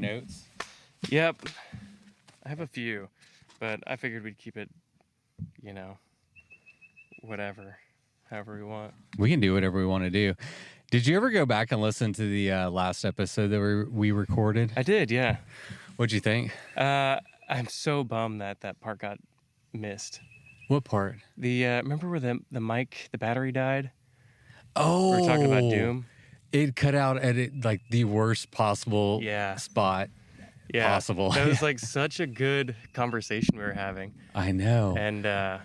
notes? Yep. I have a few, but I figured we'd keep it, whatever, however we want. We can do whatever we want to do. Did you ever go back and listen to the last episode that we recorded? I did, yeah. What'd you think? I'm so bummed that part got missed. What part? Remember where the mic, the battery died? Oh, We were talking about Doom. It cut out at like the worst possible spot possible. That was like such a good conversation we were having. I know. And I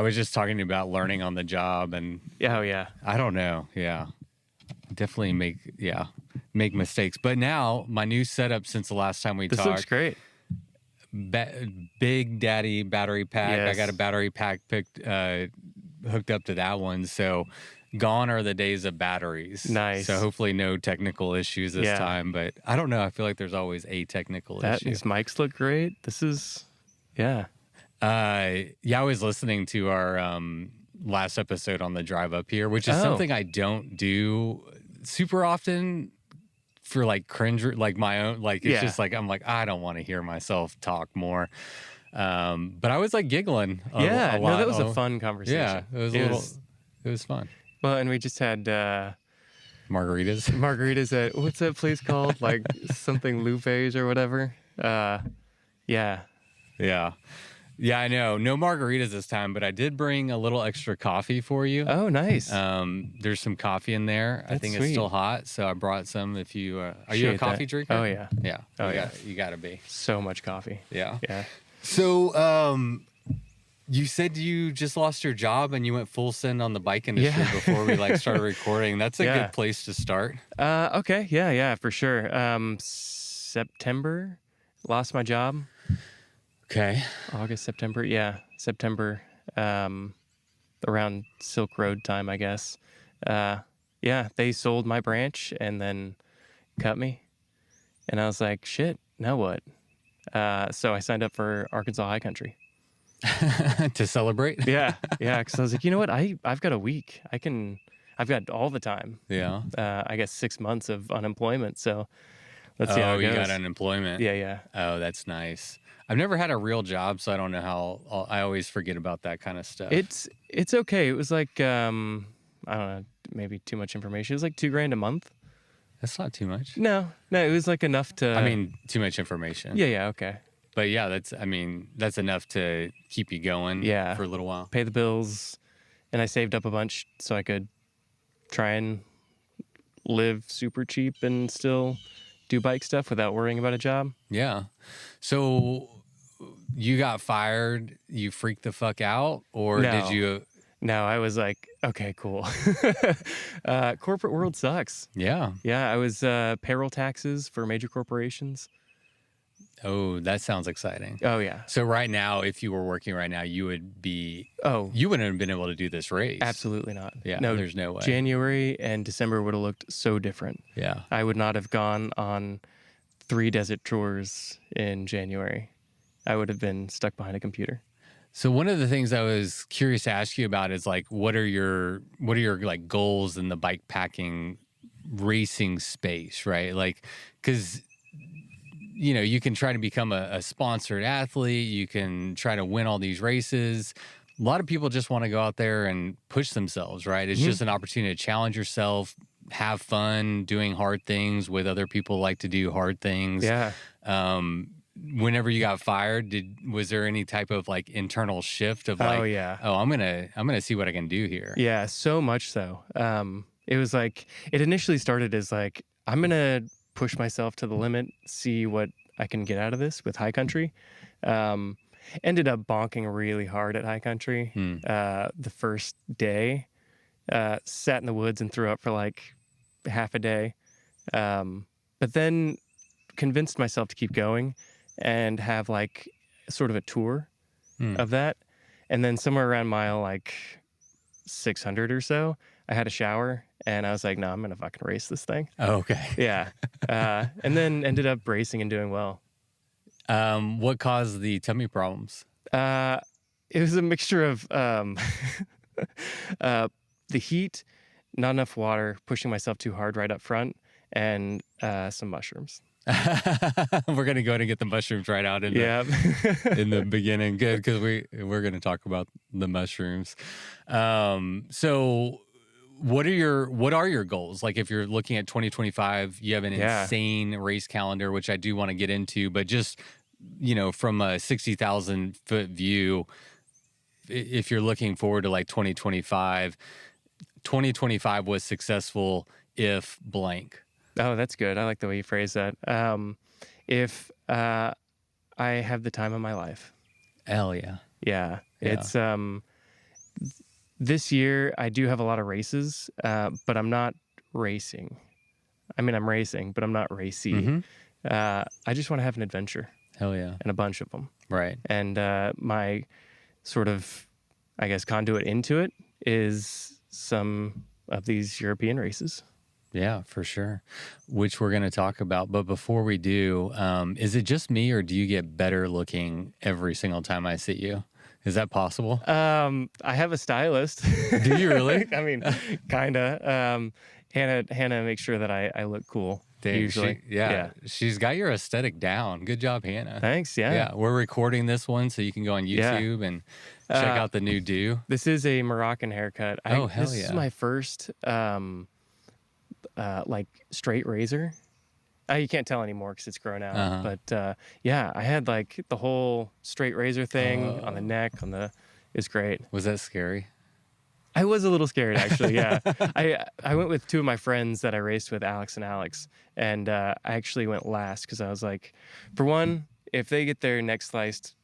was just talking about learning on the job and I don't know. Yeah. Definitely make mistakes. But now my new setup since the last time we talked. This looks great. Big Daddy battery pack. Yes. I got a battery pack hooked up to that one. So gone are the days of batteries. Nice. So hopefully no technical issues this time. But I don't know. I feel like there's always a technical issue. These mics look great. This is, I was listening to our last episode on the drive up here, which is something I don't do super often for like cringe, like my own, like it's just like, I'm like, I don't want to hear myself talk more. But I was like giggling a lot. No, that was a fun conversation. Yeah, it was fun. Well, and we just had margaritas. Margaritas at, what's that place called? Like something Lupe's or whatever. Yeah, I know. No margaritas this time, but I did bring a little extra coffee for you. Oh, nice. There's some coffee in there. I think sweet. it's still hot, so I brought some. If you are you a coffee drinker? Oh yeah. Yeah. Oh yeah. You gotta be. So much coffee. Yeah. Yeah. So, you said you just lost your job and you went full send on the bike industry before we started recording. That's a good place to start. Okay. Yeah, for sure. September, lost my job. Okay. August, September. Yeah. September, around Silk Road time, I guess. They sold my branch and then cut me. And I was like, shit, now what? So I signed up for Arkansas High Country. To celebrate? Yeah. Because I was like, you know what? I've got a week. I've got all the time. Yeah. I guess 6 months of unemployment. So let's see how it goes. You got unemployment. Yeah. Oh, that's nice. I've never had a real job, so I don't know how. I always forget about that kind of stuff. It's okay. It was like I don't know, maybe too much information. It was like $2,000 a month. That's not too much. No, it was like enough to. I mean, too much information. Yeah, okay. But yeah, that's enough to keep you going. For a little while. Pay the bills, and I saved up a bunch so I could try and live super cheap and still do bike stuff without worrying about a job. Yeah. So you got fired, you freaked the fuck out, or did you? No, I was like, okay, cool. Corporate world sucks. Yeah. Yeah, I was payroll taxes for major corporations. Oh, that sounds exciting. Oh, yeah. So right now, if you were working right now, you would be... Oh. You wouldn't have been able to do this race. Absolutely not. Yeah, no, there's no way. January and December would have looked so different. Yeah. I would not have gone on 3 desert tours in January. I would have been stuck behind a computer. So one of the things I was curious to ask you about is like, what are your like goals in the bike packing racing space, right? Like, because... you can try to become a sponsored athlete. You can try to win all these races. A lot of people just want to go out there and push themselves, right? It's just an opportunity to challenge yourself, have fun doing hard things with other people who like to do hard things. Yeah. Whenever you got fired, was there any type of like internal shift of like, I'm gonna see what I can do here? Yeah, so much so. It was like, it initially started as like, I'm gonna push myself to the limit, see what I can get out of this with high country. Ended up bonking really hard at high country. The first day, sat in the woods and threw up for like half a day. But then convinced myself to keep going and have like sort of a tour of that. And then somewhere around mile like 600 or so, I had a shower and I was like, no, I'm going to fucking race this thing. Oh, okay. Yeah. And then ended up racing and doing well. What caused the tummy problems? It was a mixture of the heat, not enough water, pushing myself too hard right up front, and some mushrooms. We're gonna go ahead and get the mushrooms right out in Yeah. in the beginning. Good, because we're gonna talk about the mushrooms. So what are your goals? Like if you're looking at 2025, you have an Yeah. insane race calendar, which I do want to get into, but just from a 60,000-foot view, if you're looking forward to like 2025, 2025 was successful if blank. Oh, that's good. I like the way you phrase that. If I have the time of my life. Hell yeah. Yeah. Yeah. It's this year I do have a lot of races, but I'm not racing. I mean, I'm racing, but I'm not racy. Mhm. I just want to have an adventure Hell yeah. and a bunch of them. Right. And my sort of, I guess, conduit into it is some of these European races. Yeah, for sure. Which we're going to talk about. But before we do, is it just me or do you get better looking every single time I see you? Is that possible? I have a stylist. Do you really? I mean, kinda. Hannah makes sure that I look cool. Dang, Usually, she's got your aesthetic down. Good job, Hannah. Thanks. Yeah. Yeah, we're recording this one so you can go on Yeah. YouTube and check out the new do. This is a Moroccan haircut. Oh, hell This is yeah. my first like straight razor. You can't tell anymore because it's grown out. Uh-huh. But yeah, I had like the whole straight razor thing on the neck. It's great. Was that scary? I was a little scared, actually. Yeah, I went with two of my friends that I raced with, Alex and Alex, and I actually went last because I was like, for one, if they get their neck sliced,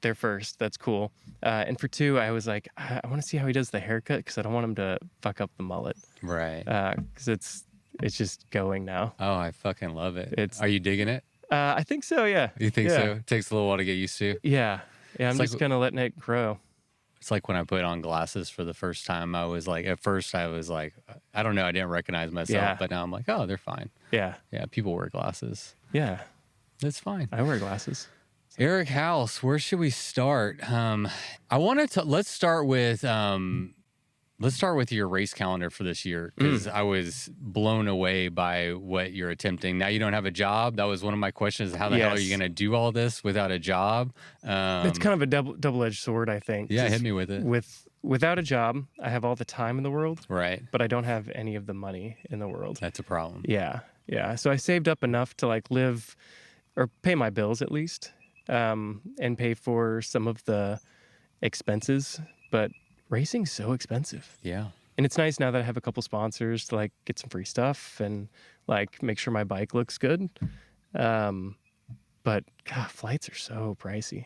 they're first. That's cool. And for two, I was like, I want to see how he does the haircut because I don't want him to fuck up the mullet. Right. Because it's just going now. Oh, I fucking love it. It's- Are you digging it? I think so. Yeah. You think Yeah. so? It takes a little while to get used to. Yeah. Yeah. I'm It's like- just kind of letting it grow. It's like when I put on glasses for the first time. At first I was like, I don't know, I didn't recognize myself, Yeah. but now I'm like, oh, they're fine. Yeah. Yeah, people wear glasses. Yeah. That's fine. I wear glasses. Eric House, where should we start? Let's start with your race calendar for this year because I was blown away by what you're attempting. Now you don't have a job. That was one of my questions. How the hell are you Yes. going to do all this without a job? It's kind of a double-edged sword, I think. Yeah, 'cause hit me with it. Without a job, I have all the time in the world, Right. but I don't have any of the money in the world. That's a problem. Yeah, yeah. So I saved up enough to like live or pay my bills at least, and pay for some of the expenses. But racing's so expensive, Yeah. and it's nice now that I have a couple sponsors to like get some free stuff and like make sure my bike looks good. But God, flights are so pricey.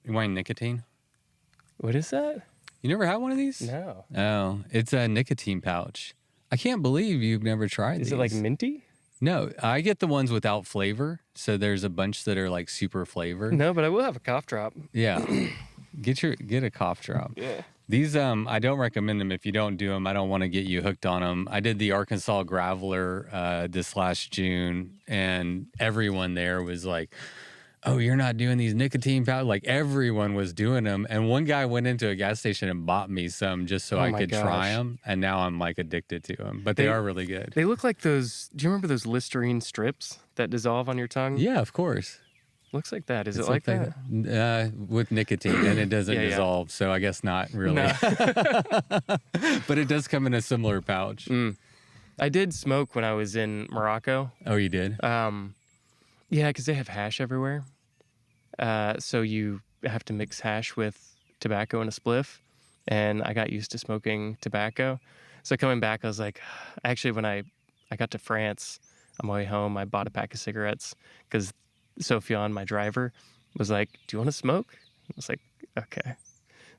You want nicotine? What is that? You never had one of these? No. Oh, it's a nicotine pouch. I can't believe you've never tried these. Is it like minty? No, I get the ones without flavor. So there's a bunch that are like super flavored. No, but I will have a cough drop. Yeah. Get a cough drop. Yeah. These I don't recommend them if you don't do them. I don't want to get you hooked on them. I did the Arkansas Graveler this last June, and everyone there was like, "Oh, you're not doing these nicotine pouches?" Like everyone was doing them, and one guy went into a gas station and bought me some just so Oh I my could try gosh. them, and now I'm like addicted to them. But they are really good. They look like those. Do you remember those Listerine strips that dissolve on your tongue? Yeah, of course. Looks like that. Is It's it like that? with nicotine, and it doesn't Yeah, yeah. dissolve, so I guess not really. No. But it does come in a similar pouch. I did smoke when I was in Morocco. Oh, you did? Yeah, because they have hash everywhere. So you have to mix hash with tobacco in a spliff. And I got used to smoking tobacco. So coming back, I was like, actually, when I got to France on my way home, I bought a pack of cigarettes because Sofiane, my driver, was like, "Do you want to smoke?" I was like, "Okay,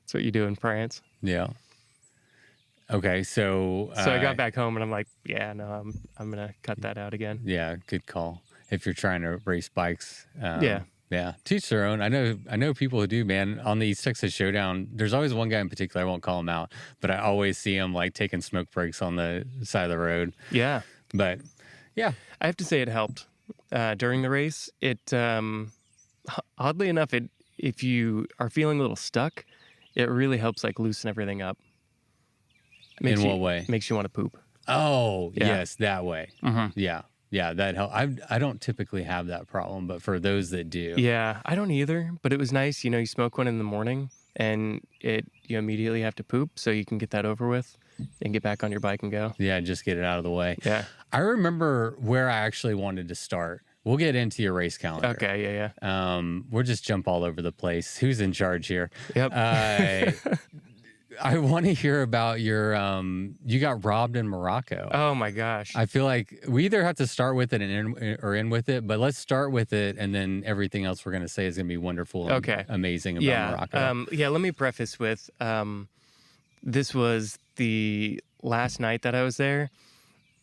that's what you do in France." Yeah. Okay, so So I got back home and I'm like, "Yeah, no, I'm gonna cut that out again." yeah, good call. If you're trying to race bikes, Yeah. yeah, teach their own. I know people who do, man. On the East Texas Showdown, there's always one guy in particular. I won't call him out, but I always see him like taking smoke breaks on the side of the road. Yeah, But yeah, I have to say it helped during the race. It oddly enough, if you are feeling a little stuck, it really helps like loosen everything up. In what way? Makes you want to poop. Oh, Yeah. yes, that way. Yeah. Yeah, that help. I don't typically have that problem, but for those that do. Yeah, I don't either, but it was nice. You smoke one in the morning and you immediately have to poop, so you can get that over with and get back on your bike and go. Yeah, just get it out of the way. Yeah. I remember where I actually wanted to start. We'll get into your race calendar. Okay, yeah. We'll just jump all over the place. Who's in charge here? Yep. I want to hear about your you got robbed in Morocco. Oh my gosh. I feel like we either have to start with it or end with it, but let's start with it, and then everything else we're going to say is going to be wonderful and amazing about Morocco. Yeah, let me preface with this was the last night that I was there.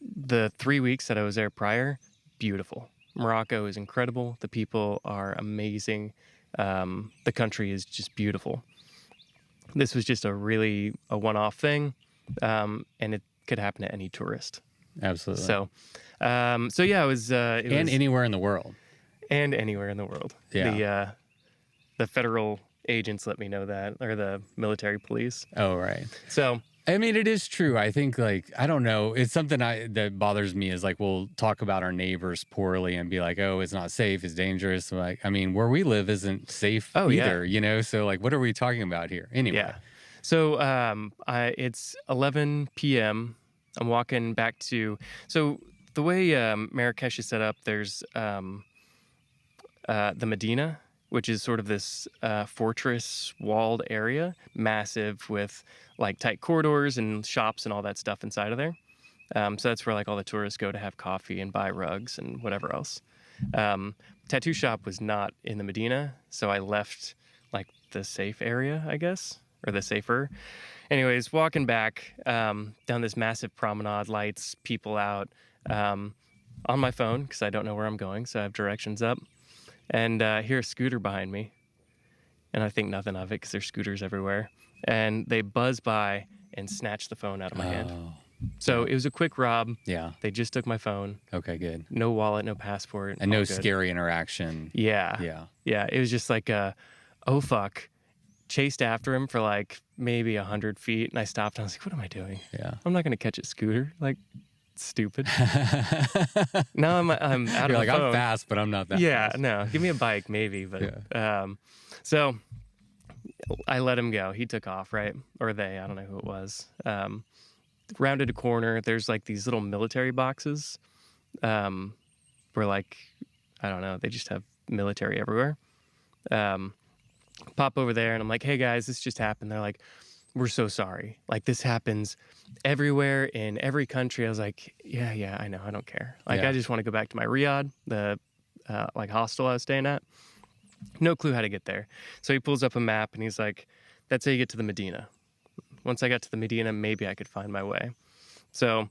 The 3 weeks that I was there prior, beautiful. Morocco is incredible. The people are amazing. The country is just beautiful. This was just a one-off thing, and it could happen to any tourist. Absolutely. So yeah, it was anywhere in the world. And anywhere in the world. Yeah. The federal agents let me know that, or the military police. Oh, right. So I mean, it is true. I think, like, I don't know. It's something that bothers me is, like, we'll talk about our neighbors poorly and be like, oh, it's not safe, it's dangerous. Like, I mean, where we live isn't safe either, So, like, what are we talking about here? Anyway. Yeah. So it's 11 p.m. I'm walking back to... So the way Marrakesh is set up, there's the Medina, which is sort of this fortress walled area, massive with like tight corridors and shops and all that stuff inside of there. So that's where like all the tourists go to have coffee and buy rugs and whatever else. Tattoo shop was not in the Medina, so I left like the safe area, I guess, or the safer. Anyways, walking back down this massive promenade, lights, people out, on my phone because I don't know where I'm going, so I have directions up. And hear a scooter behind me. And I think nothing of it because there's scooters everywhere. And they buzz by and snatch the phone out of my hand. So it was a quick rob. Yeah. They just took my phone. Okay, good. No wallet, no passport. And no scary interaction. Yeah. Yeah. Yeah. It was just like oh, fuck. Chased after him for like maybe 100 feet. And I stopped and I was like, what am I doing? Yeah. I'm not going to catch a scooter. Like, stupid. Now I'm out of the phone. I'm fast, but I'm not that fast. fast. No, give me a bike maybe, but so I let him go. He took off, right? Or they, I don't know who it was. Rounded a corner. There's like these little military boxes where like, I don't know, they just have military everywhere. Pop over there and I'm like, hey guys, this just happened. They're like, we're so sorry. Like this happens everywhere in every country. I was like, yeah, I know. I don't care. Like, I just want to go back to my Riyadh, the like hostel I was staying at. No clue how to get there. So he pulls up a map and he's like, that's how you get to the Medina. Once I got to the Medina, maybe I could find my way. So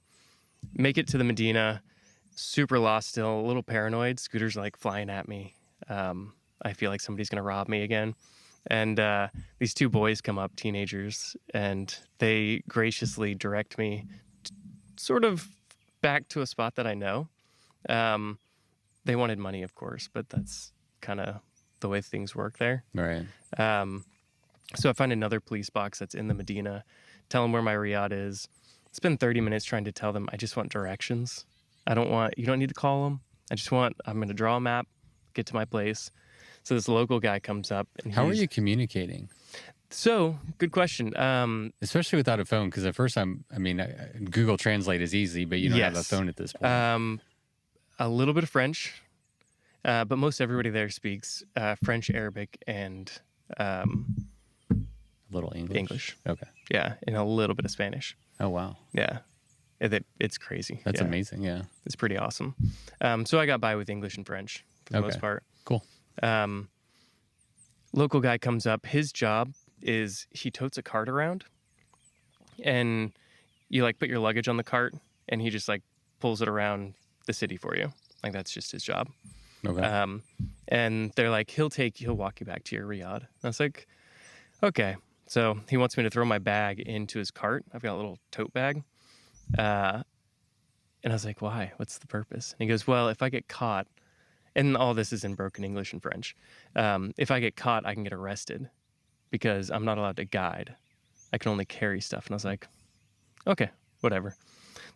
make it to the Medina, super lost still, a little paranoid. Scooters like flying at me. I feel like somebody's going to rob me again. And these two boys come up, teenagers, and they graciously direct me sort of back to a spot that I know. They wanted money, of course, but that's kind of the way things work there. Right. So I find another police box that's in the Medina, tell them where my Riyadh is. Spend 30 minutes trying to tell them I just want directions. You don't need to call them. I'm going to draw a map, get to my place. So this local guy comes up. And how are you communicating? So, good question. Especially without a phone, because at first Google Translate is easy, but you don't have a phone at this point. A little bit of French, but most everybody there speaks French, Arabic, and a little English. English. Okay. Yeah, and a little bit of Spanish. Oh, wow. Yeah. It's crazy. That's amazing, yeah. It's pretty awesome. So I got by with English and French for the most part. Cool. Local guy comes up. His job is he totes a cart around, and you like put your luggage on the cart, and he just like pulls it around the city for you. Like that's just his job. Okay. And they're like, he'll walk you back to your Riyadh. I was like, okay. So he wants me to throw my bag into his cart. I've got a little tote bag. And I was like, why? What's the purpose? And he goes, well, if I get caught, and all this is in broken English and French, if I get caught, I can get arrested because I'm not allowed to guide. I can only carry stuff. And I was like, okay, whatever.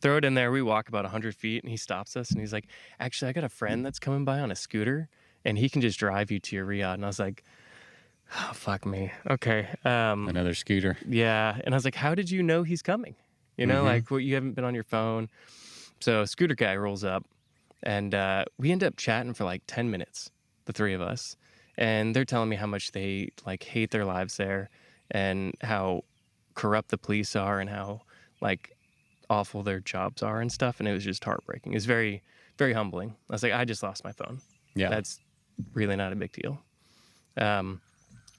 throw it in there. We walk about 100 feet and he stops us and he's like, actually, I got a friend that's coming by on a scooter and he can just drive you to your riad. And I was like, oh, fuck me. Okay. Another scooter. Yeah. And I was like, how did you know he's coming? You know, like, well, you haven't been on your phone. So scooter guy rolls up and we end up chatting for like 10 minutes, the three of us. And they're telling me how much they like hate their lives there and how corrupt the police are and how like awful their jobs are and stuff. And it was just heartbreaking. It was very, very humbling. I was like, I just lost my phone. Yeah. That's really not a big deal.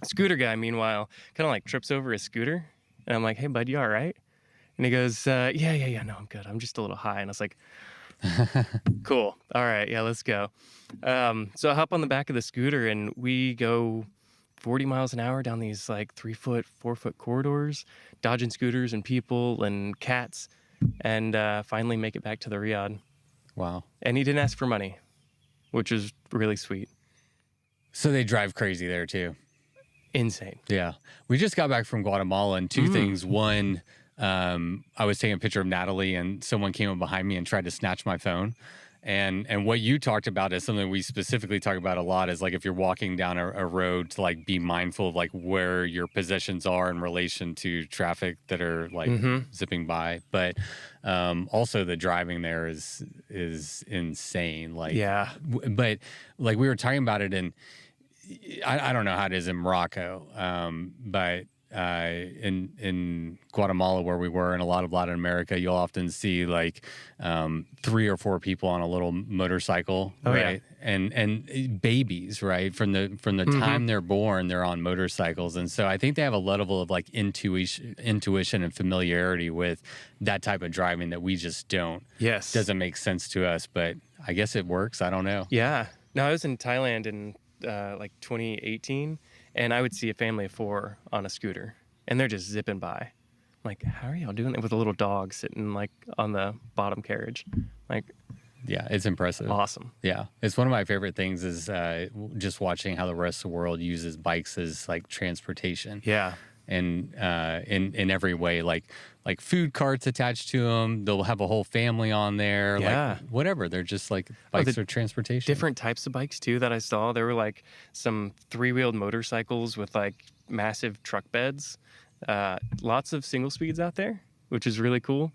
Scooter guy, meanwhile, kind of like trips over his scooter. And I'm like, hey, bud, you all right? And he goes, yeah, no, I'm good. I'm just a little high. And I was like, cool. All right. Yeah, let's go. So I hop on the back of the scooter and we go 40 miles an hour down these like 3-foot, 4-foot corridors, dodging scooters and people and cats, and finally make it back to the riad. Wow. And he didn't ask for money, which was really sweet. So they drive crazy there too. Insane. Yeah. We just got back from Guatemala and two things. One, I was taking a picture of Natalie and someone came up behind me and tried to snatch my phone. And what you talked about is something we specifically talk about a lot is like if you're walking down a road to like be mindful of like where your possessions are in relation to traffic that are like zipping by. But also the driving there is insane. Like, Yeah. But like we were talking about it and I don't know how it is in Morocco, but in Guatemala where we were and a lot of Latin America, you'll often see like 3 or 4 people on a little motorcycle, right? Yeah. And babies, right? From the time they're born, they're on motorcycles, and so I think they have a level of like intuition and familiarity with that type of driving that we just don't. Yes, doesn't make sense to us, but I guess it works. I don't know. Yeah. No, I was in Thailand in like 2018. And I would see a family of 4 on a scooter, and they're just zipping by. I'm like, how are y'all doing that with a little dog sitting like on the bottom carriage? Like, yeah, it's impressive. Awesome. Yeah, it's one of my favorite things is just watching how the rest of the world uses bikes as like transportation. Yeah, and in every way, like food carts attached to them. They'll have a whole family on there. Yeah. Like whatever. They're just like bikes or transportation. Different types of bikes too that I saw. There were like some 3-wheeled motorcycles with like massive truck beds. Lots of single speeds out there, which is really cool.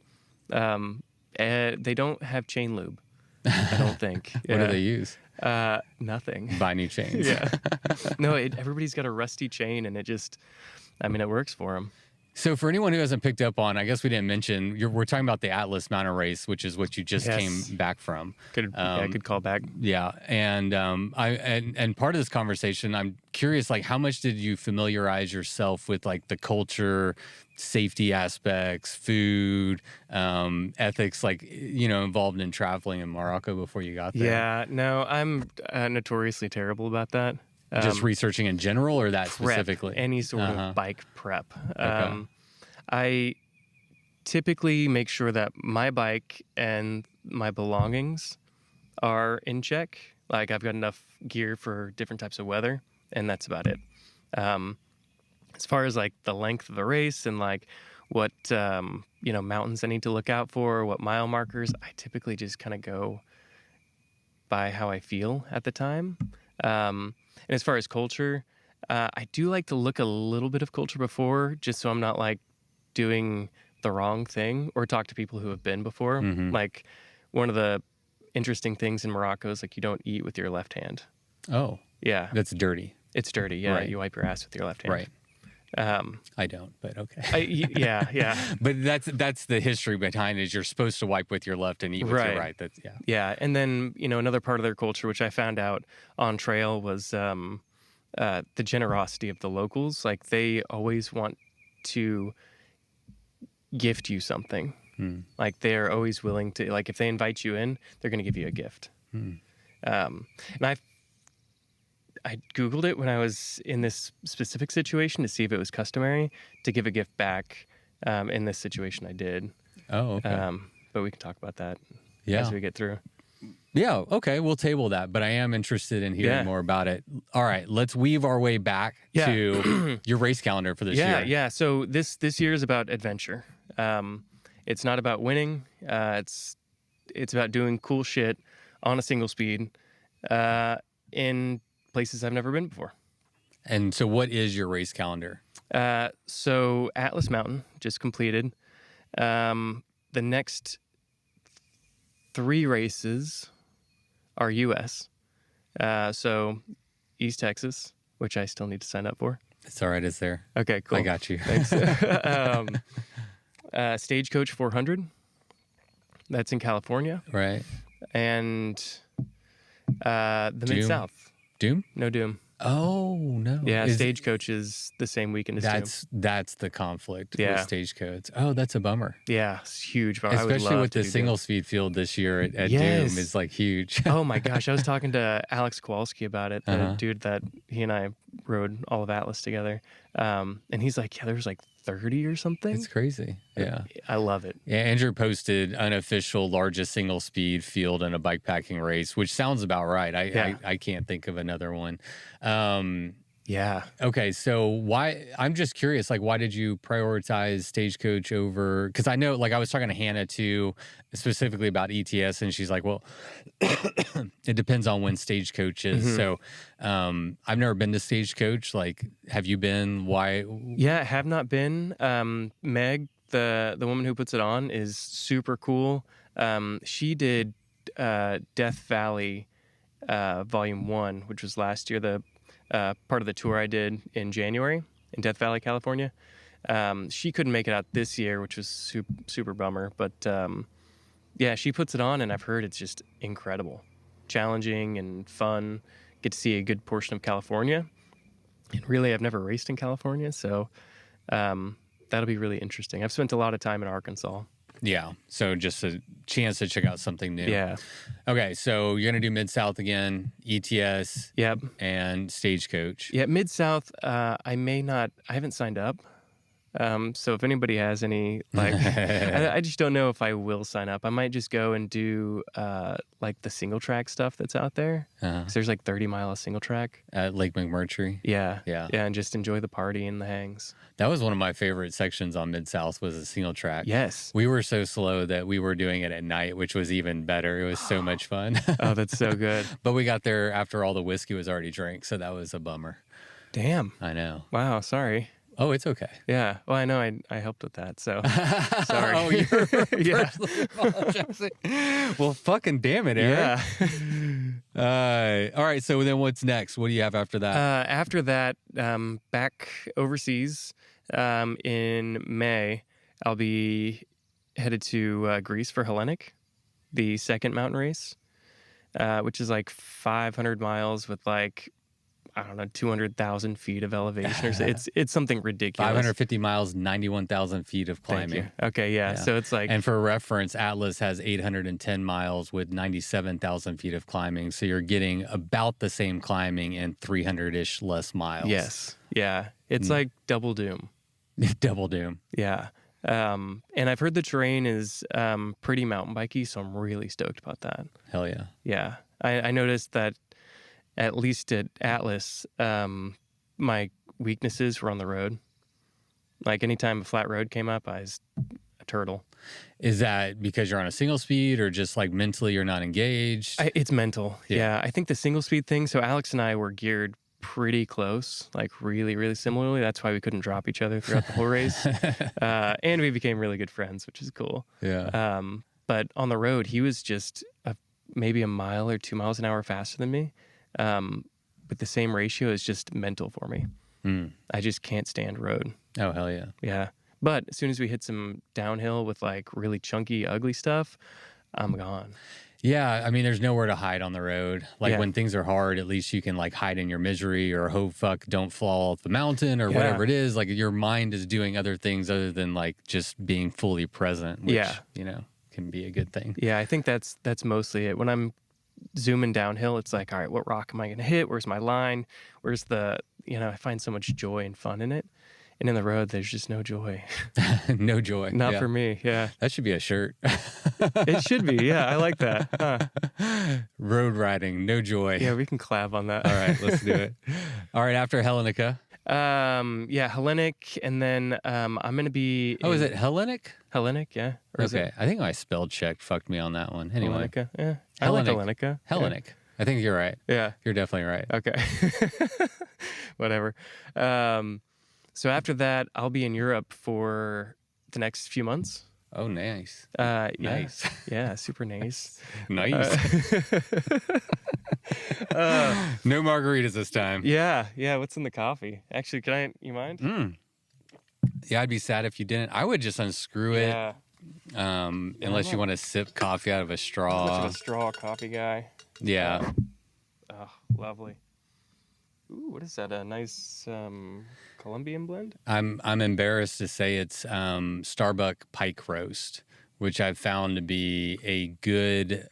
They don't have chain lube, I don't think. What do they use? Nothing. Buy new chains. Yeah. No, everybody's got a rusty chain, and it works for them. So for anyone who hasn't picked up on, I guess we didn't mention, we're talking about the Atlas Mountain Race, which is what you just came back from. Good call back. Yeah, and and part of this conversation, I'm curious, like how much did you familiarize yourself with like the culture, safety aspects, food, ethics, like involved in traveling in Morocco before you got there? Yeah, no, I'm notoriously terrible about that. Just researching in general, or that prep, specifically? Any sort of bike prep. Okay. I typically make sure that my bike and my belongings are in check. Like I've got enough gear for different types of weather, and that's about it. As far as like the length of the race and like what mountains I need to look out for, what mile markers, I typically just kind of go by how I feel at the time. And as far as culture, I do like to look a little bit of culture before, just so I'm not like doing the wrong thing, or talk to people who have been before. Like one of the interesting things in Morocco is like you don't eat with your left hand. Oh, yeah, that's dirty. It's dirty. Yeah, right. You wipe your ass with your left hand. Right. I don't, but okay. Yeah. But that's the history behind it. Is you're supposed to wipe with your left and eat with your right. That's Yeah, and then another part of their culture, which I found out on trail, was the generosity of the locals. Like they always want to gift you something. Like they're always willing to, like if they invite you in, they're going to give you a gift. And I Googled it when I was in this specific situation to see if it was customary to give a gift back. In this situation, I did. Oh, okay. But we can talk about that as we get through. Yeah, okay, we'll table that. But I am interested in hearing more about it. All right, let's weave our way back to your race calendar for this year. Yeah. So this year is about adventure. It's not about winning. It's about doing cool shit on a single speed in places I've never been before. And so what is your race calendar? So Atlas Mountain just completed. The next 3 races are U.S. So East Texas, which I still need to sign up for. It's all right. It's there. Okay, cool. I got you. Thanks. Stagecoach 400. That's in California. Right. And the Doom? Mid-South. Doom? No Doom. Oh, no. Yeah, Stagecoach is the same weekend as Doom. That's the conflict Yeah. with Stagecoach. Oh, that's a bummer. Yeah, it's huge. But I would Especially love with to the do single Doom. speed field this year at Yes. Doom is like huge. Oh my gosh, I was talking to Alex Kowalski about it, the Uh-huh. dude that he and I rode all of Atlas together. And he's like, yeah, there's like 30 or something. It's crazy. Yeah. I love it. Yeah, Andrew posted unofficial largest single speed field in a bikepacking race, which sounds about right. I can't think of another one. Yeah. Okay, so I'm just curious, like, why did you prioritize Stagecoach over, because I know, like, I was talking to Hannah too, specifically about ETS, and she's like, well, it depends on when Stagecoach is. Mhm. So I've never been to Stagecoach. Like, have you been? Why? Yeah, have not been. Meg, the woman who puts it on, is super cool. She did Death Valley Volume 1, which was last year, the part of the tour I did in January in Death Valley, California. She couldn't make it out this year, which was super bummer. But yeah, she puts it on, and I've heard it's just incredible, challenging and fun. Get to see a good portion of California. And really, I've never raced in California, so that'll be really interesting. I've spent a lot of time in Arkansas. Yeah, so just a chance to check out something new. Yeah. Okay, so you're gonna do Mid-South again, ETS, Yep. and Stagecoach. Yeah, Mid-South, I haven't signed up. So if anybody has any, like, I just don't know if I will sign up. I might just go and do, like, the single track stuff that's out there. Uh-huh. 'Cause there's, like, 30 mile of single track. At Lake McMurtry. Yeah. Yeah. Yeah, and just enjoy the party and the hangs. That was one of my favorite sections on Mid-South was a single track. Yes. We were so slow that we were doing it at night, which was even better. It was so much fun. Oh, that's so good. But we got there after all the whiskey was already drank, so that was a bummer. Damn. I know. Wow, sorry. Oh, it's okay. Yeah. Well, I know I helped with that, so sorry. Oh, you're Yeah. personally apologizing. Well, fucking damn it, Eric. Yeah. All right, so then what's next? What do you have after that? After that, back overseas in May, I'll be headed to Greece for Hellenic, the second mountain race, which is like 500 miles with like, I don't know, 200,000 feet of elevation. Or so. It's something ridiculous. 550 miles, 91,000 feet of Thank climbing. you. Okay, yeah. So it's like, And for reference, Atlas has 810 miles with 97,000 feet of climbing. So you're getting about the same climbing in 300-ish less miles. yes, yeah. It's like double Doom. Double Doom. Yeah. And I've heard the terrain is pretty mountain bikey, so I'm really stoked about that. Hell yeah. Yeah. I noticed that at least at Atlas, my weaknesses were on the road. Like anytime a flat road came up, I was a turtle. Is that because you're on a single speed or just like mentally you're not engaged? It's mental. Yeah. Yeah. I think the single speed thing, so Alex and I were geared pretty close, like really, really similarly. That's why we couldn't drop each other throughout the whole race. And we became really good friends, which is cool. Yeah. But on the road, he was just maybe a mile or 2 miles an hour faster than me. But the same ratio is just mental for me. I just can't stand road. Oh, hell yeah. Yeah. But as soon as we hit some downhill with like really chunky, ugly stuff, I'm gone. Yeah, I mean, there's nowhere to hide on the road. Like Yeah. when things are hard, at least you can like hide in your misery or oh fuck, don't fall off the mountain or whatever it is. Like your mind is doing other things other than like just being fully present, which you know can be a good thing. Yeah, I think that's mostly it. When I'm zooming downhill, it's like, all right, what rock am I going to hit? Where's my line? Where's the, I find so much joy and fun in it. And in the road, there's just no joy. No joy. Not for me. Yeah. That should be a shirt. It should be. Yeah, I like that. Huh. Road riding, no joy. Yeah, we can collab on that. All right, let's do it. All right, after Hellenica. Yeah, Hellenic, and then I'm gonna be Oh, is in it Hellenic? Hellenic, yeah, or is it Okay, I think my spell check fucked me on that one. Anyway, Hellenica? Yeah, I like Hellenic, Hellenica. Hellenic. I think you're right. Yeah, You're definitely right. yeah. Okay, whatever. So after that, I'll be in Europe for the next few months. Oh, nice, Yeah, nice, yeah, super nice. nice. No margaritas this time. Yeah. What's in the coffee? Actually, you mind? Yeah, I'd be sad if you didn't. I would just unscrew Yeah. it, unless you want to sip coffee out of a Much straw. of a straw coffee guy. Yeah. Oh, lovely. Ooh, what is that? A nice Colombian blend? I'm embarrassed to say it's Starbucks Pike Roast, which I've found to be a good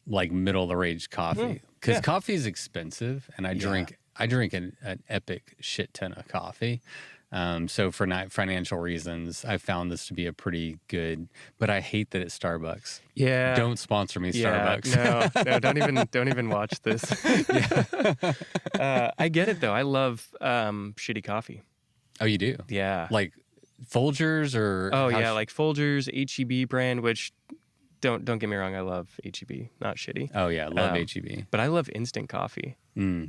like middle of the range coffee, because Yeah. coffee is expensive, and I drink an epic shit ton of coffee. So for not financial reasons, I found this to be a pretty good. But I hate that it's Starbucks. Yeah. Don't sponsor me, Starbucks. No, don't even watch this. I get it though. I love shitty coffee. Oh, you do? Yeah. Like Folgers or? Oh how yeah, like Folgers, HEB brand, which don't get me wrong, I love HEB, not shitty. Oh yeah, love HEB. But I love instant coffee.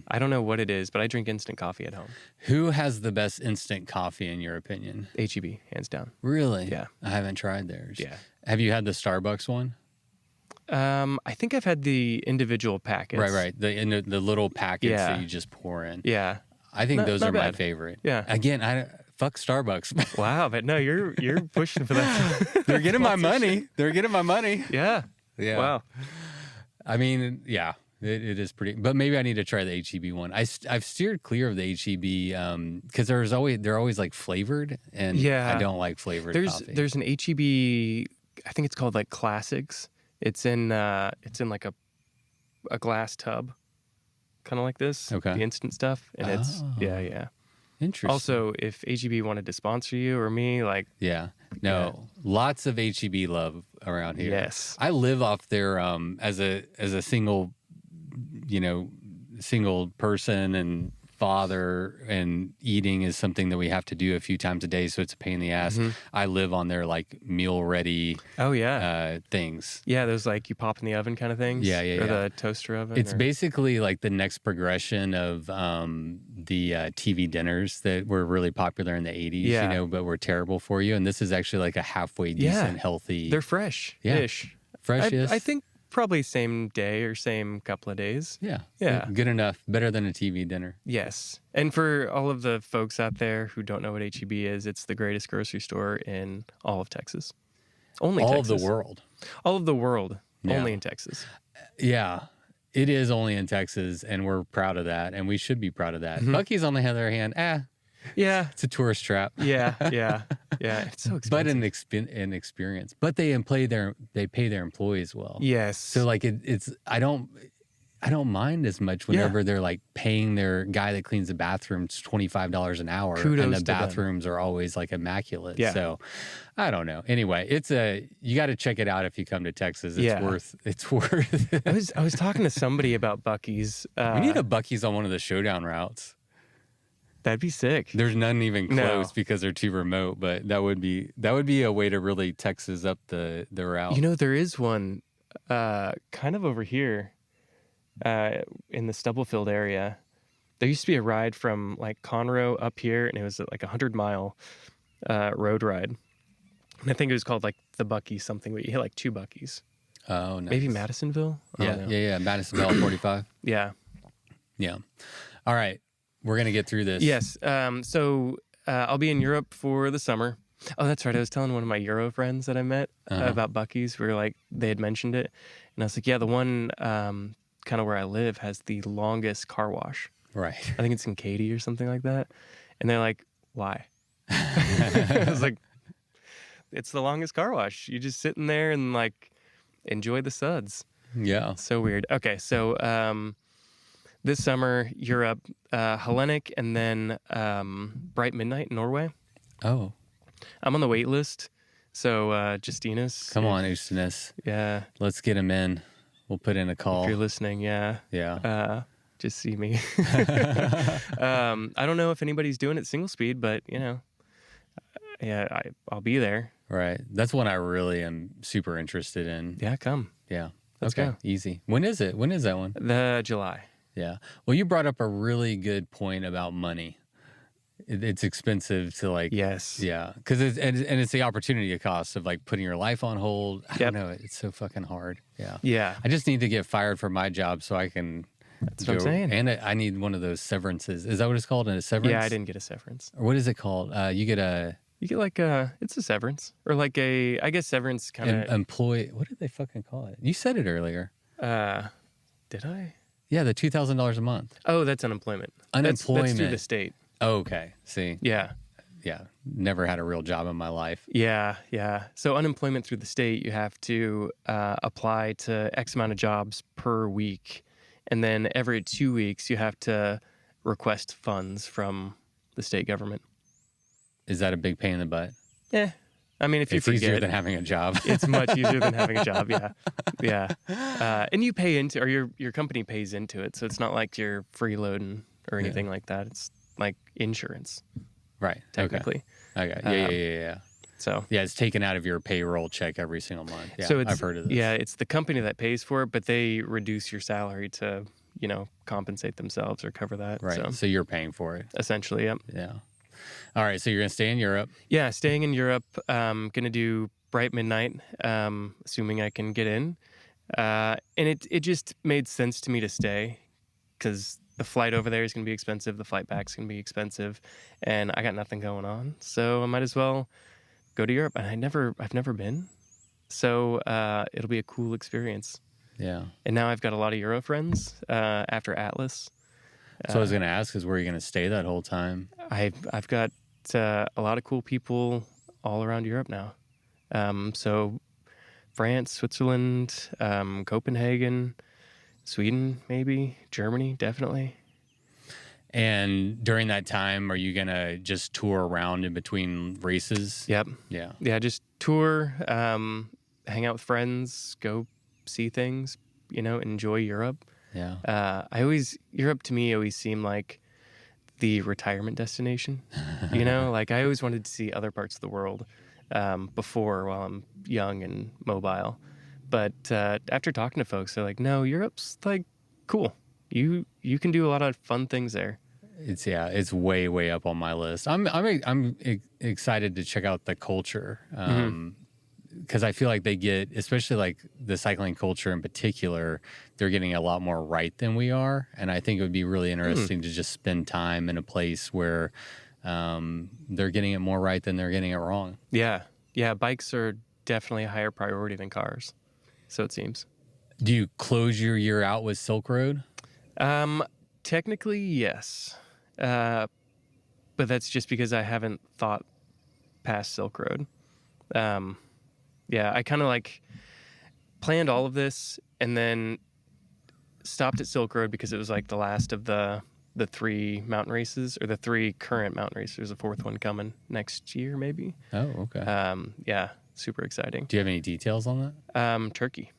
I don't know what it is, but I drink instant coffee at home. Who has the best instant coffee in your opinion? HEB, hands down. Really? Yeah. I haven't tried theirs. Yeah. Have you had the Starbucks one? I think I've had the individual packets. Right. The little packets Yeah. that you just pour in. Yeah. I think those not are my bad. favorite. Yeah. Again, fuck Starbucks. Wow, but no, you're pushing for that. They're getting my money. They're getting my money. Yeah. Yeah. Wow. I mean, yeah, it is pretty. But maybe I need to try the HEB one. I've steered clear of the HEB because they're always like flavored, and Yeah. I don't like flavored coffee. There's an HEB. I think it's called like Classics. It's in like a glass tub, kind of like this. Okay. The instant stuff, and it's Oh. yeah. Interesting. Also, if HEB wanted to sponsor you or me, like Yeah. No. Lots of HEB love around here. yes, I live off there as a single, single person and father, and eating is something that we have to do a few times a day, so it's a pain in the ass. I live on their like meal ready oh yeah, things. yeah. Those like you pop in the oven kind of things. Yeah. Or the toaster oven. It's or... basically like the next progression of the TV dinners that were really popular in the 80s, Yeah. but were terrible for you. And this is actually like a halfway decent, healthy. They're fresh-ish. Fresh-ish. I think probably same day or same couple of days. Yeah. Yeah. Good enough. Better than a TV dinner. Yes. And for all of the folks out there who don't know what HEB is, it's the greatest grocery store in all of Texas. Only All Texas. of the world. All of the world. Yeah. Only in Texas. Yeah. It is only in Texas, and we're proud of that, and we should be proud of that. Mm-hmm. Buc-ee's, on the other hand, Yeah. it's a tourist trap. Yeah. It's so expensive. But an experience. But they pay their employees well. Yes. So like it's I don't mind as much whenever they're like paying their guy that cleans the bathrooms $25 an hour, Kudos and to the them. bathrooms are always like immaculate. Yeah. So I don't know. Anyway, you got to check it out if you come to Texas. It's Yeah. worth it. I was talking to somebody about Buc-ee's. We need a Buc-ee's on one of the showdown routes. That'd be sick. There's none even No. close because they're too remote, but that would be a way to really Texas up the route. There is one kind of over here in the Stubblefield area. There used to be a ride from like Conroe up here, and it was like 100-mile road ride. And I think it was called like the Buc-ee's something, but you hit like 2 Buc-ee's. Oh, nice. Maybe Madisonville? I don't know. Yeah. Madisonville 45. Yeah. Yeah. All right. We're going to get through this. Yes. So I'll be in Europe for the summer. Oh, that's right. I was telling one of my Euro friends that I met about Buc-ee's. We were like, they had mentioned it. And I was like, yeah, the one kind of where I live has the longest car wash. Right. I think it's in Katy or something like that. And they're like, why? I was like, it's the longest car wash. You just sit in there and like enjoy the suds. Yeah. So weird. Okay. So this summer, Europe, Hellenic, and then Bright Midnight in Norway. Oh. I'm on the wait list. So Justinas. Come on, Ustinus. Yeah. Let's get him in. We'll put in a call. If you're listening, yeah. Yeah. just see me. I don't know if anybody's doing it single speed, but yeah, I'll be there. Right. That's one I really am super interested in. Yeah, come. Yeah. Let's Okay. go. Easy. When is it? When is that one? The July. Yeah. Well, you brought up a really good point about money. It's expensive to like, Yes. yeah, because it's the opportunity cost of like putting your life on hold. I don't Yep. know. It's so fucking hard. Yeah. Yeah. I just need to get fired from my job so I can. That's what I'm saying. And I need one of those severances. Is that what it's called? A severance? Yeah, I didn't get a severance. Or what is it called? You get You get like it's a severance or like I guess severance kind of employee. What did they fucking call it? You said it earlier. Did I? Yeah, the $2,000 a month. Oh, that's unemployment. Unemployment. That's through the state. Oh, okay. See. Yeah. Yeah. Never had a real job in my life. Yeah, yeah. So unemployment through the state, you have to apply to X amount of jobs per week. And then every 2 weeks, you have to request funds from the state government. Is that a big pain in the butt? Yeah. I mean, if you It's forget, easier than having a job. it's much easier than having a job. Yeah. Yeah. And you pay into, or your company pays into it. So it's not like you're freeloading or anything like that. It's like insurance, Right. technically. Okay. Yeah. So Yeah, it's taken out of your payroll check every single month. Yeah, so I've heard of this. Yeah, it's the company that pays for it, but they reduce your salary to, compensate themselves or cover that. Right. So you're paying for it. Essentially, yep. Yeah. All right. So you're going to stay in Europe. Yeah, staying in Europe. Going to do bright midnight, assuming I can get in. And it just made sense to me to stay because the flight over there is going to be expensive. The flight back's going to be expensive. And I got nothing going on. So I might as well go to Europe. And I've never been. So it'll be a cool experience. Yeah. And now I've got a lot of Euro friends after Atlas. So I was going to ask is where you're going to stay that whole time? I've got a lot of cool people all around Europe now. So France, Switzerland, Copenhagen, Sweden, maybe Germany, definitely. And during that time, are you going to just tour around in between races? Yep. Yeah. Yeah, just tour, hang out with friends, go see things, enjoy Europe. Yeah. Europe to me always seemed like the retirement destination, like I always wanted to see other parts of the world before while I'm young and mobile. But after talking to folks, they're like, no, Europe's like cool. You can do a lot of fun things there. It's way up on my list. I'm excited to check out the culture. Because I feel like they get, especially like the cycling culture in particular, they're getting a lot more right than we are. And I think it would be really interesting to just spend time in a place where they're getting it more right than they're getting it wrong. Yeah. Yeah. Bikes are definitely a higher priority than cars. So it seems. Do you close your year out with Silk Road? Technically, yes. But that's just because I haven't thought past Silk Road. Yeah, I kind of like planned all of this and then stopped at Silk Road because it was like the last of the 3 mountain races or the 3 current mountain races. There's a 4th one coming next year, maybe. Oh, okay. Yeah, super exciting. Do you have any details on that? Turkey.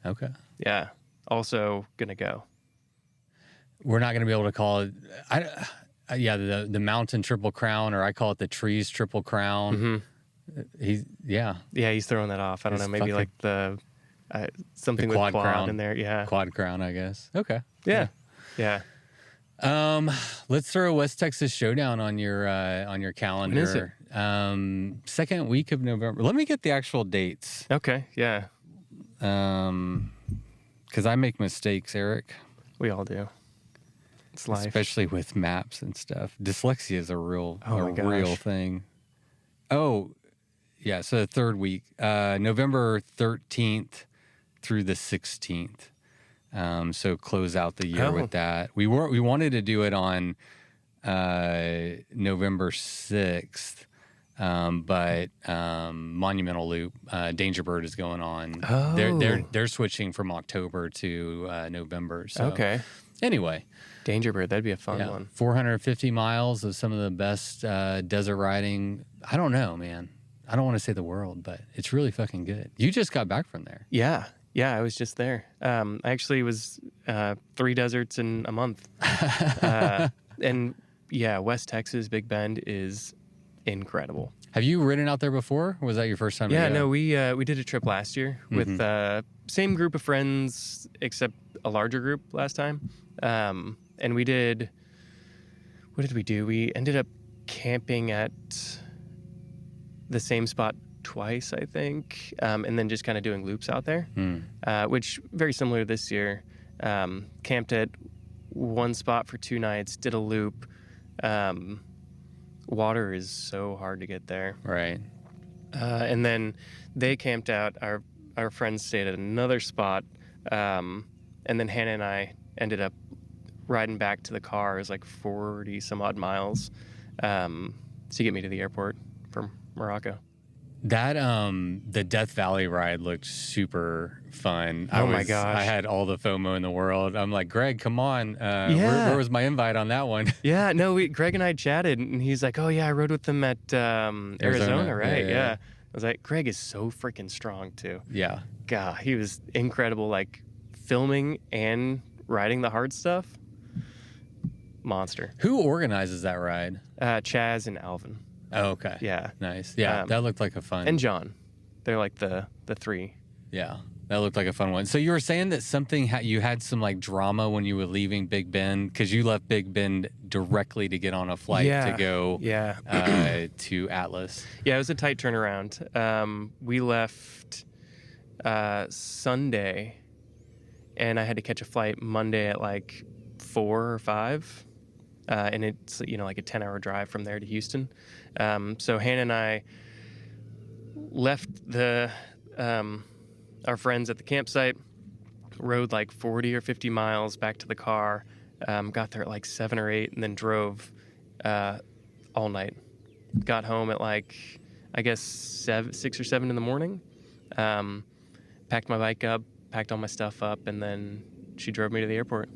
Okay. Yeah, also gonna go. We're not going to be able to call it, the Mountain Triple Crown, or I call it the Trees Triple Crown. Mm-hmm. He's throwing that off. I don't It's know, maybe like the something the with quad quad crown. in there. Yeah, Quad Crown, I guess. Okay. yeah. Let's throw a West Texas Showdown on your calendar. When is it? Second week of November. Let me get the actual dates. Okay, yeah. Because I make mistakes, Eric. We all do. It's life. Especially with maps and stuff. Dyslexia is a real thing. Oh, yeah. So the third week, November 13th through the 16th. So close out the year with that. We wanted to do it on November 6th, but Monumental Loop, Danger Bird is going on. Oh. They're switching from October to November. So Okay. Anyway. Danger Bird, that'd be a fun one. 450 miles of some of the best desert riding. I don't know, man. I don't want to say the world, but it's really fucking good. You just got back from there. Yeah. Yeah, I was just there. I actually was 3 deserts in a month. And yeah, West Texas, Big Bend is incredible. Have you ridden out there before? Or was that your first time to Yeah, go? no, we did a trip last year with same group of friends except a larger group last time. And we did, what did we do? We ended up camping at the same spot twice, I think, and then just kind of doing loops out there, which very similar this year. Camped at one spot for 2 nights, did a loop. Water is so hard to get there. Right. And then they camped out. Our friends stayed at another spot, and then Hannah and I ended up riding back to the car. It was like 40 some odd miles to get me to the airport from Morocco. That the Death Valley ride looked super fun. Oh my gosh. I had all the FOMO in the world. I'm like, Greg, come on. Yeah. Where was my invite on that one? Yeah, no, Greg and I chatted, and he's like, "Oh yeah, I rode with them at Arizona, right?" Yeah. I was like, Greg is so freaking strong too. Yeah. God, he was incredible. Like filming and riding the hard stuff. Monster. Who organizes that ride? Chaz and Alvin. Oh, okay. Yeah. Nice. Yeah, that looked like a fun. And John. They're like the 3. Yeah, that looked like a fun one. So you were saying that you had some like drama when you were leaving Big Bend because you left Big Bend directly to get on a flight to go to Atlas. Yeah, it was a tight turnaround. We left Sunday, and I had to catch a flight Monday at like 4 or 5. And it's, like a 10-hour drive from there to Houston. So Hannah and I left our friends at the campsite, rode like 40 or 50 miles back to the car, got there at like 7 or 8, and then drove all night. Got home at like, I guess, 6 or 7 in the morning. Packed my bike up, packed all my stuff up, and then she drove me to the airport.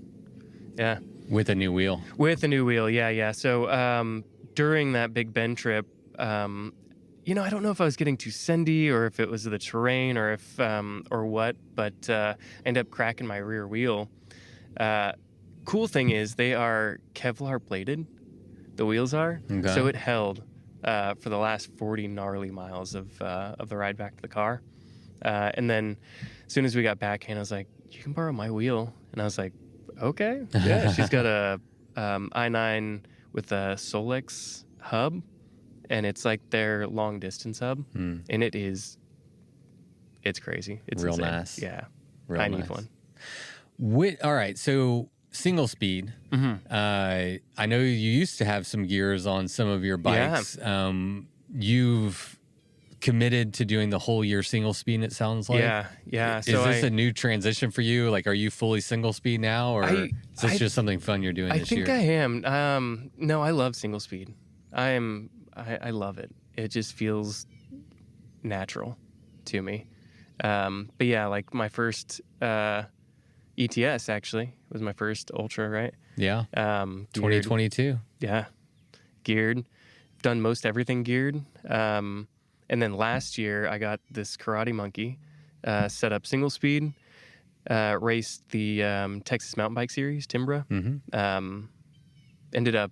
Yeah. With a new wheel. With a new wheel, yeah. So during that Big Bend trip, I don't know if I was getting too sendy or if it was the terrain or if or what, but I ended up cracking my rear wheel. Cool thing is they are Kevlar plated. The wheels are, so it held for the last 40 gnarly miles of the ride back to the car. And then as soon as we got back, Hannah was like, "You can borrow my wheel," and I was like, "Okay." Yeah, she's got a i9 with a Solex hub, and it's like their long distance hub, and it's crazy. It's real insane. nice. Yeah, real I nice. need one. All right, so Singlespeed. I know you used to have some gears on some of your bikes. Yeah. You've committed to doing the whole year single speed, it sounds like. Yeah. Is this a new transition for you? Like, are you fully single speed now, or is this just something fun you're doing this year? I think I am. No, I love single speed. I love it. It just feels natural to me. But yeah, like my first ETS actually was my first Ultra, right? Yeah. 2022. Yeah. Geared. Done most everything geared. And then last year, I got this Karate Monkey, set up single speed, raced the Texas Mountain Bike Series, Timbra. Ended up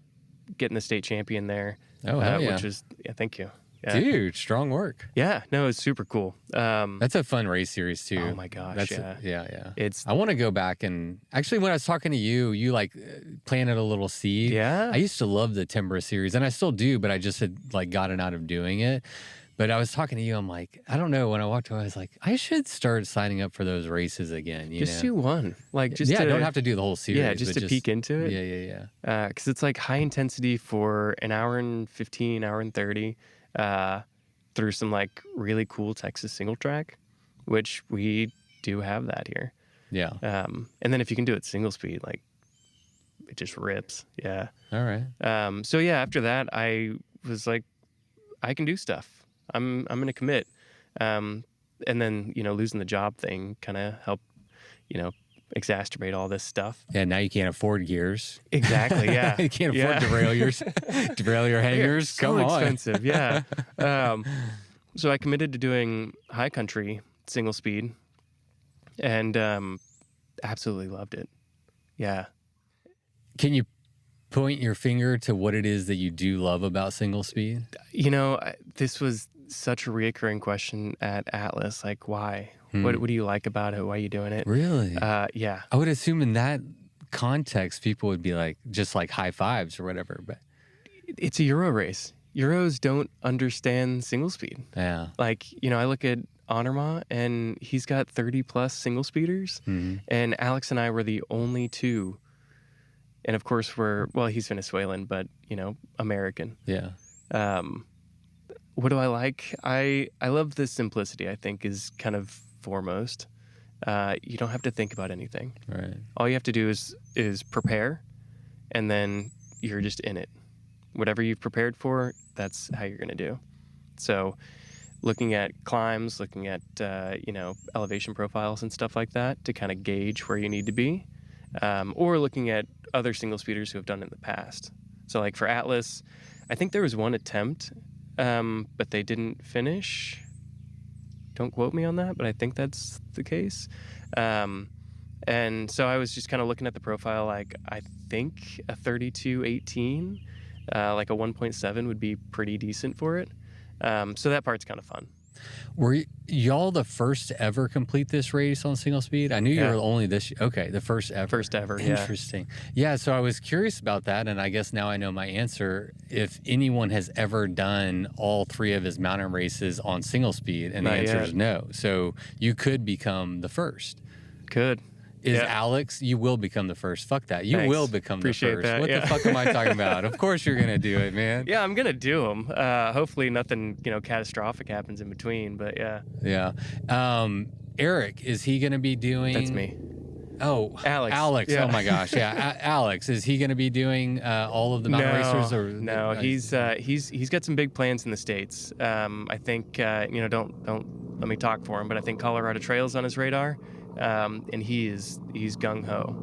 getting the state champion there. Oh, hell yeah. Which was, thank you. Yeah. Dude, strong work. Yeah, no, it's super cool. That's a fun race series too. Oh my gosh, yeah. I want to go back and actually, when I was talking to you like planted a little seed. Yeah. I used to love the Timbra series, and I still do, but I just had like gotten out of doing it. But I was talking to you, I'm like, I don't know. When I walked away, I was like, I should start signing up for those races again. Just do one. Like, just I don't have to do the whole series. Yeah, just to peek into it. Yeah. Because it's like high intensity for an hour and 15, hour and 30, through some like really cool Texas single track, which we do have that here. Yeah. And then if you can do it single speed, like it just rips. Yeah. All right. So yeah, after that, I was like, I can do stuff. I'm going to commit. And then, losing the job thing kind of helped, exacerbate all this stuff. Yeah, now you can't afford gears. Exactly, yeah. You can't afford derail your hangers. So Come on. expensive, yeah. So I committed to doing high country single speed. and absolutely loved it. Yeah. Can you point your finger to what it is that you do love about single speed? This was such a reoccurring question at Atlas. Like, why? Hmm. What do you like about it? Why are you doing it? Really? Yeah. I would assume in that context, people would be like, just like high fives or whatever. But It's a Euro race. Euros don't understand single speed. yeah. Like, I look at Honorma and he's got 30 plus single speeders. Hmm. And Alex and I were the only two. And of course, he's Venezuelan, but, American. Yeah. What do I like? I love the simplicity, I think, is kind of foremost. You don't have to think about anything. Right. All you have to do is prepare, and then you're just in it. Whatever you've prepared for, that's how you're going to do. So looking at climbs, looking at, elevation profiles and stuff like that to kind of gauge where you need to be, or looking at other single speeders who have done it in the past. So like for Atlas, I think there was one attempt, but they didn't finish. Don't quote me on that, but I think that's the case. And so I was just kind of looking at the profile, like I think a 3218, like a 1.7 would be pretty decent for it. So that part's kind of fun. Were y'all the first to ever complete this race on single speed? I knew you were only the first ever. First ever, yeah. Interesting. Yeah, so I was curious about that, and I guess now I know my answer. If anyone has ever done all three of his mountain races on single speed, and the answer is no. So you could become the first. Could. Is Alex, you will become the first. Fuck that. You will become Appreciate the first. that, What the fuck am I talking about? Of course you're going to do it, man. Yeah, I'm going to do them. Hopefully nothing, catastrophic happens in between, but yeah. Yeah. Eric, is he going to be doing... That's me. Oh, Alex. Yeah. Oh my gosh. Yeah. Alex, is he going to be doing all of the mountain racers? Or no, he's got some big plans in the States. I think, don't let me talk for him, but I think Colorado Trail's on his radar. And he's gung ho.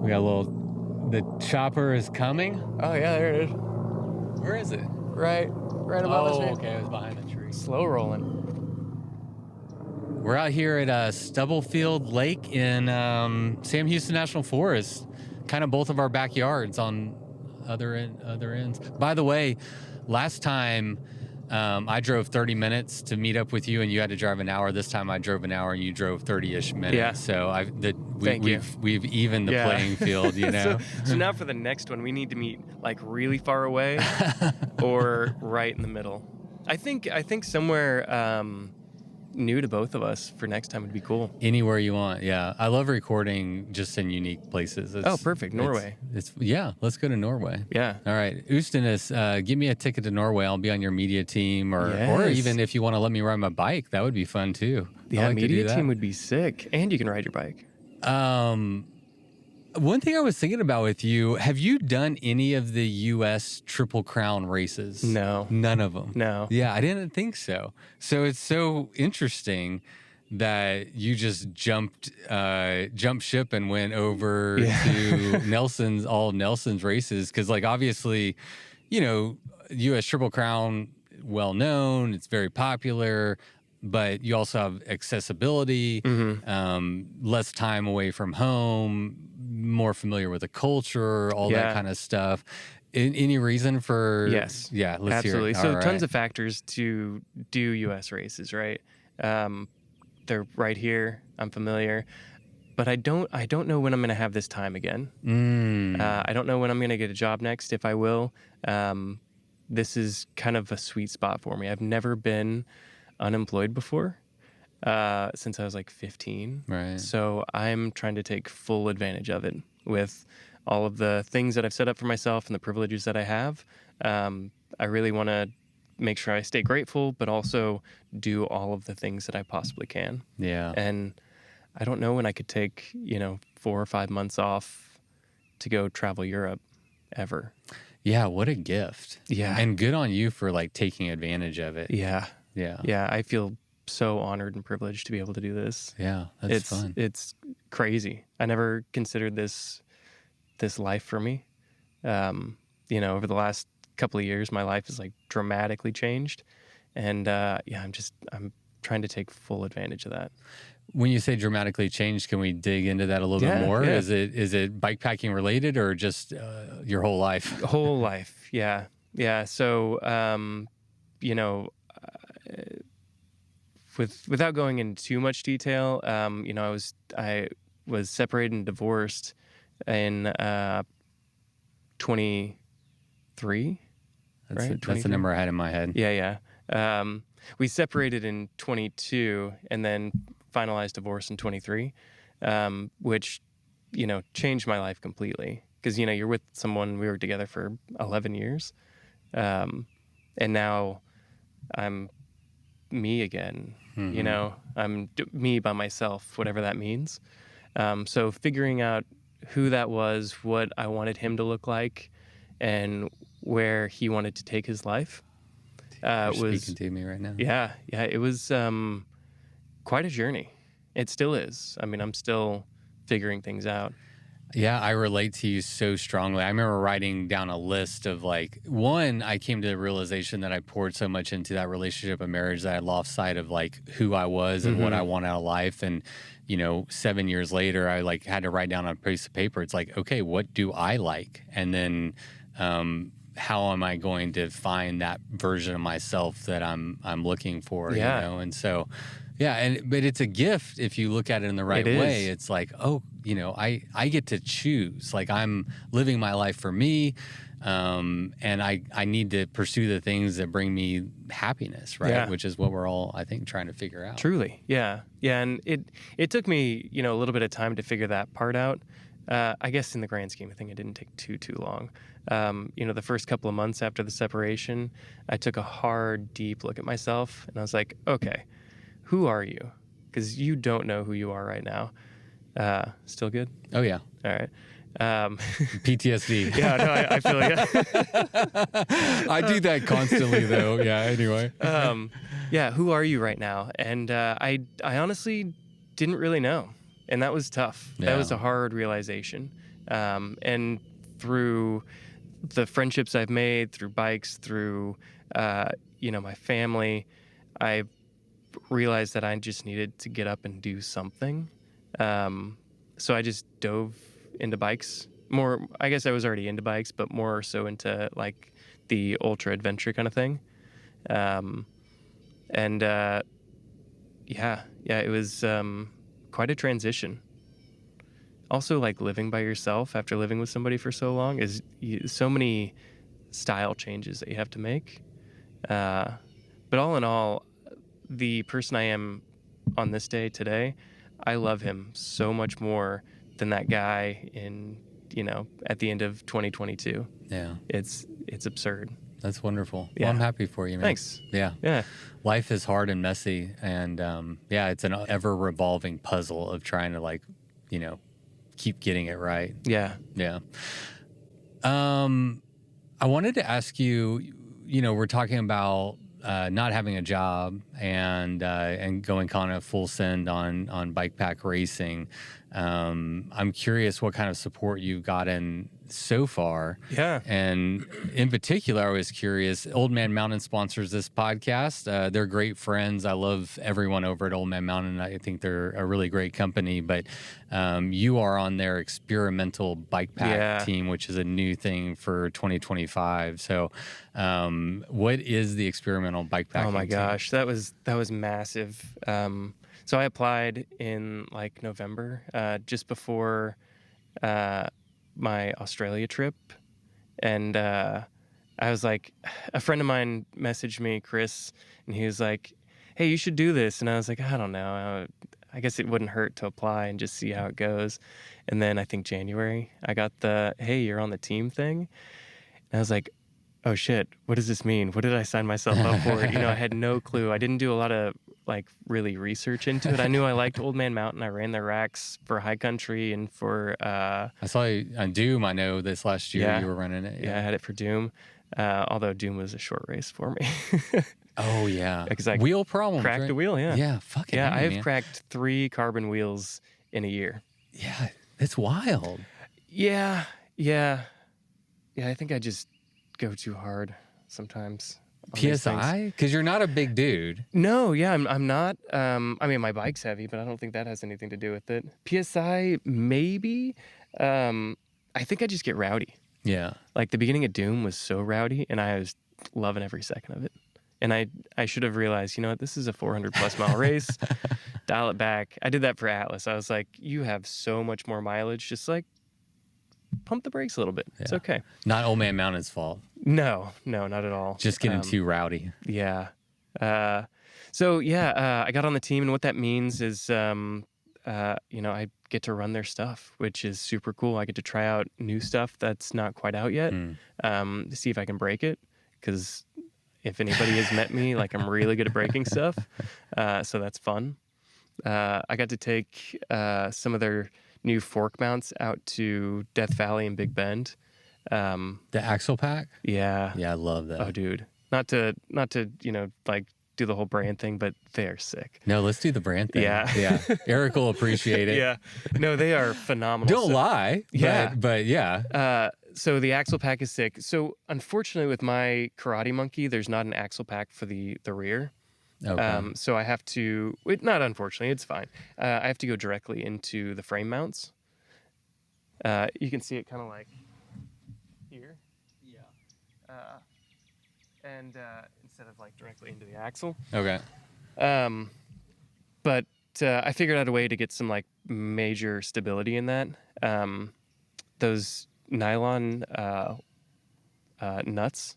We got the chopper is coming. Oh yeah, there it is. Where is it? Right above us. Oh, okay, it was behind the tree. Slow rolling. We're out here at Stubblefield Lake in Sam Houston National Forest, kind of both of our backyards on other ends. By the way, last time I drove 30 minutes to meet up with you, and you had to drive an hour. This time I drove an hour, and you drove 30-ish minutes. Yeah. So we've evened the Yeah. playing field, you know. So now for the next one, we need to meet like really far away, or right in the middle. I think somewhere new to both of us for next time would be cool. Anywhere you want, yeah. I love recording just in unique places. Perfect. Norway. Let's go to Norway. Yeah. All right, Ustenis, give me a ticket to Norway. I'll be on your media team, or even if you want to let me ride my bike, that would be fun too. Yeah, media team would be sick, and you can ride your bike. One thing I was thinking about with you, have you done any of the U.S. Triple Crown races? No. None of them? No. Yeah, I didn't think so. So it's so interesting that you just jumped ship and went over to Nelson's races. Because, like, obviously, U.S. Triple Crown, well known, it's very popular. But you also have accessibility, less time away from home, more familiar with the culture, all that kind of stuff. Any reason for... Yes. Yeah, let's absolutely. hear it. So tons of factors to do U.S. races, right? They're right here. I'm familiar. But I don't know when I'm going to have this time again. I don't know when I'm going to get a job next, if I will. This is kind of a sweet spot for me. I've never been unemployed before since I was like 15. Right. So I'm trying to take full advantage of it with all of the things that I've set up for myself and the privileges that I have. I really want to make sure I stay grateful, but also do all of the things that I possibly can. Yeah. And I don't know when I could take, 4 or 5 months off to go travel Europe ever. Yeah, what a gift. Yeah. And good on you for like taking advantage of it. Yeah. Yeah. Yeah, I feel so honored and privileged to be able to do this. Yeah, that's fun. It's crazy. I never considered this life for me. Over the last couple of years, my life has like dramatically changed, and I'm trying to take full advantage of that. When you say dramatically changed, can we dig into that a little bit more? Yeah. Is it bikepacking related or just your whole life? Whole life. Yeah. Yeah. So, you know, without going into too much detail, you know, I was separated and divorced in 23, right? That's the 23. number I had in my head. Yeah, yeah. We separated in 22 and then finalized divorce in 23, which, you know, changed my life completely. Because, you know, you're with someone, we were together for 11 years. And now I'm me again. You know, I'm me by myself, whatever that means. So figuring out who that was, what I wanted him to look like, and where he wanted to take his life You're was, speaking to me right now. yeah, it was quite a journey. It still is. I mean, I'm still figuring things out. Yeah, I relate to you so strongly. I remember writing down a list of like, one, I came to the realization that I poured so much into that relationship and marriage that I lost sight of like who I was and what I want out of life. And, you know, 7 years later, I like had to write down on a piece of paper. It's like, okay, what do I like? And then, how am I going to find that version of myself that I'm looking for? Yeah. You know, and so. Yeah, but it's a gift if you look at it in the right way. It's like, oh, you know, I get to choose. Like I'm living my life for me, and I need to pursue the things that bring me happiness, right? Yeah. Which is what we're all, I think, trying to figure out. Truly, yeah, yeah, and it took me, you know, a little bit of time to figure that part out. I guess in the grand scheme of things, it didn't take too long. You know, the first couple of months after the separation, I took a hard, deep look at myself, and I was like, okay, who are you? Because you don't know who you are right now. Still good? Oh yeah. All right. PTSD. Yeah, no, I feel like I do that constantly though. Yeah. Anyway. yeah, who are you right now? And I honestly didn't really know, and that was tough. Yeah. That was a hard realization. And through the friendships I've made, through bikes, through you know, my family, I realized that I just needed to get up and do something. So I just dove into bikes more. I guess I was already into bikes, but more so into like the ultra adventure kind of thing. And yeah, it was quite a transition. Also, like living by yourself after living with somebody for so long is so many style changes that you have to make. But all in all, the person I am on this day today, I love him so much more than that guy in, you know, at the end of 2022. Yeah. It's absurd. That's wonderful. Yeah. Well, I'm happy for you, man. Thanks. Yeah. Yeah. Life is hard and messy. And yeah, it's an ever revolving puzzle of trying to like, you know, keep getting it right. Yeah. Yeah. I wanted to ask you, you know, we're talking about not having a job and going kind of full send on bike pack racing. I'm curious what kind of support you've gotten so far. Yeah. And in particular, I was curious, Old Man Mountain sponsors this podcast. They're great friends. I love everyone over at Old Man Mountain. I think they're a really great company, but you are on their experimental bike pack team, which is a new thing for 2025. So what is the experimental bike pack? Oh my gosh, that was massive. So I applied in like November, just before my Australia trip, and I was like, a friend of mine messaged me, Chris, and he was like, "Hey, you should do this," and I was like, "I don't know. I guess it wouldn't hurt to apply and just see how it goes." And then I think January, I got the, "Hey, you're on the team" thing, and I was like, "Oh shit, what does this mean? What did I sign myself up for?" You know, I had no clue. I didn't do a lot of like really research into it. I knew I liked Old Man Mountain. I ran their racks for high country and for I saw you on Doom. I know this last year you were running it. Yeah, I had it for Doom. Although Doom was a short race for me. Oh yeah, because I wheel problem. Cracked right? a wheel. Yeah. Yeah. Fucking. Yeah, I've man. cracked 3 carbon wheels in a year. Yeah, it's wild. Yeah. I think I just go too hard sometimes. on these things. PSI? Because you're not a big dude. No, yeah, I'm not. I mean, my bike's heavy, but I don't think that has anything to do with it. PSI, maybe. I think I just get rowdy. Yeah. Like the beginning of Doom was so rowdy, and I was loving every second of it. And I should have realized, you know what, this is a 400+ mile race. Dial it back. I did that for Atlas. I was like, you have so much more mileage. Just like pump the brakes a little bit. It's okay. Not Old Man Mountain's fault. No, not at all. Just getting too rowdy. Yeah. So yeah, I got on the team, and what that means is, I get to run their stuff, which is super cool. I get to try out new stuff that's not quite out yet, to see if I can break it. Because if anybody has met me, like I'm really good at breaking stuff. So that's fun. I got to take some of their new fork mounts out to Death Valley and Big Bend. The axle pack? Yeah. Yeah, I love that. Oh, dude. Not to like do the whole brand thing, but they are sick. No, let's do the brand thing. Yeah. Yeah. Eric will appreciate it. Yeah. No, they are phenomenal. Don't lie. Yeah. But yeah. So the axle pack is sick. So unfortunately with my Karate Monkey, there's not an axle pack for the rear. Okay. So I have to, not unfortunately, it's fine. I have to go directly into the frame mounts. You can see it kind of like here. Yeah. And instead of like directly into the axle. Okay. But I figured out a way to get some like major stability in that. Those nylon nuts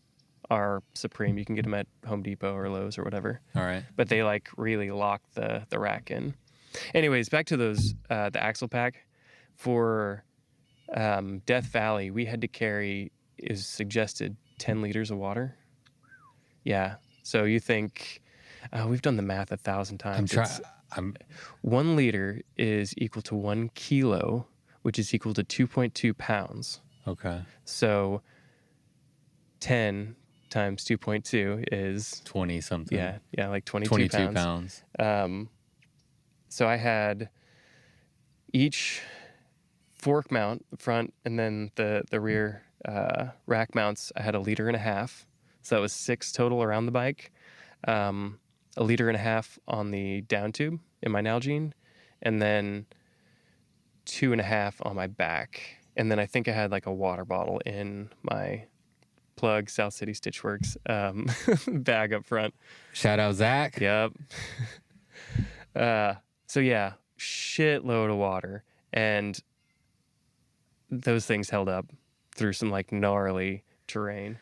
are supreme. You can get them at Home Depot or Lowe's or whatever. All right. But they like really lock the rack in. Anyways, back to those the axle pack. For Death Valley, we had to carry, is suggested, 10 liters of water. Yeah. So you think, we've done the math 1,000 times. 1 liter is equal to 1 kilo, which is equal to 2.2 pounds. Okay. So 10 times 2.2 is 20 something. Yeah, like 22 pounds. So I had each fork mount, the front, and then the rear rack mounts. I had 1.5 liters. So that was 6 total around the bike. 1.5 liters on the down tube in my Nalgene, and then 2.5 on my back. And then I think I had like a water bottle in my Plug South City Stitchworks bag up front. Shout out Zach. Yep. So yeah, shitload of water, and those things held up through some like gnarly terrain.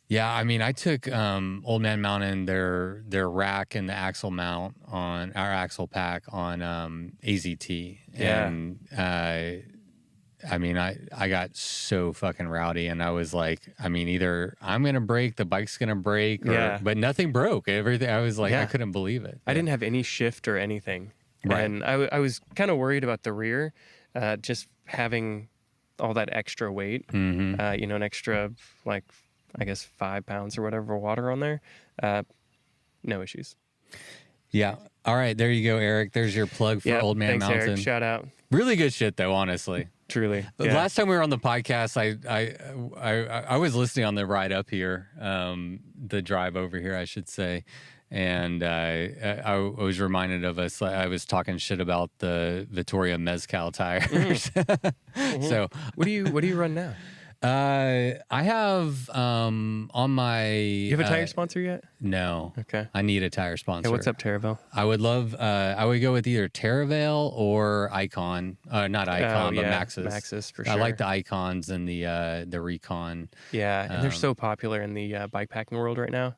Yeah, I mean, I took Old Man Mountain, their rack and the axle mount on our axle pack on AZT. Yeah. And I mean, I got so fucking rowdy, and I was like, I mean, either I'm gonna break, the bike's gonna break, but nothing broke. Everything, I was like, I couldn't believe it. I didn't have any shift or anything, right. And I was kind of worried about the rear, just having all that extra weight. Mm-hmm. An extra like, I guess 5 pounds or whatever water on there. No issues. Yeah. All right, there you go, Eric. There's your plug for Old Man Mountain. Eric. Shout out. Really good shit, though. Honestly. Truly. Yeah. Last time we were on the podcast, I was listening on the ride up here, the drive over here, I should say, and I was reminded of us. I was talking shit about the Vittoria Mezcal tires. Mm-hmm. So what do you run now? I have on my. You have a tire sponsor yet? No. Okay. I need a tire sponsor. Hey, what's up, Terravale? I would love. I would go with either Terravale or Icon. Not Icon, but Maxxis. Maxxis for sure. I like the Icons and the Recon. Yeah, and they're so popular in the bikepacking world right now.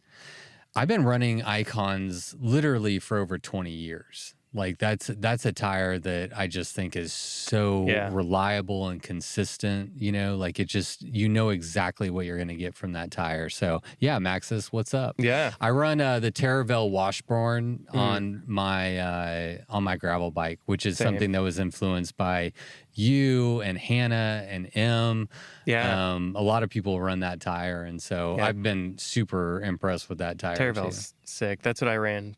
I've been running Icons literally for over 20 years. Like that's a tire that I just think is so reliable and consistent, like it just, exactly what you're going to get from that tire. So yeah, Maxxis, what's up? Yeah. I run the Terravale Washburn on my gravel bike, which is something that was influenced by you and Hannah and M. Yeah. A lot of people run that tire. And so I've been super impressed with that tire. Terravale's sick. That's what I ran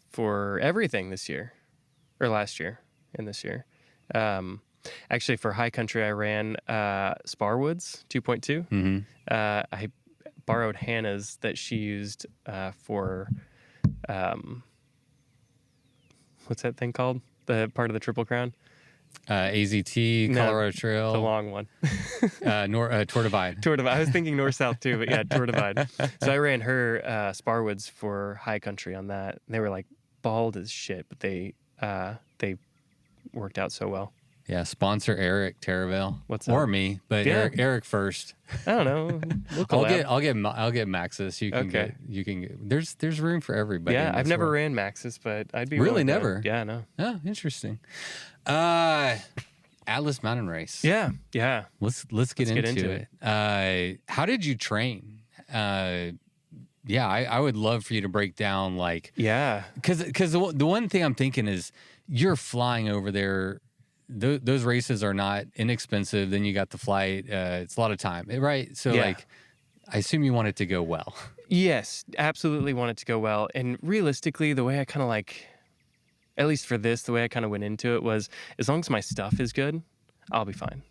for everything this year. Or last year and this year. Actually, for high country, I ran Sparwoods 2.2. Mm-hmm. I borrowed Hannah's that she used for what's that thing called? The part of the Triple Crown? AZT, No, Colorado the Trail, long one. Tour Divide. Tour Divide. I was thinking North South too, but yeah, Tour Divide. So I ran her Sparwoods for high country on that. And they were like bald as shit, but they worked out so well. Yeah, sponsor Eric Terravale. What's or up? me, but Yeah. Eric first. I don't know. We'll collab. I'll get Maxis. You can Okay. get. There's room for everybody. Yeah, in I've this never world. ran Maxis, but I'd be Really willing to- never? Yeah, no. Oh, interesting. Atlas Mountain Race. Yeah. Let's get into it. How did you train? Yeah, I would love for you to break down like Yeah. because the one thing I'm thinking is you're flying over there. Those races are not inexpensive. Then you got the flight. It's a lot of time, right? So Yeah. like, I assume you want it to go well. Yes, absolutely want it to go well. And realistically, the way I kind of like, at least for this, the way I kind of went into it was as long as my stuff is good, I'll be fine.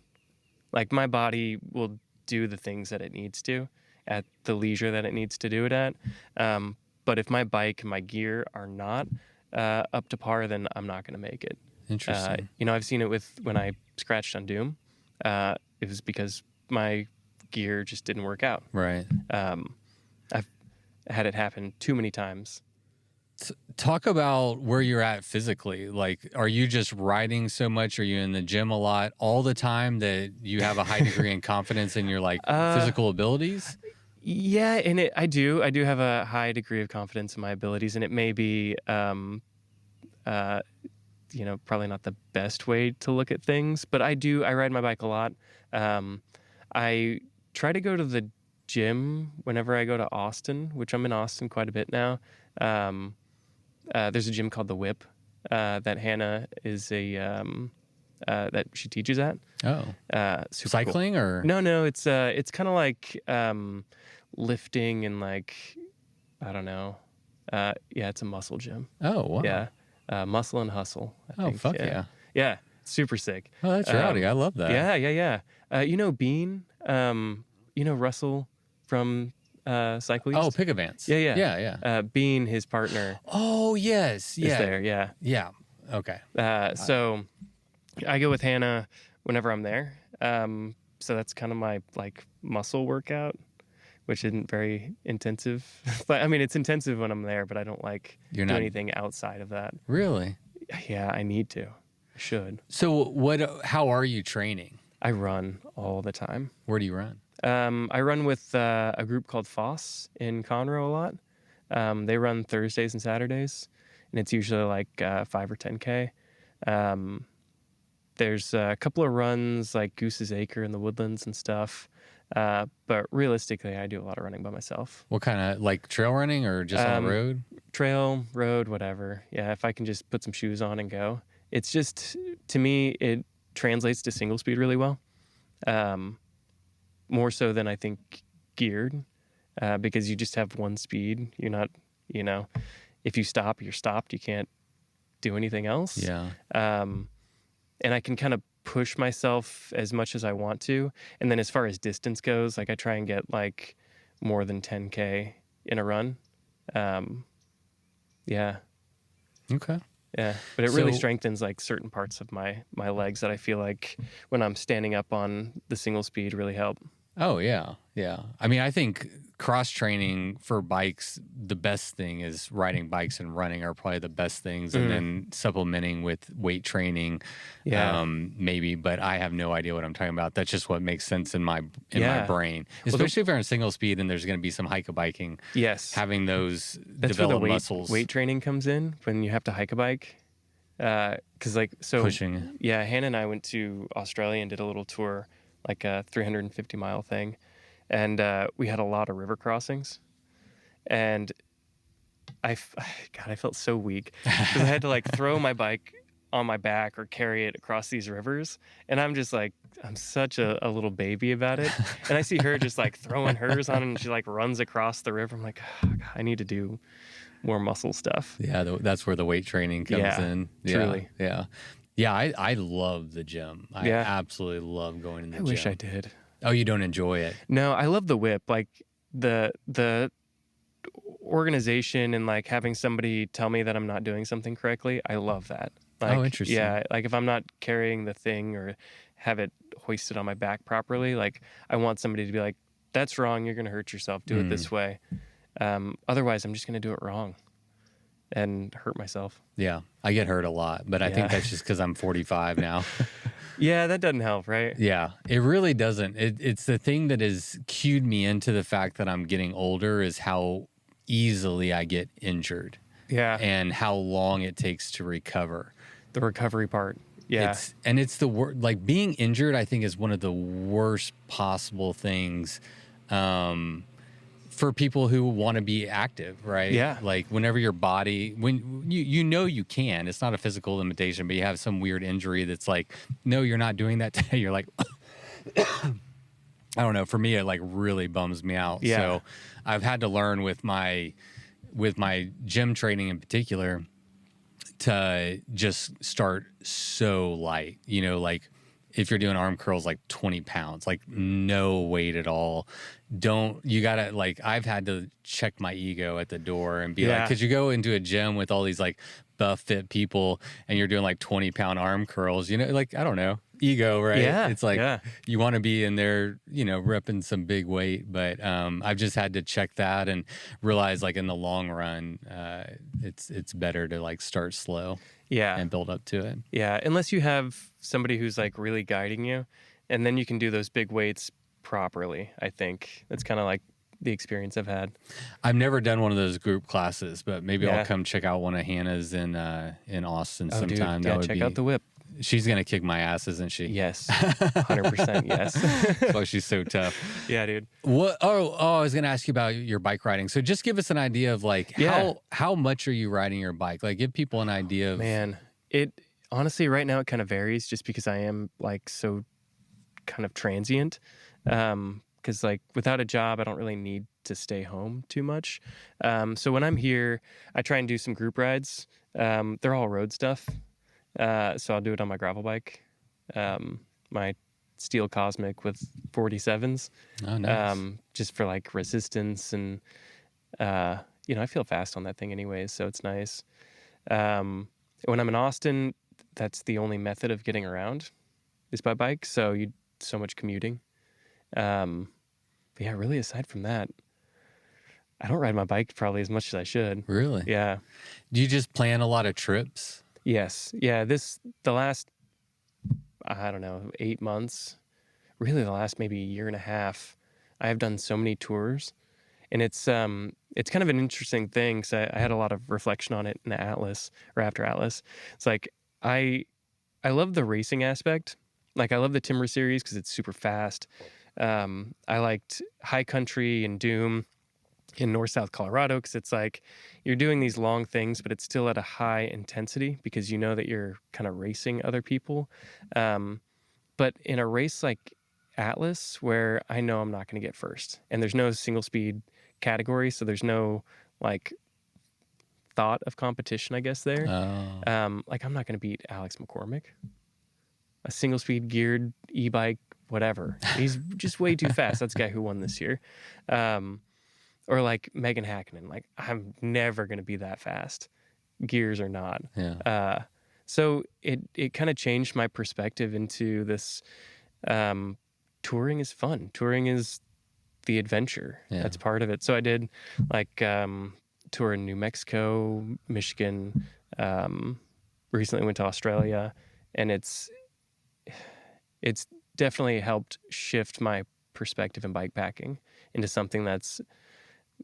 Like my body will do the things that it needs to at the leisure that it needs to do it at. But if my bike and my gear are not up to par, then I'm not going to make it. Interesting. I've seen it with when I scratched on Doom. It was because my gear just didn't work out. Right. I've had it happen too many times. Talk about where you're at physically. Like, are you just riding so much? Are you in the gym a lot all the time that you have a high degree of confidence in your like physical abilities? Yeah, and I do have a high degree of confidence in my abilities, and it may be, probably not the best way to look at things, but I ride my bike a lot. I try to go to the gym whenever I go to Austin, which I'm in Austin quite a bit now. There's a gym called The Whip that Hannah is that she teaches at. Oh, Super cycling cool. or No, it's kind of like lifting and like I don't know. Yeah, it's a muscle gym. Oh, wow. Yeah, muscle and hustle. I think. Fuck yeah. Yeah, super sick. Oh, that's rowdy. I love that. Yeah. Bean. Russell from Cycle East? Oh, Pick Advance. Yeah. Bean, his partner. Oh, yes. Is there, yeah. Yeah. Okay. So I go with Hannah whenever I'm there. So that's kind of my like muscle workout, which isn't very intensive. But I mean, it's intensive when I'm there, but I don't like do anything outside of that. Really? Yeah, I need to. I should. So how are you training? I run all the time. Where do you run? I run with a group called Foss in Conroe a lot. They run Thursdays and Saturdays, and it's usually like 5 or 10K. There's a couple of runs like Goose's Acre in the Woodlands and stuff. But realistically, I do a lot of running by myself. What kind of like trail running or just on the road? Trail, road, whatever. Yeah, if I can just put some shoes on and go. It's just, to me, it translates to single speed really well. More so than I think geared, because you just have one speed. You're not, if you stop, you're stopped. You can't do anything else. Yeah. And I can kind of push myself as much as I want to. And then as far as distance goes, like I try and get like more than 10K in a run. Yeah. Okay. Yeah. But it really strengthens like certain parts of my legs that I feel like when I'm standing up on the single speed really help. Oh, yeah. Yeah. I mean, I think cross training for bikes, the best thing is riding bikes and running are probably the best things. And then supplementing with weight training, maybe, but I have no idea what I'm talking about. That's just what makes sense in my brain, especially if you're in single speed and there's going to be some hike a biking. Yes. Having those That's where developed the muscles. weight training comes in when you have to hike a bike. Cause like, so pushing. Yeah. Hannah and I went to Australia and did a little tour, like a 350-mile thing. And we had a lot of river crossings. And I felt so weak because I had to like throw my bike on my back or carry it across these rivers. And I'm just like, I'm such a little baby about it. And I see her just like throwing hers on and she like runs across the river. I'm like, oh, God, I need to do more muscle stuff. Yeah, that's where the weight training comes in. Yeah, truly. Yeah. Yeah, I love the gym. I absolutely love going in the gym. I wish I did. Oh, you don't enjoy it? No, I love the whip. Like, the organization and like having somebody tell me that I'm not doing something correctly, I love that. Oh, Like, interesting. yeah, like if I'm not carrying the thing or have it hoisted on my back properly, like I want somebody to be like, that's wrong, you're gonna hurt yourself, do it Mm, this way. Otherwise I'm just gonna do it wrong and hurt myself. yeah, I get hurt a lot, but I think Yeah. that's just because I'm 45 now. Yeah, that doesn't help, right? Yeah, it really doesn't. It's the thing that has cued me into the fact that I'm getting older is how easily I get injured Yeah. and how long it takes to recover. The recovery part. Yeah. It's the word, like being injured, I think is one of the worst possible things for people who want to be active, right? Yeah. Like whenever your body, when you know you can, it's not a physical limitation, but you have some weird injury that's like, no, you're not doing that today. You're like, I don't know. For me, it like really bums me out. Yeah. So I've had to learn with my gym training in particular to just start so light, like if you're doing arm curls, like 20 pounds, like no weight at all. You gotta, like, I've had to check my ego at the door and be like, Yeah. cause you go into a gym with all these like buff fit people and you're doing like 20-pound arm curls, like, I don't know, ego, right? Yeah. It's like, Yeah. you want to be in there, repping some big weight, but I've just had to check that and realize like in the long run, it's better to like start slow Yeah. and build up to it. Yeah. Unless you have somebody who's like really guiding you, and then you can do those big weights properly. I think that's kind of like the experience I've had. I've never done one of those group classes, but maybe Yeah. I'll come check out one of Hannah's in Austin Oh, dude. sometime. Yeah. Check out the whip. She's gonna kick my ass, isn't she? Yes. 100% yes. That's why she's so tough. Yeah, dude. What? Oh, I was gonna ask you about your bike riding. So just give us an idea of like Yeah. how much are you riding your bike? Like, give people an idea of. Man, it honestly right now it kind of varies just because I am like so kind of transient. Because like without a job, I don't really need to stay home too much. So when I'm here, I try and do some group rides. They're all road stuff. So I'll do it on my gravel bike, my Steel Cosmic with 47s, Oh, nice. just for like resistance and I feel fast on that thing anyways, so it's nice. When I'm in Austin, that's the only method of getting around is by bike. So so much commuting. But yeah, really aside from that, I don't ride my bike probably as much as I should. Really? Yeah. Do you just plan a lot of trips? Yes. Yeah. The last, I don't know, 8 months, really the last maybe year and a half, I have done so many tours, and it's kind of an interesting thing because I had a lot of reflection on it in Atlas or after Atlas. It's like, I love the racing aspect. Like I love the Timber series because it's super fast. I liked High Country and Doom in North-South Colorado because it's like you're doing these long things, but it's still at a high intensity because you know that you're kind of racing other people. But in a race like Atlas, where I know I'm not going to get first, and there's no single speed category, so there's no like thought of competition, I guess there. Oh. Like I'm not going to beat Alex McCormick, a single speed geared e-bike, whatever. He's just way too fast. That's the guy who won this year. Or like Megan Hackman. Like I'm never going to be that fast, gears or not. Yeah. So it kind of changed my perspective into this. Touring is fun. Touring is the adventure. Yeah. That's part of it. So I did like tour in New Mexico, Michigan. Recently went to Australia, and it's definitely helped shift my perspective in bikepacking into something that's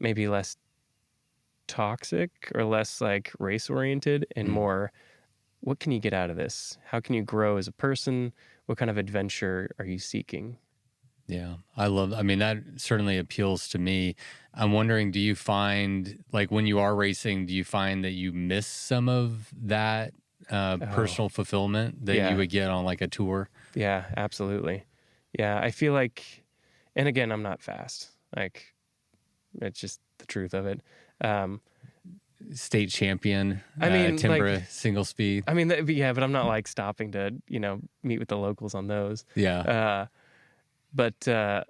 maybe less toxic or less like race oriented and more, what can you get out of this? How can you grow as a person? What kind of adventure are you seeking? Yeah, I mean, that certainly appeals to me. I'm wondering, do you find, like, when you are racing, do you find that you miss some of that personal fulfillment that yeah. you would get on like a tour? Yeah, absolutely. Yeah, I feel like, and again, I'm not fast. Like, it's just the truth of it. State champion, I mean, Timbra like, single speed. I mean, yeah, but I'm not like stopping to, meet with the locals on those. Yeah. But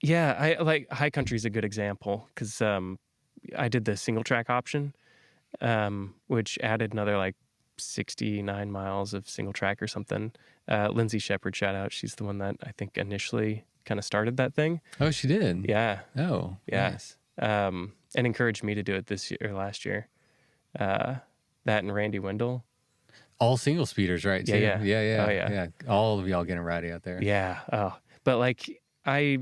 Yeah, I like high country is a good example because I did the single track option, which added another like 69 miles of single track or something. Lindsay Shepherd, shout out. She's the one that I think initially kind of started that thing. Oh, she did. Yeah, Oh, yeah. nice. And encouraged me to do it this year or last year. That and Randy Wendell. All single speeders, right? Yeah, Too. yeah. Yeah, Oh, yeah, yeah. yeah. All of y'all getting rowdy out there. Yeah. Oh, but like I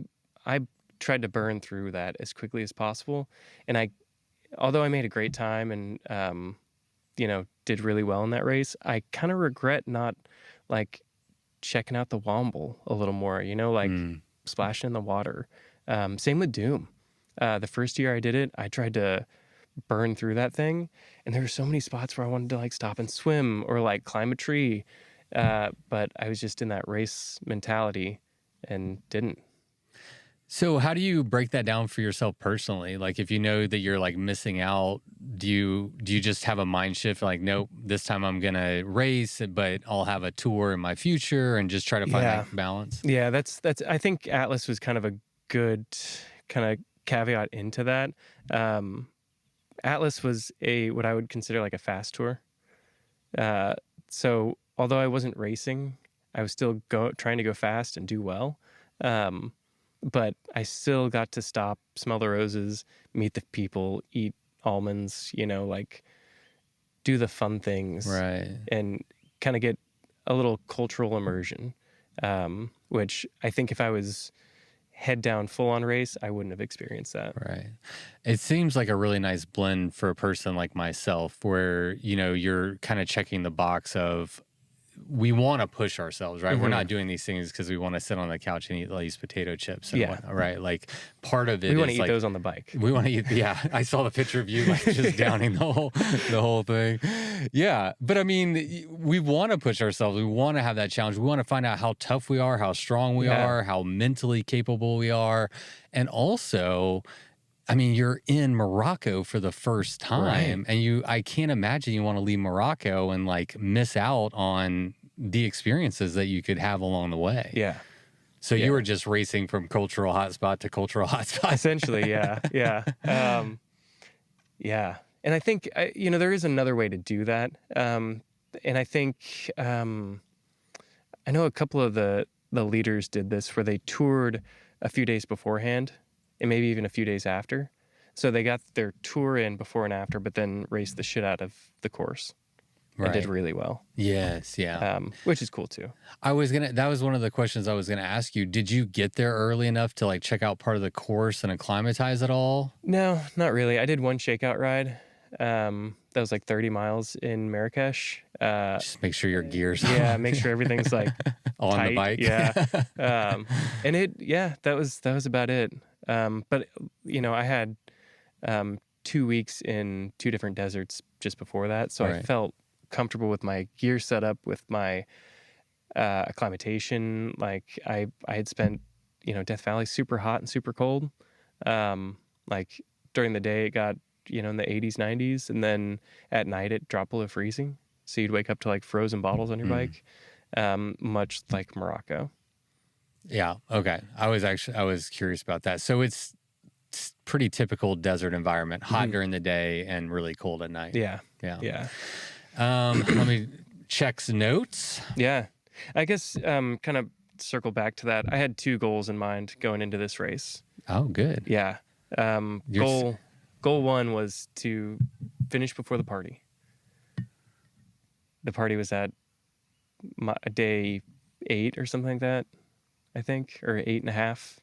tried to burn through that as quickly as possible, and although I made a great time and did really well in that race, I kind of regret not like checking out the Womble a little more. Like Mm. splashing in the water. Same with Doom. The first year I did it, I tried to burn through that thing, and there were so many spots where I wanted to like stop and swim or like climb a tree, but I was just in that race mentality and didn't. So how do you break that down for yourself personally? Like if you know that you're like missing out, do you just have a mind shift like, nope, this time I'm gonna race, but I'll have a tour in my future and just try to find Yeah, that balance? yeah. That's. I think Atlas was kind of a good kind of caveat into that. Um, Atlas was what I would consider like a fast tour. So although I wasn't racing, I was still trying to go fast and do well. Um, but I still got to stop, smell the roses, meet the people, eat almonds, like do the fun things Right. and kind of get a little cultural immersion. Which I think if I was head down full on race, I wouldn't have experienced that. Right. It seems like a really nice blend for a person like myself where, you're kind of checking the box of we want to push ourselves, right? We're not doing these things because we want to sit on the couch and eat these potato chips and Yeah. whatnot, right? Like part of it We want to is eat like those on the bike. we want to eat. Yeah, I saw the picture of you like just downing the whole thing. Yeah, but I mean, we want to push ourselves. We want to have that challenge. We want to find out how tough we are, how strong we Yeah. are, how mentally capable we are, and also, I mean, you're in Morocco for the first time, and I can't imagine you want to leave Morocco and like miss out on the experiences that you could have along the way. Yeah. So you were just racing from cultural hotspot to cultural hotspot. Essentially, yeah. Yeah. Yeah. And I think, there is another way to do that. And I think, I know a couple of the leaders did this where they toured a few days beforehand and maybe even a few days after. So they got their tour in before and after, but then raced the shit out of the course and did really well. Yes, yeah. Which is cool too. That was one of the questions I was gonna ask you. Did you get there early enough to like check out part of the course and acclimatize at all? No, not really. I did one shakeout ride. That was like 30 miles in Marrakesh. Just make sure your gear's Yeah, make sure everything's like on tight. the bike. Yeah. And that was about it. But I had 2 weeks in 2 different deserts just before that. So I felt comfortable with my gear setup, with my acclimatation. Like I had spent, Death Valley super hot and super cold. Like during the day it got, in the 80s, 90s. And then at night it dropped below freezing. So you'd wake up to like frozen bottles on your bike, much like Morocco. Yeah. Okay. I was curious about that. So it's pretty typical desert environment, hot during the day and really cold at night. Yeah. Yeah. Yeah. Let me check notes. Yeah. I guess kind of circle back to that. I had 2 goals in mind going into this race. Oh, good. Yeah. Goal 1 was to finish before the party. The party was at day 8 or something like that, I think, or 8.5,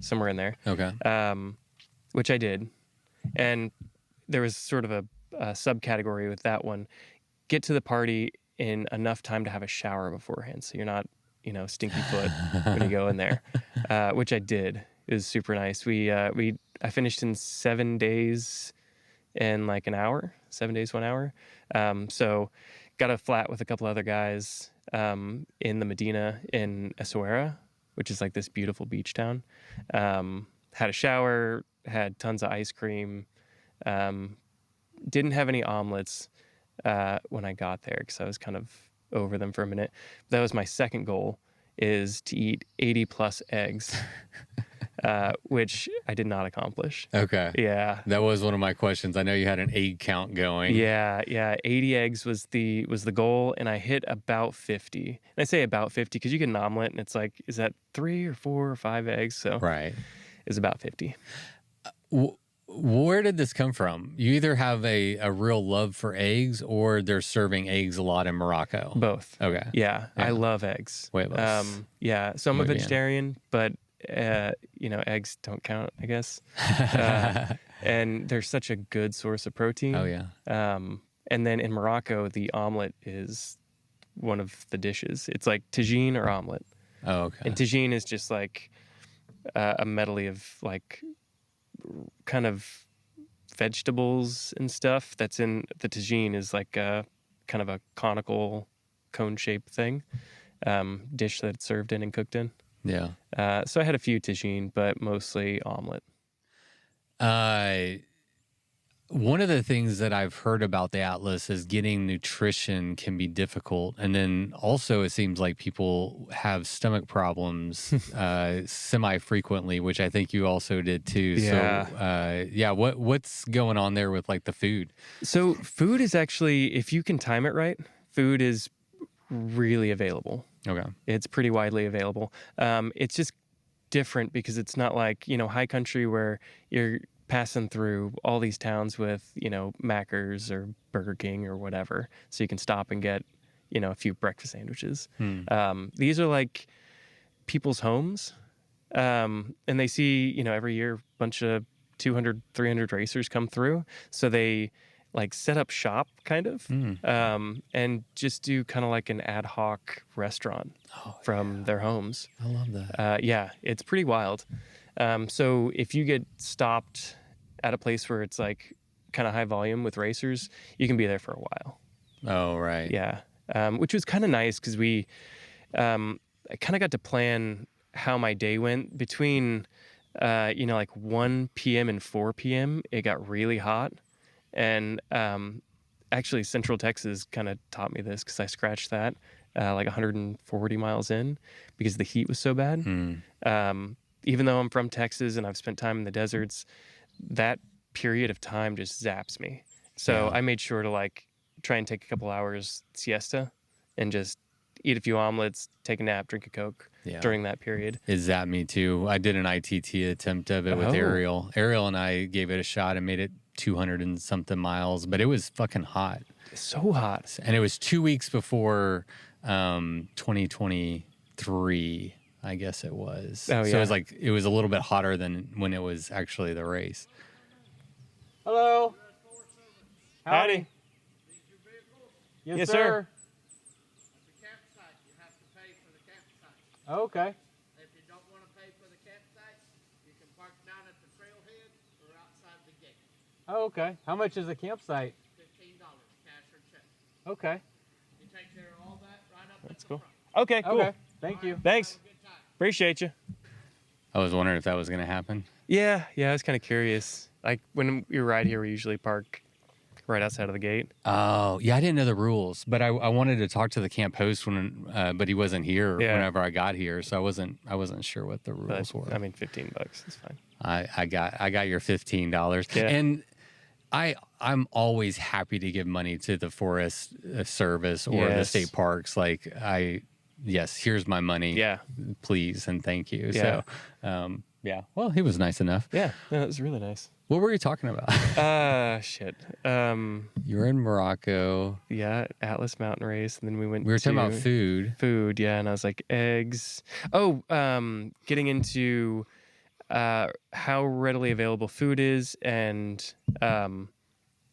somewhere in there. Okay. Which I did. And there was sort of a subcategory with that one. Get to the party in enough time to have a shower beforehand, so you're not, stinky foot when you go in there, which I did. It was super nice. I finished in 7 days and like an hour, 7 days, 1 hour. So got a flat with a couple other guys in the Medina in Essaouira, which is like this beautiful beach town. Had a shower, had tons of ice cream. Didn't have any omelets when I got there because I was kind of over them for a minute. That was my second goal, is to eat 80 plus eggs. which I did not accomplish. Okay. Yeah. That was one of my questions. I know you had an egg count going. Yeah, 80 eggs was the goal, and I hit about 50. And I say about 50 because you get an omelet, and it's like, is that 3 or 4 or 5 eggs? So Right. it's about 50. Where did this come from? You either have a real love for eggs, or they're serving eggs a lot in Morocco. Both. Okay. Yeah, I love eggs. Huevos. Yeah, so I'm a Muy bien. vegetarian, but eggs don't count, I guess. And they're such a good source of protein. Oh yeah. And then in Morocco, the omelet is one of the dishes. It's like tagine or omelet. Oh okay. And tagine is just like a medley of like kind of vegetables and stuff that's in the tagine is like a kind of a conical cone-shaped thing, dish that it's served in and cooked in. Yeah. So I had a few tagine, but mostly omelet. One of the things that I've heard about the Atlas is getting nutrition can be difficult. And then also it seems like people have stomach problems semi-frequently, which I think you also did too. Yeah. So what's going on there with like the food? So food is actually, if you can time it right, food is really available. Okay. It's pretty widely available. It's just different because it's not like, high country where you're passing through all these towns with, Macca's or Burger King or whatever. So you can stop and get, a few breakfast sandwiches. These are like people's homes. And they see, every year, a bunch of 200, 300 racers come through. So they like set up shop kind of, and just do kind of like an ad hoc restaurant from their homes. I love that. Yeah, it's pretty wild. So if you get stopped at a place where it's like kind of high volume with racers, you can be there for a while. Oh, right. Yeah. Which was kind of nice because I kind of got to plan how my day went between, like 1 p.m. and 4 p.m. It got really hot. And actually, Central Texas kind of taught me this because I scratched that like 140 miles in because the heat was so bad. Even though I'm from Texas and I've spent time in the deserts, that period of time just zaps me. So I made sure to like try and take a couple hours siesta and just eat a few omelets, take a nap, drink a Coke during that period. It zapped me too. I did an ITT attempt of it with Ariel. Ariel and I gave it a shot and made it 200 and something miles, but it was fucking hot. So hot. And it was 2 weeks before 2023, I guess it was. Oh, so yeah. it was like, it was a little bit hotter than when it was actually the race. Hello. Howdy. Yes, sir. Okay. If you don't want to pay for the campsite, you can park down at the trailhead or outside the gate. Oh, okay. How much is a campsite? $15, cash or check. Okay. You take care of all that right up That's at the cool. front. Okay, cool. Okay. Thank you. Thanks. Have a good time. Appreciate you. I was wondering if that was going to happen. Yeah, I was kind of curious. Like when we ride here, we usually park right outside of the gate. Oh, yeah, I didn't know the rules, but I wanted to talk to the camp host but he wasn't here whenever I got here, so I wasn't sure what the rules But, were. I mean, $15 is fine. I got your $15, Yeah. and I'm always happy to give money to the Forest Service or the Yes. state parks. Like here's my money. Yeah. Please and thank you. Yeah. So, well, he was nice enough. Yeah, no, it was really nice. What were you talking about? Shit. You were in Morocco. Yeah, Atlas Mountain Race, and then we went. We were talking to about food. Food, yeah, and I was like eggs. Oh, getting into how readily available food is and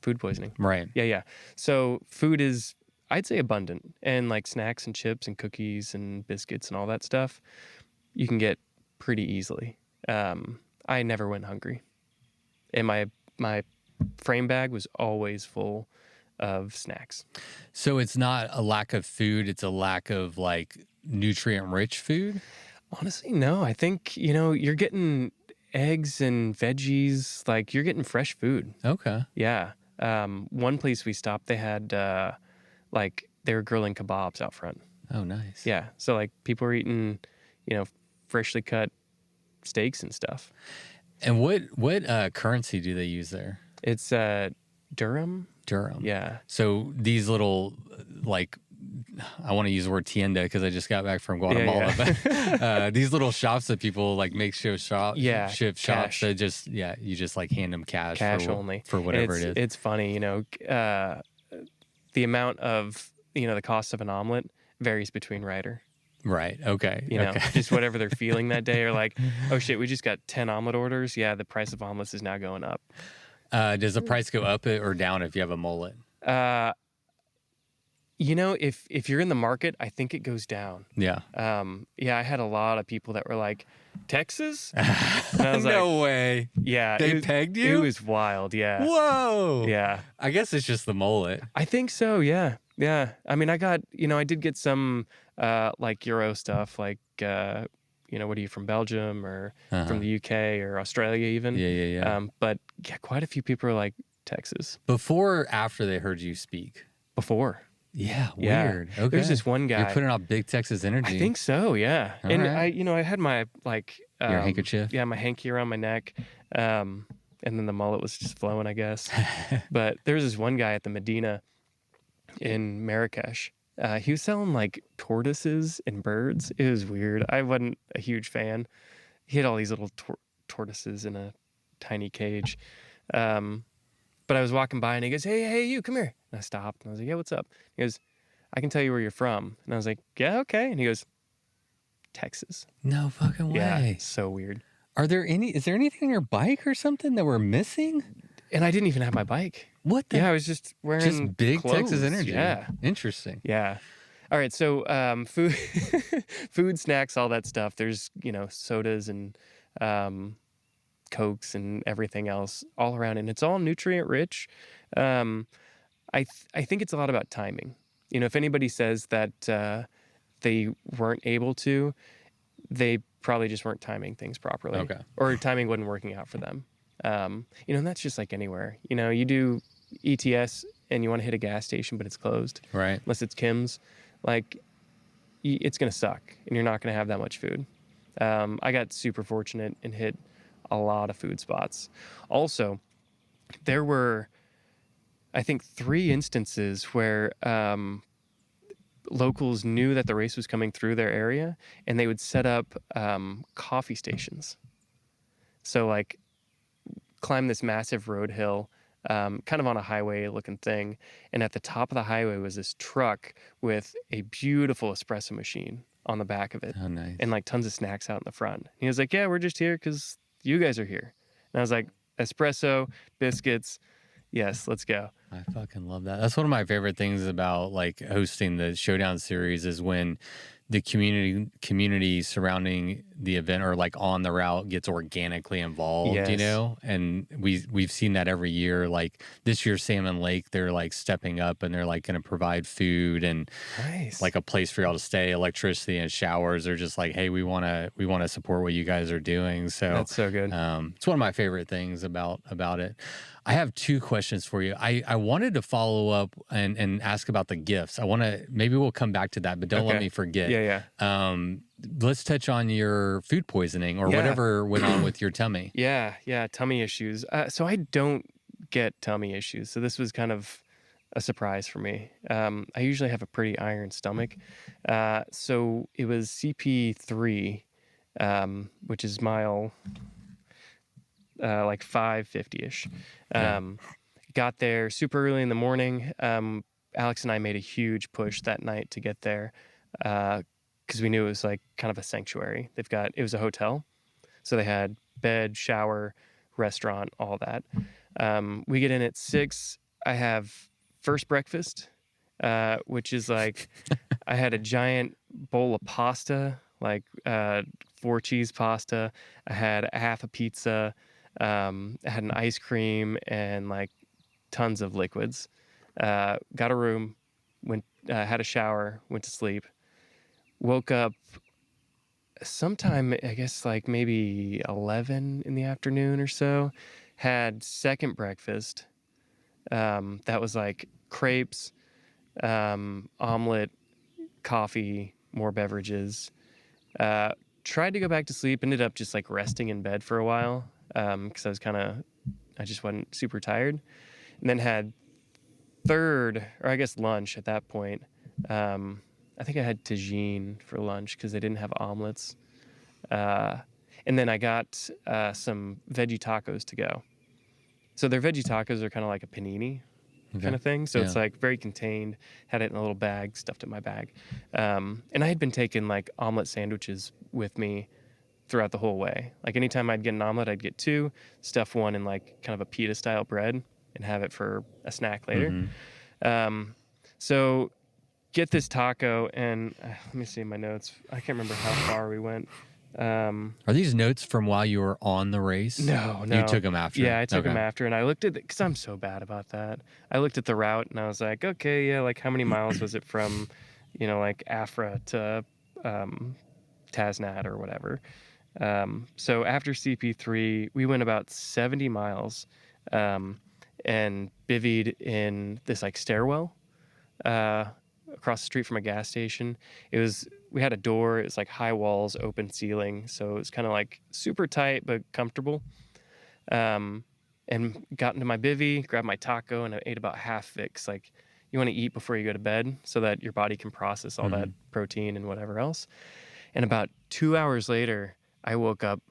food poisoning. Right. Yeah. So food is, I'd say, abundant, and like snacks and chips and cookies and biscuits and all that stuff, you can get pretty easily. I never went hungry, and my frame bag was always full of snacks. So it's not a lack of food; it's a lack of like nutrient-rich food. Honestly, no. I think you're getting eggs and veggies, like you're getting fresh food. Okay. Yeah. One place we stopped, they had like they were grilling kebabs out front. Oh, nice. Yeah. So like people were eating, freshly cut steaks and stuff. And what currency do they use there? It's Durham. Durham. Yeah. So these little like, I want to use the word tienda because I just got back from Guatemala. Yeah. But these little shops that people like make shift shops cash. that just you just like hand them cash Only for whatever it is. It's funny, the amount of the cost of an omelet varies between rider. Right. Okay. Okay. Just whatever they're feeling that day, or like, oh shit, we just got 10 omelet orders. Yeah, the price of omelets is now going up. Does the price go up or down if you have a mullet? If you're in the market, I think it goes down. Yeah. I had a lot of people that were like, Texas? And I was no way. Yeah. They pegged you? It was wild. Yeah. Whoa. Yeah. I guess it's just the mullet. I think so. Yeah. Yeah. I mean, I did get some like Euro stuff, like, what are you from, Belgium or from the UK or Australia even? Yeah. But yeah, quite a few people are like, Texas. Before or after they heard you speak? Before. Yeah, Yeah. weird. Okay. There's this one guy. You're putting out big Texas energy. I think so, yeah. All and right. I had my like Your handkerchief? Yeah, my hanky around my neck. And then the mullet was just flowing, I guess. But there was this one guy at the Medina in Marrakesh. He was selling like tortoises and birds. It was weird. I wasn't a huge fan. He had all these little tortoises in a tiny cage. But I was walking by and he goes, hey, you, come here. And I stopped and I was like, yeah, what's up? He goes, I can tell you where you're from. And I was like, yeah, okay. And he goes, Texas. No fucking way. Yeah, so weird. Is there anything on your bike or something that we're missing? And I didn't even have my bike. What the? Yeah, I was just wearing Just big clothes. Texas energy. Yeah. Interesting. Yeah. All right. So food, food, snacks, all that stuff. There's, sodas and Cokes and everything else all around. And it's all nutrient rich. I think it's a lot about timing. If anybody says that they weren't able to, they probably just weren't timing things properly. Okay. Or timing wasn't working out for them. And that's just like anywhere. You do ETS and you want to hit a gas station, but it's closed. Right. Unless it's Kim's. Like, it's going to suck and you're not going to have that much food. I got super fortunate and hit a lot of food spots. Also, there were, I think, 3 instances where locals knew that the race was coming through their area and they would set up coffee stations. So, like, climb this massive road hill, kind of on a highway looking thing. And at the top of the highway was this truck with a beautiful espresso machine on the back of it. Oh, nice. And like tons of snacks out in the front. And he was like, yeah, we're just here because you guys are here. And I was like, espresso, biscuits. Yes, let's go. I fucking love that. That's one of my favorite things about like hosting the Showdown series is when the community surrounding the event or like on the route gets organically involved, Yes. and we've seen that every year. Like this year, Salmon Lake, they're like stepping up and they're like going to provide food and Nice. like a place for y'all to stay, electricity and showers. They're just like, hey, we want to support what you guys are doing. So That's so good. it's one of my favorite things about it. I have 2 questions for you. I wanted to follow up and ask about the gifts. Maybe we'll come back to that, but don't let Okay. me forget. Yeah. Let's touch on your food poisoning or Yeah. whatever went on with your tummy. Yeah. Tummy issues. So I don't get tummy issues. So this was kind of a surprise for me. I usually have a pretty iron stomach. So it was CP3, which is mile like 550-ish. Got there super early in the morning. Alex and I made a huge push that night to get there because we knew it was like kind of a sanctuary. It was a hotel. So they had bed, shower, restaurant, all that. We get in at 6. I have first breakfast, which is like I had a giant bowl of pasta, like 4 cheese pasta. I had a half a pizza. I had an ice cream and like tons of liquids. Got a room, had a shower, went to sleep, woke up sometime, I guess like maybe 11 in the afternoon or so, had second breakfast. That was like crepes, omelet, coffee, more beverages. tried to go back to sleep, ended up just like resting in bed for a while because I just wasn't super tired. And then had lunch at that point. I think I had tagine for lunch because they didn't have omelets. And then I got some veggie tacos to go. So their veggie tacos are kind of like a panini kind of thing. So it's like very contained, had it in a little bag, stuffed in my bag. And I had been taking like omelet sandwiches with me throughout the whole way. Like anytime I'd get an omelet, I'd get 2, stuff one in like kind of a pita style bread and have it for a snack later. So get this taco and let me see my notes. I can't remember how far we went. Are these notes from while you were on the race? No. You took them after? Yeah, I took them after, and I looked at because I'm so bad about that. I looked at the route, and I was like, okay, yeah, like how many miles was it from, like Afra to Tasnat or whatever. So after CP3, we went about 70 miles and bivvied in this like stairwell across the street from a gas station. We had a door. It was like high walls, open ceiling. So it was kind of like super tight, but comfortable. And got into my bivvy, grabbed my taco, and I ate about half of it. 'Cause like you want to eat before you go to bed so that your body can process all that protein and whatever else. And about 2 hours later, I woke up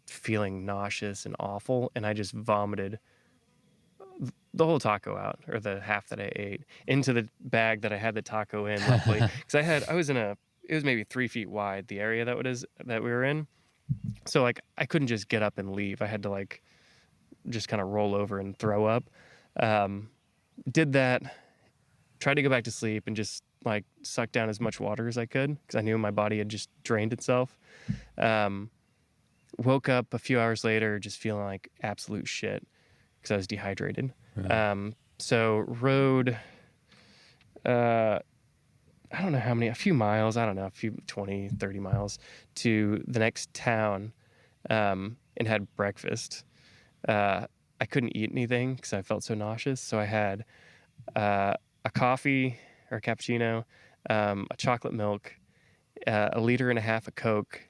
feeling nauseous and awful. And I just vomited the whole taco out, or the half that I ate, into the bag that I had the taco in, luckily. Because it was maybe 3 feet wide, the area that we were in. So like I couldn't just get up and leave. I had to like just kind of roll over and throw up. Did that, tried to go back to sleep and just like suck down as much water as I could because I knew my body had just drained itself. Woke up a few hours later just feeling like absolute shit because I was dehydrated. So rode, I don't know how many, a few miles, I don't know, 20, 30 miles to the next town and had breakfast. I couldn't eat anything because I felt so nauseous. So I had a coffee or a cappuccino, a chocolate milk, 1.5 liters of Coke,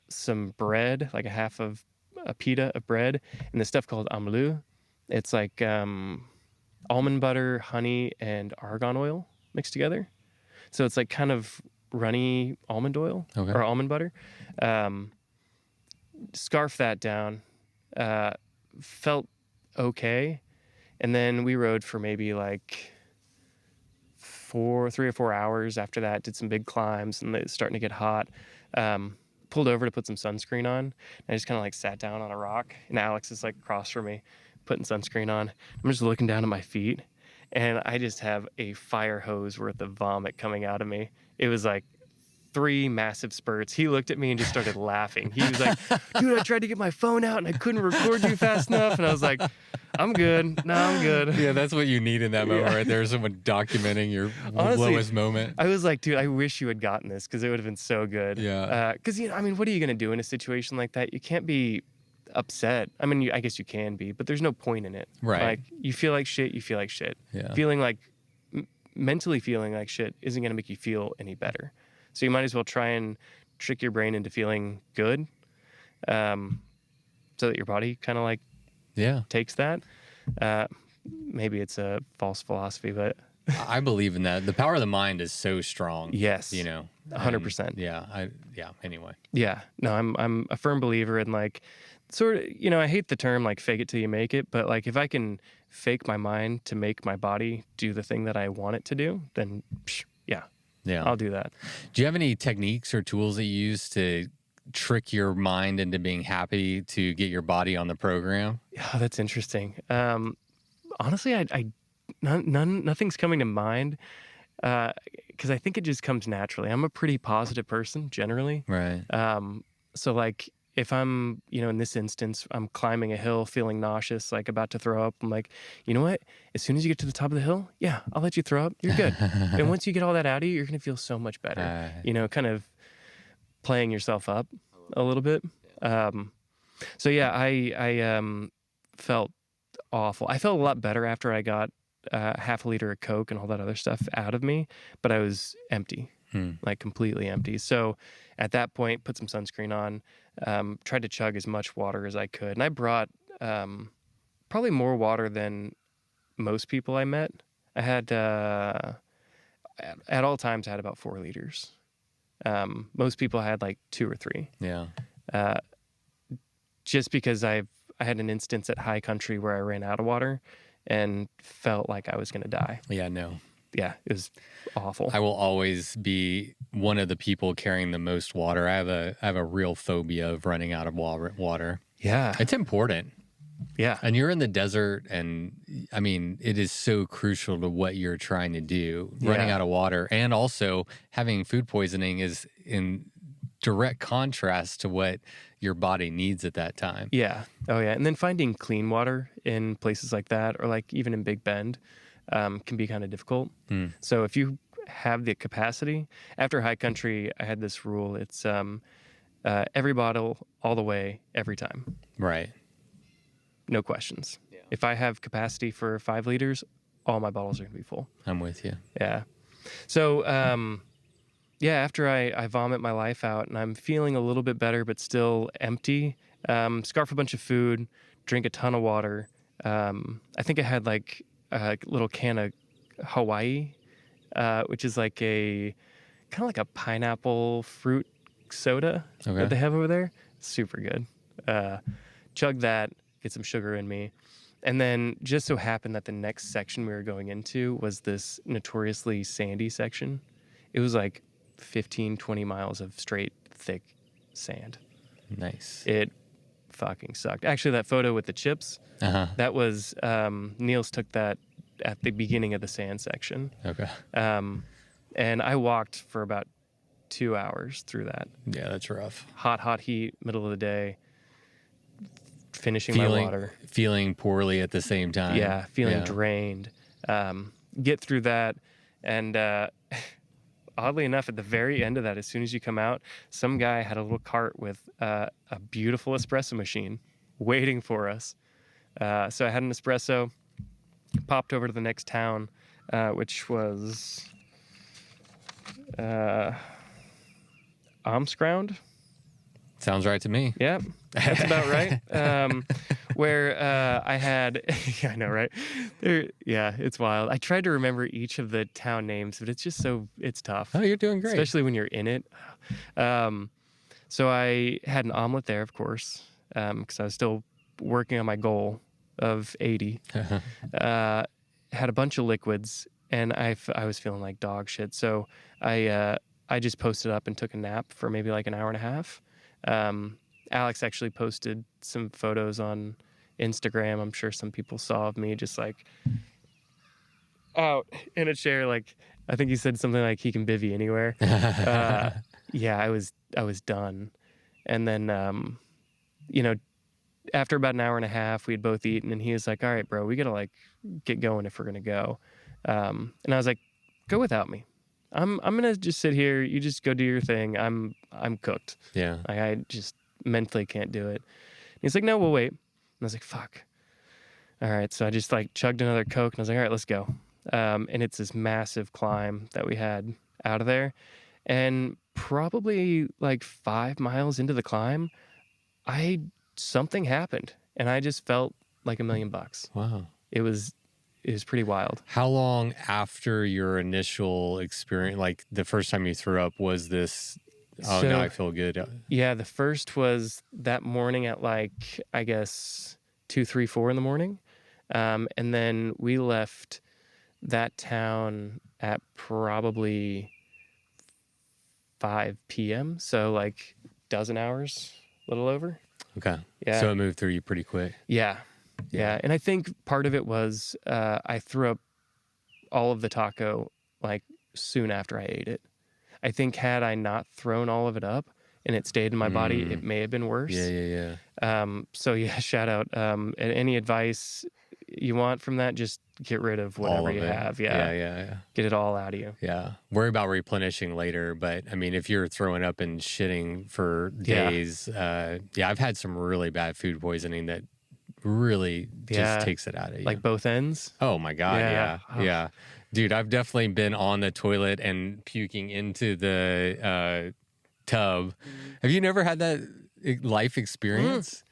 some bread, like a half of a pita of bread, and this stuff called amlou. It's like almond butter, honey, and argan oil mixed together. So it's like kind of runny almond oil or almond butter. Scarf that down. Felt okay. And then we rode for maybe like 3 or 4 hours after that, did some big climbs, and it's starting to get hot. Pulled over to put some sunscreen on. And I just kind of like sat down on a rock, and Alex is like across from me putting sunscreen on. I'm just looking down at my feet, and I just have a fire hose worth of vomit coming out of me. It was like 3 massive spurts. He looked at me and just started laughing. He was like, dude, I tried to get my phone out and I couldn't record you fast enough. And I was like, I'm good. No, I'm good. Yeah, that's what you need in that moment right there. Someone documenting your Honestly, lowest moment. I was like, dude, I wish you had gotten this because it would have been so good. Yeah. Because, what are you going to do in a situation like that? You can't be upset. I mean, I guess you can be, but there's no point in it. Right. Like, you feel like shit, you feel like shit. Yeah. Mentally feeling like shit isn't going to make you feel any better. So you might as well try and trick your brain into feeling good, so that your body kind of like takes that. Maybe it's a false philosophy, but I believe in that. The power of the mind is so strong. Yes, 100%. Anyway. Yeah, no, I'm a firm believer in like sort of, I hate the term like fake it till you make it, but like if I can fake my mind to make my body do the thing that I want it to do, then yeah, I'll do that. Do you have any techniques or tools that you use to trick your mind into being happy to get your body on the program? Yeah, that's interesting. Honestly, nothing's coming to mind because I think it just comes naturally. I'm a pretty positive person generally. Right. So like if I'm, in this instance, I'm climbing a hill feeling nauseous, like about to throw up, I'm like, you know what? As soon as you get to the top of the hill, yeah, I'll let you throw up. You're good. And once you get all that out of you, you're going to feel so much better. Kind of playing yourself up a little bit. So yeah, I felt awful. I felt a lot better after I got 1/2 liter of Coke and all that other stuff out of me, but I was empty. like completely empty. So at that point, put some sunscreen on, tried to chug as much water as I could. And I brought probably more water than most people I met. I had, at all times, I had about 4 liters. Most people had like 2 or 3. Yeah. Just because I had an instance at high country where I ran out of water and felt like I was going to die. Yeah, no. Yeah, it was awful. I will always be one of the people carrying the most water. I have a real phobia of running out of water. Yeah. It's important. Yeah. And you're in the desert, and I mean, it is so crucial to what you're trying to do. Running Yeah. out of water and also having food poisoning is in direct contrast to what your body needs at that time. Yeah. Oh, yeah. And then finding clean water in places like that, or like even in Big Bend, can be kind of difficult. So if you have the capacity, after high country, I had this rule. It's every bottle all the way, every time. Right. No questions. If I have capacity for 5 liters, all my bottles are going to be full. I'm with you. Yeah. So, yeah, after I vomit my life out and I'm feeling a little bit better, but still empty, scarf a bunch of food, drink a ton of water. I think I had like a little can of Hawaii, which is like a kind of like a pineapple fruit soda Okay. that they have over there. Super good. Chug that, get some sugar in me. And then just so happened that the next section we were going into was this notoriously sandy section. It was like 15, 20 miles of straight, thick sand. Nice. It fucking sucked. Actually, that photo with the chips, that was, Niels took that at the beginning of the sand section. Okay. And I walked for about 2 hours through that. Yeah, that's rough. Hot heat, middle of the day, finishing my water. Feeling poorly at the same time. Yeah, feeling drained. Get through that, and oddly enough, at the very end of that, as soon as you come out, some guy had a little cart with a beautiful espresso machine waiting for us. So I had an espresso, popped over to the next town, which was Amsground. Sounds right to me. Yeah, that's about right. Where I had, yeah, I know, right? Yeah, it's wild. I tried to remember each of the town names, but it's just it's tough. Oh, you're doing great. Especially when you're in it. So I had an omelet there, of course, because I was still working on my goal of 80. Had a bunch of liquids, and I was feeling like dog shit. So I just posted up and took a nap for maybe like an hour and a half. Alex actually posted some photos on Instagram. I'm sure some people saw of me just like out in a chair. Like, I think he said something like he can bivvy anywhere. Yeah, I was done. And then, after about an hour and a half, we'd both eaten, and he was like, all right, bro, we got to like get going if we're going to go. And I was like, go without me. I'm going to just sit here. You just go do your thing. I'm cooked. Yeah. Like, I just mentally can't do it. And he's like, no, we'll wait. And I was like, fuck. All right. So I just like chugged another Coke, and I was like, all right, let's go. And it's this massive climb that we had out of there. And probably like 5 miles into the climb, something happened, and I just felt like $1 million. Wow. It was pretty wild. How long after your initial experience, like the first time you threw up, was this? Oh, So- now I feel good. Yeah, the first was that morning at like, I guess 2, 3, 4 in the morning. And then we left that town at probably 5 p.m. So like dozen hours, a little over. Okay. Yeah. So it moved through you pretty quick. Yeah. And I think part of it was I threw up all of the taco like soon after I ate it. I think had I not thrown all of it up and it stayed in my body, it may have been worse. Yeah. So yeah, shout out. Any advice you want from that, just get rid of whatever All of you it. have. Yeah. Get it all out of you. Yeah. Worry about replenishing later. But I mean, if you're throwing up and shitting for Yeah. days, I've had some really bad food poisoning that really Yeah. just takes it out of you. Like both ends. oh my God. Yeah. Yeah. Dude, I've definitely been on the toilet and puking into the tub. Have you never had that life experience?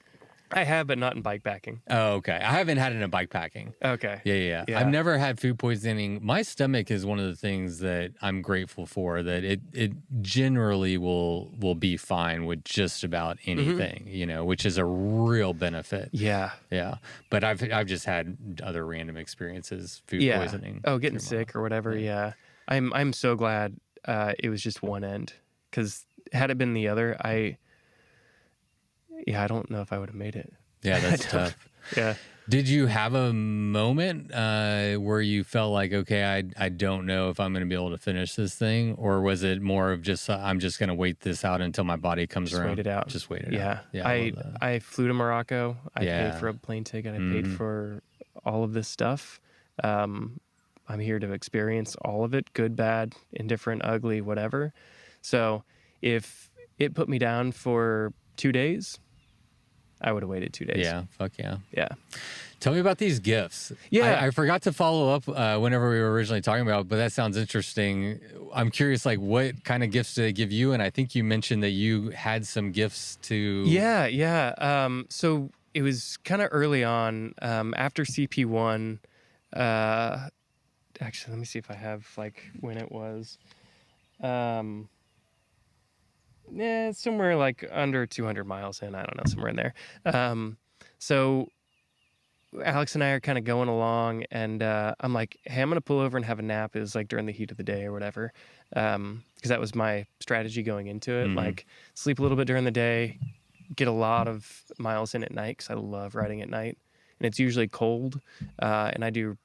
I have, but not in bikepacking. Oh, okay. I haven't had it in bike packing. Okay. Yeah. I've never had food poisoning. My stomach is one of the things that I'm grateful for, that it generally will be fine with just about anything, you know, which is a real benefit. Yeah. Yeah. But I've just had other random experiences, food poisoning. Oh, getting sick or whatever. Yeah. I'm so glad it was just one end, because had it been the other, I don't know if I would have made it. Yeah, that's tough. Yeah. Did you have a moment where you felt like, okay, I don't know if I'm going to be able to finish this thing? Or was it more of just, I'm just going to wait this out until my body comes around? Wait it out. Just wait it out. Yeah. I flew to Morocco. I paid for a plane ticket. I paid for all of this stuff. I'm here to experience all of it, good, bad, indifferent, ugly, whatever. So if it put me down for 2 days, I would have waited 2 days. Yeah, fuck yeah. Yeah. Tell me about these gifts. Yeah. I forgot to follow up whenever we were originally talking about, but that sounds interesting. I'm curious, like, what kind of gifts did they give you? And I think you mentioned that you had some gifts to... Yeah. So it was kind of early on, after CP1. Actually, let me see if I have, like, when it was. Yeah, somewhere like under 200 miles in. I don't know, somewhere in there. So Alex and I are kind of going along, and I'm like, hey, I'm going to pull over and have a nap. It was like during the heat of the day or whatever, because that was my strategy going into it. Like, sleep a little bit during the day, get a lot of miles in at night, because I love riding at night. And it's usually cold, and I do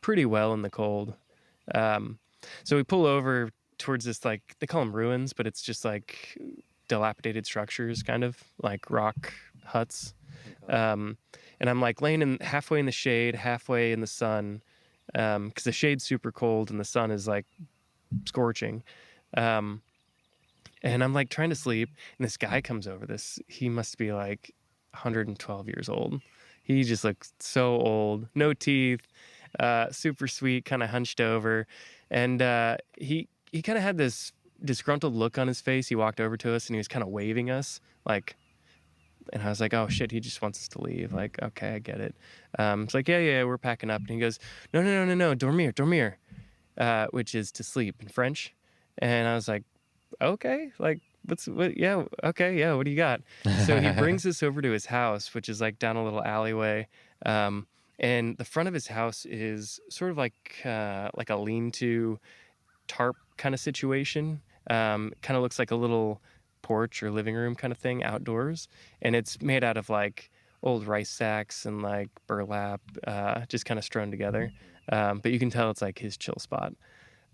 pretty well in the cold. So we pull over towards this, like, they call them ruins, but it's just like dilapidated structures, kind of like rock huts. And I'm like laying halfway in the shade, halfway in the sun, because the shade's super cold and the sun is like scorching. And I'm like trying to sleep, and this guy comes over. He must be like 112 years old. He just looks so old, no teeth, super sweet, kind of hunched over, and he kind of had this disgruntled look on his face. He walked over to us and he was kind of waving us, like, and I was like, oh shit, he just wants us to leave. Like, okay, I get it. It's like, yeah, we're packing up. And he goes, no, dormir, which is to sleep in French. And I was like, okay, like, yeah, okay, yeah, what do you got? So he brings us over to his house, which is like down a little alleyway. And the front of his house is sort of like a lean-to tarp kind of situation. Kind of looks like a little porch or living room kind of thing outdoors, and it's made out of like old rice sacks and like burlap, just kind of strewn together. But you can tell it's like his chill spot.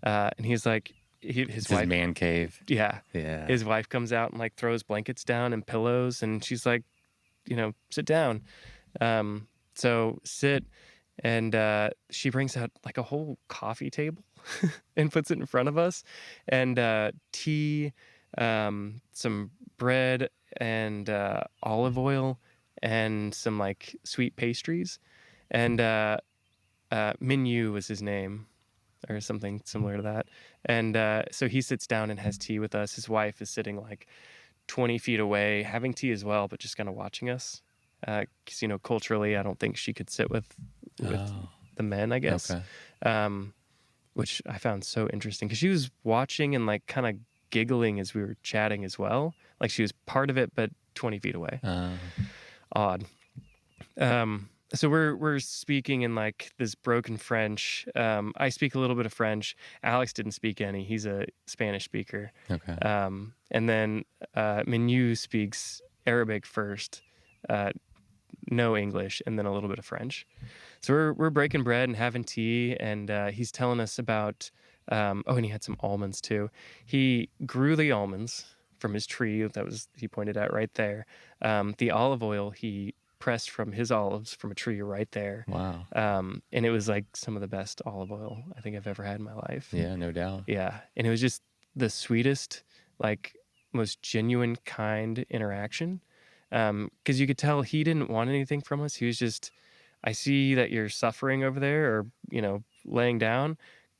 And he's like, his wife, his man cave. yeah, Yeah. his wife comes out and like throws blankets down and pillows, and she's like, sit down. So sit, and she brings out like a whole coffee table and puts it in front of us, and tea, some bread, and olive oil, and some like sweet pastries, and Minyu was his name, or something similar to that. And so he sits down and has tea with us. His wife is sitting like 20 feet away, having tea as well, but just kind of watching us. Because, culturally, I don't think she could sit with the men, I guess. Okay. Which I found so interesting, because she was watching and like kind of giggling as we were chatting as well. Like she was part of it, but 20 feet away. Odd. So we're speaking in like this broken French. I speak a little bit of French. Alex didn't speak any. He's a Spanish speaker. Okay. And then Minu speaks Arabic first, no English, and then a little bit of French. So we're breaking bread and having tea, and he's telling us about. And he had some almonds too. He grew the almonds from his tree he pointed out right there. The olive oil he pressed from his olives from a tree right there. Wow. And it was like some of the best olive oil I think I've ever had in my life. Yeah, no doubt. Yeah. And it was just the sweetest, like most genuine, kind interaction. Because you could tell he didn't want anything from us. He was just, I see that you're suffering over there, or, laying down.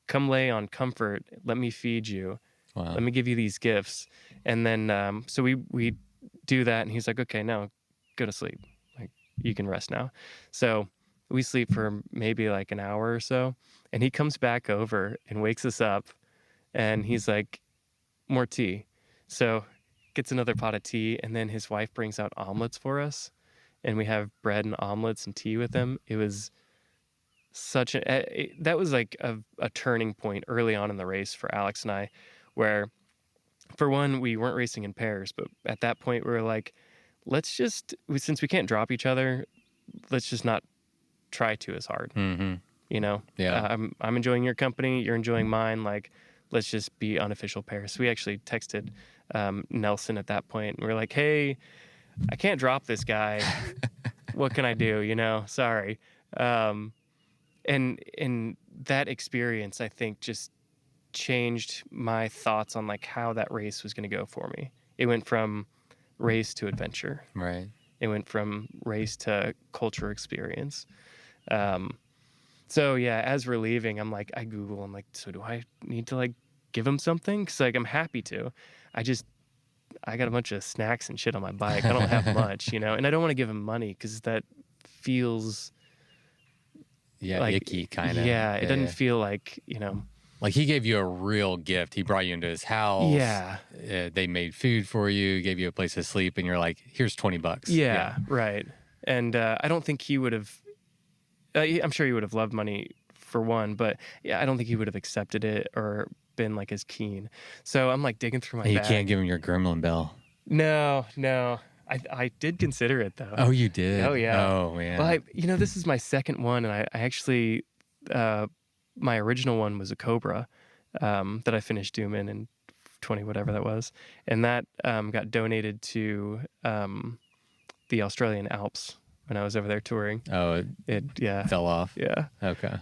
come lay on comfort. Let me feed you. Wow. Let me give you these gifts. And then, so we do that. And he's like, okay, now go to sleep. Like, you can rest now. So we sleep for maybe like an hour or so. And he comes back over and wakes us up. And he's like, more tea. So gets another pot of tea. And then his wife brings out omelets for us. And we have bread and omelets and tea with them. It was that was like a turning point early on in the race for Alex and I, where for one, we weren't racing in pairs, but at that point we were like, since we can't drop each other, let's just not try to as hard. Mm-hmm. You know? Yeah. I'm enjoying your company, you're enjoying mine. Like, let's just be unofficial pairs. So we actually texted Nelson at that point, and we were like, hey, I can't drop this guy. What can I do? You know, sorry. And that experience, I think, just changed my thoughts on like how that race was going to go for me. It went from race to adventure. Right. It went from race to culture experience. So yeah, as we're leaving, I'm like, I'm like, so do I need to like give him something? Cause like, I'm happy to. I got a bunch of snacks and shit on my bike. I don't have much, you know, and I don't want to give him money cause that feels like icky kind of. Yeah. It doesn't feel like, you know, like he gave you a real gift. He brought you into his house. Yeah. They made food for you, gave you a place to sleep, and you're like, here's $20. Yeah. Right. And I don't think he would have, I'm sure he would have loved money for one, but yeah, I don't think he would have accepted it or been like as keen. So I'm like digging through my You bag. can't give him your gremlin bell. No. I did consider it though. Oh, you did? Oh, yeah. Oh, man. Well, this is my second one, and I actually, my original one was a Cobra that I finished dooming in 20, whatever that was. And that got donated to the Australian Alps when I was over there touring. Oh, it yeah. fell off? Yeah. Okay.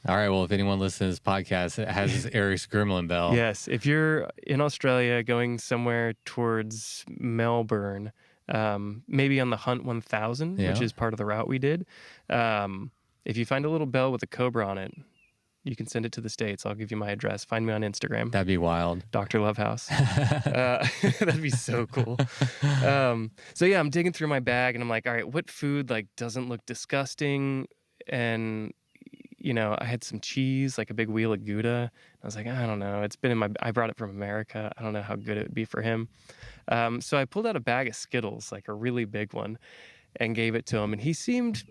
All right. Well, if anyone listens to this podcast, it has Eric's gremlin bell. Yes. If you're in Australia going somewhere towards Melbourne, maybe on the Hunt 1000, which is part of the route we did, if you find a little bell with a Cobra on it, you can send it to the States. I'll give you my address. Find me on Instagram. That'd be wild. Dr. Lovehouse. That'd be so cool. So yeah, I'm digging through my bag and I'm like, all right, what food like doesn't look disgusting? And you know, I had some cheese, like a big wheel of Gouda. I was like, I don't know. It's been I brought it from America. I don't know how good it would be for him. So I pulled out a bag of Skittles, like a really big one, and gave it to him. And he seemed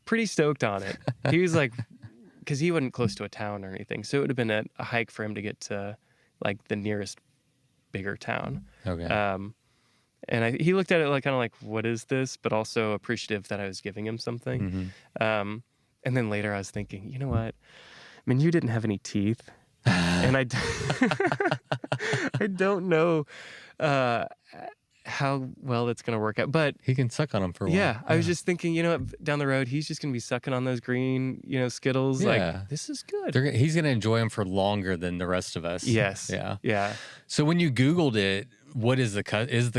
pretty stoked on it. He was like, because he wasn't close to a town or anything. So it would have been a hike for him to get to like the nearest bigger town. Okay. And he looked at it like kind of like, what is this? But also appreciative that I was giving him something. Mm-hmm. And then later I was thinking, you know what? I mean, you didn't have any teeth. And I don't know how well it's going to work out. But he can suck on them for a while. yeah, I was just thinking, you know, down the road, he's just going to be sucking on those green, you know, Skittles. Yeah. Like, this is good. He's going to enjoy them for longer than the rest of us. Yes. Yeah. Yeah. So when you Googled it, what is the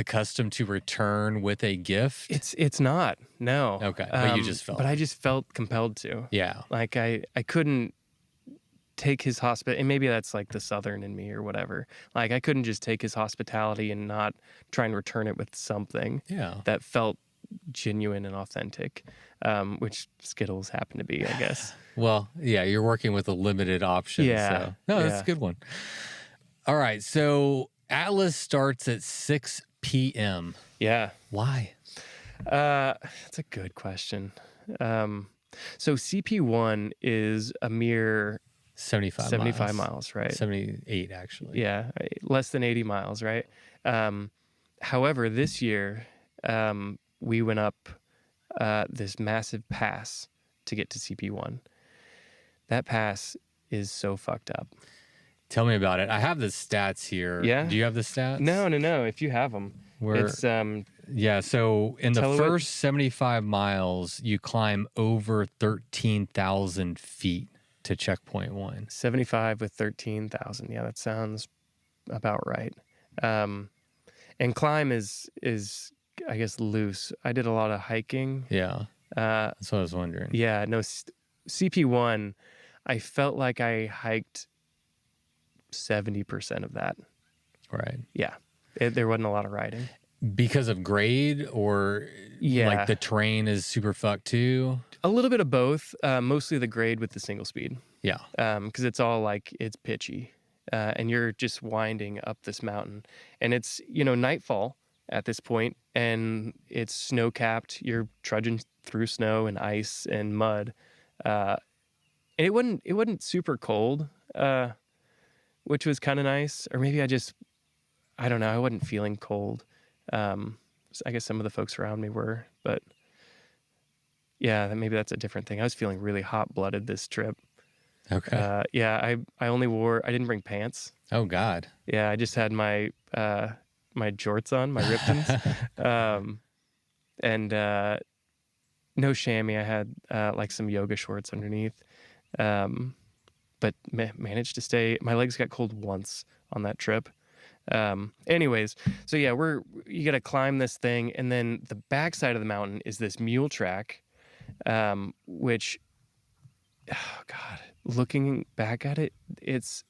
custom to return with a gift? It's not. No. Okay. But you just felt. But I just felt compelled to. Yeah. Like I couldn't take his hospitality, and maybe that's like the Southern in me or whatever. Like I couldn't just take his hospitality and not try and return it with something that felt genuine and authentic, which Skittles happen to be, I guess. Well, yeah, you're working with a limited option. Yeah. So. No, that's a good one. All right. So Atlas starts at 6 p.m. Yeah. Why? That's a good question. So CP1 is a mere 75 miles, right? 78, actually. Yeah, less than 80 miles, right? However, this year, we went up this massive pass to get to CP1. That pass is so fucked up. Tell me about it. I have the stats here. Yeah? Do you have the stats? No. If you have them. It's yeah, so in the Tell first 75 miles, you climb over 13,000 feet to checkpoint 1. 75 with 13,000. Yeah, that sounds about right. And climb is I guess loose. I did a lot of hiking. Yeah, that's what I was wondering. Yeah, no, CP1, I felt like I hiked 70% of that. Right. Yeah. There wasn't a lot of riding. Because of grade or Yeah. like the terrain is super fucked too? A little bit of both, mostly the grade with the single speed. Yeah. Because it's all like, it's pitchy. And you're just winding up this mountain. And it's, nightfall at this point, and it's snow capped. You're trudging through snow and ice and mud. And it wasn't super cold, which was kind of nice. Or maybe I don't know, I wasn't feeling cold. I guess some of the folks around me were, but yeah, maybe that's a different thing. I was feeling really hot-blooded this trip. Okay. Yeah, I didn't bring pants. Oh God. Yeah, I just had my jorts on, my Riptons, and no chamois. I had like some yoga shorts underneath, but managed to stay. My legs got cold once on that trip. Anyways, so yeah, you got to climb this thing, and then the backside of the mountain is this mule track, which, oh God, looking back at it, it's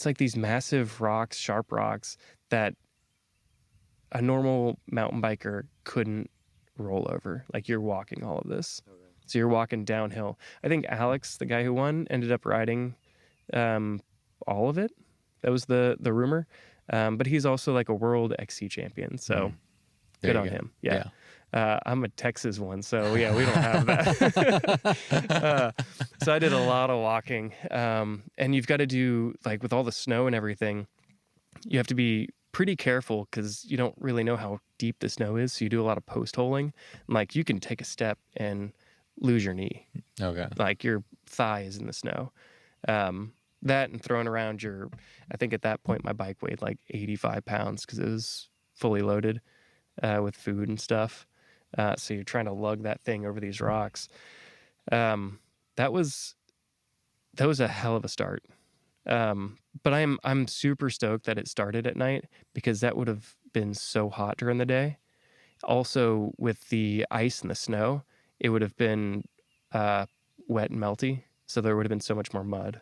like these massive rocks, sharp rocks that a normal mountain biker couldn't roll over. Like, you're walking all of this. Okay. So you're walking downhill. I think Alex, the guy who won, ended up riding all of it. That was the rumor. But he's also like a world XC champion. So good on him. Yeah. I'm a Texas one. So yeah, we don't have that. So I did a lot of walking. And you've got to do, like, with all the snow and everything, you have to be pretty careful because you don't really know how deep the snow is. So you do a lot of post holing. Like, you can take a step and lose your knee. Okay. Like, your thigh is in the snow. That and throwing around I think at that point my bike weighed like 85 pounds because it was fully loaded with food and stuff. So you're trying to lug that thing over these rocks. That was a hell of a start. But I'm super stoked that it started at night because that would have been so hot during the day. Also, with the ice and the snow, it would have been wet and melty. So there would have been so much more mud.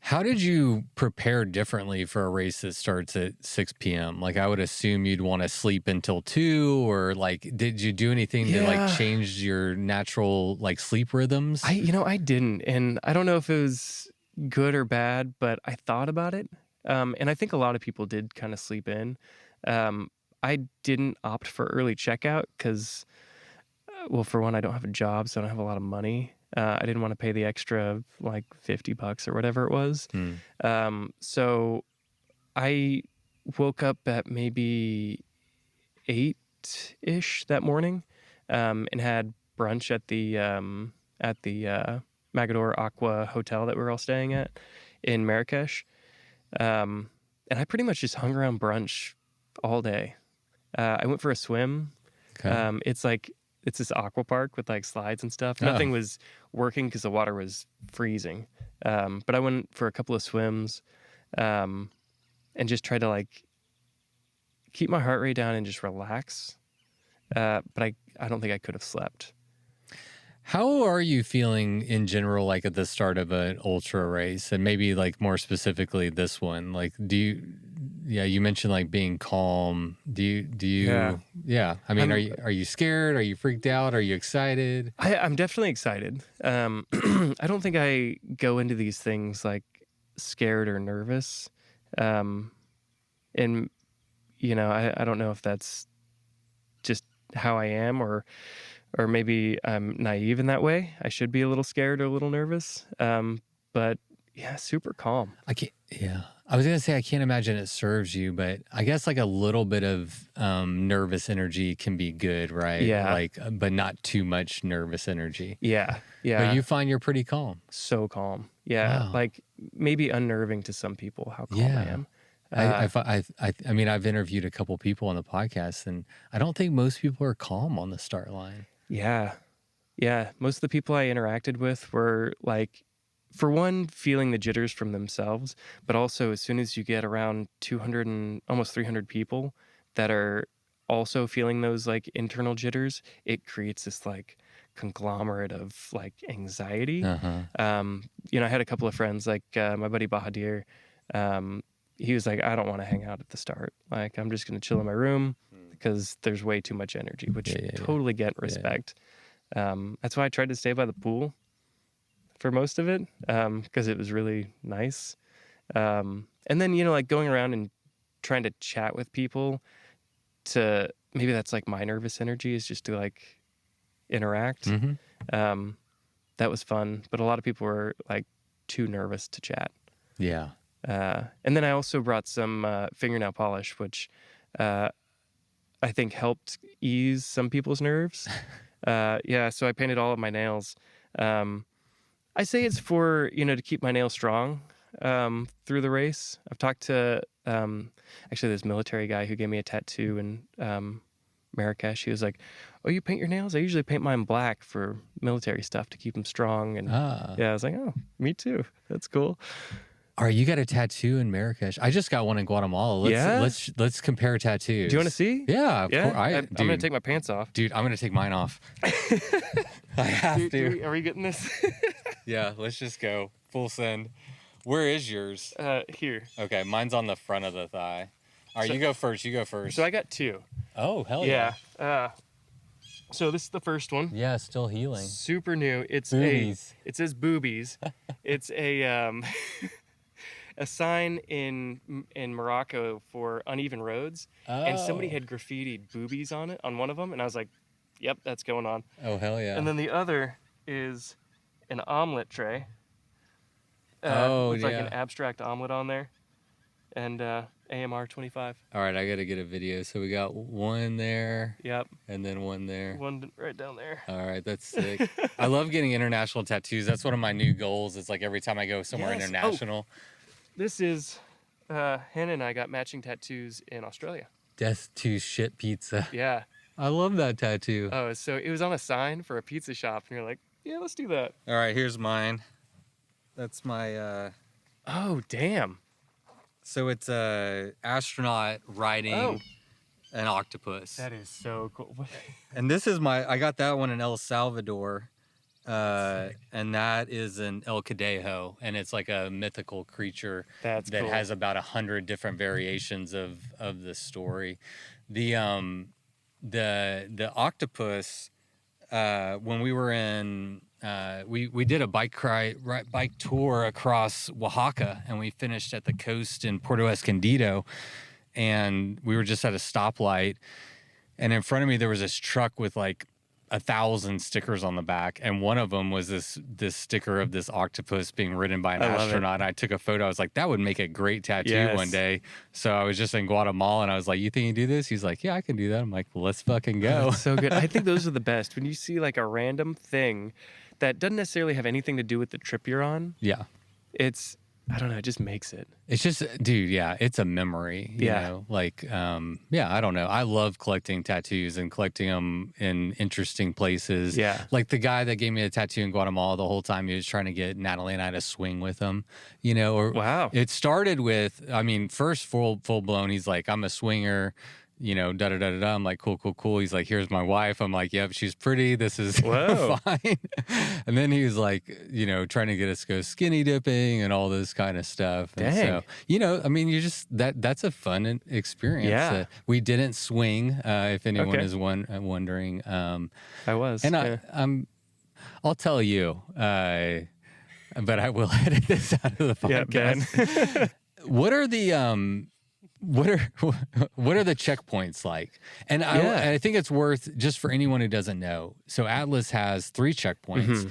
How did you prepare differently for a race that starts at 6 p.m.? Like, I would assume you'd want to sleep until 2, or like, did you do anything to like change your natural like sleep rhythms? I didn't, and I don't know if it was good or bad, but I thought about it. And I think a lot of people did kind of sleep in. I didn't opt for early checkout because, well, for one, I don't have a job, so I don't have a lot of money. I didn't want to pay the extra like $50 or whatever it was. So I woke up at maybe 8-ish that morning, and had brunch at the Magador Aqua Hotel that we were all staying at in Marrakesh. And I pretty much just hung around brunch all day. I went for a swim. Okay. It's this aqua park with like slides and stuff. Nothing was working because the water was freezing. But I went for a couple of swims, and just tried to like keep my heart rate down and just relax. But I don't think I could have slept. How are you feeling in general, like at the start of an ultra race, and maybe like more specifically this one? Like, you mentioned like being calm. Do you? Yeah. I mean, are you scared? Are you freaked out? Are you excited? I'm definitely excited. I don't think I go into these things like scared or nervous. And I don't know if that's just how I am, or maybe I'm naive in that way. I should be a little scared or a little nervous. But yeah, super calm. I was going to say, I can't imagine it serves you, but I guess like a little bit of nervous energy can be good, right? Yeah. Like, but not too much nervous energy. Yeah. But you find you're pretty calm. So calm. Yeah. Wow. Like, maybe unnerving to some people how calm I am. I mean, I've interviewed a couple people on the podcast, and I don't think most people are calm on the start line. Yeah. Yeah. Most of the people I interacted with were like, for one, feeling the jitters from themselves, but also as soon as you get around 200 and almost 300 people that are also feeling those like internal jitters, it creates this like conglomerate of like anxiety. Uh-huh. I had a couple of friends, like my buddy Bahadir. He was like, I don't want to hang out at the start. Like, I'm just going to chill in my room because there's way too much energy, which Yeah. totally get respect. That's why I tried to stay by the pool for most of it, because it was really nice. And then, like going around and trying to chat with people maybe that's like my nervous energy, is just to like interact. That was fun, but a lot of people were like too nervous to chat. Yeah. And then I also brought some fingernail polish, which I think helped ease some people's nerves. So I painted all of my nails. I say it's for, to keep my nails strong through the race. I've talked to actually this military guy who gave me a tattoo in Marrakesh. He was like, "Oh, you paint your nails? I usually paint mine black for military stuff to keep them strong." And yeah, I was like, "Oh, me too. That's cool." All right, you got a tattoo in Marrakesh. I just got one in Guatemala. Let's compare tattoos. Do you want to see? Yeah, of course. I'm gonna take my pants off. Dude, I'm gonna take mine off. I have to. Are we getting this? Yeah, let's just go full send. Where is yours? Here. Okay, mine's on the front of the thigh. All right, you go first. You go first. So I got two. Oh, hell yeah. So this is the first one. Yeah, still healing. Super new. It's Boobies. It says boobies. It's a a sign in Morocco for uneven roads, and somebody had graffitied boobies on it, on one of them, and I was like, "Yep, that's going on." Oh, hell yeah. And then the other is an omelet tray. With like an abstract omelet on there, and AMR 25. All right, I got to get a video. So we got one there. Yep. And then one there. One right down there. All right, that's sick. I love getting international tattoos. That's one of my new goals. It's like every time I go somewhere international. This is Hannah and I got matching tattoos in Australia. Death to shit pizza. Yeah. I love that tattoo. Oh, so it was on a sign for a pizza shop, and you're like, yeah, let's do that. All right, here's mine. That's my Oh, damn. So it's a astronaut riding an octopus. That is so cool. And this is I got that one in El Salvador. And that is an El Cadejo, and it's like a mythical creature that cool. has about 100 different variations of the story. The octopus, when we were in we did a bike tour across Oaxaca, and we finished at the coast in Puerto Escondido, and we were just at a stoplight, and in front of me there was this truck with like 1,000 stickers on the back, and one of them was this sticker of this octopus being ridden by an astronaut. I took a photo. I was like, that would make a great tattoo one day. So I was just in Guatemala, and I was like, you think you do this? He's like, yeah, I can do that. I'm like, well, let's fucking go. That's so good. I think those are the best. When you see like a random thing that doesn't necessarily have anything to do with the trip you're on. Yeah. I don't know, it just makes it. It's just, dude, yeah, it's a memory, you know? Like, I don't know. I love collecting tattoos and collecting them in interesting places. Yeah. Like the guy that gave me a tattoo in Guatemala, the whole time he was trying to get Natalie and I to swing with him, or wow. It started with, first full blown, he's like, I'm a swinger, da-da-da-da-da. I'm like, cool. He's like, here's my wife. I'm like, yep, she's pretty. This is fine. And then he was like, trying to get us to go skinny dipping and all this kind of stuff. Dang. And so, you just, that's a fun experience. Yeah. We didn't swing, if anyone is wondering. I was. And I'll tell you, but I will edit this out of the podcast. Yeah, What are the, what are the checkpoints like? And I think it's worth, just for anyone who doesn't know. So Atlas has 3 checkpoints.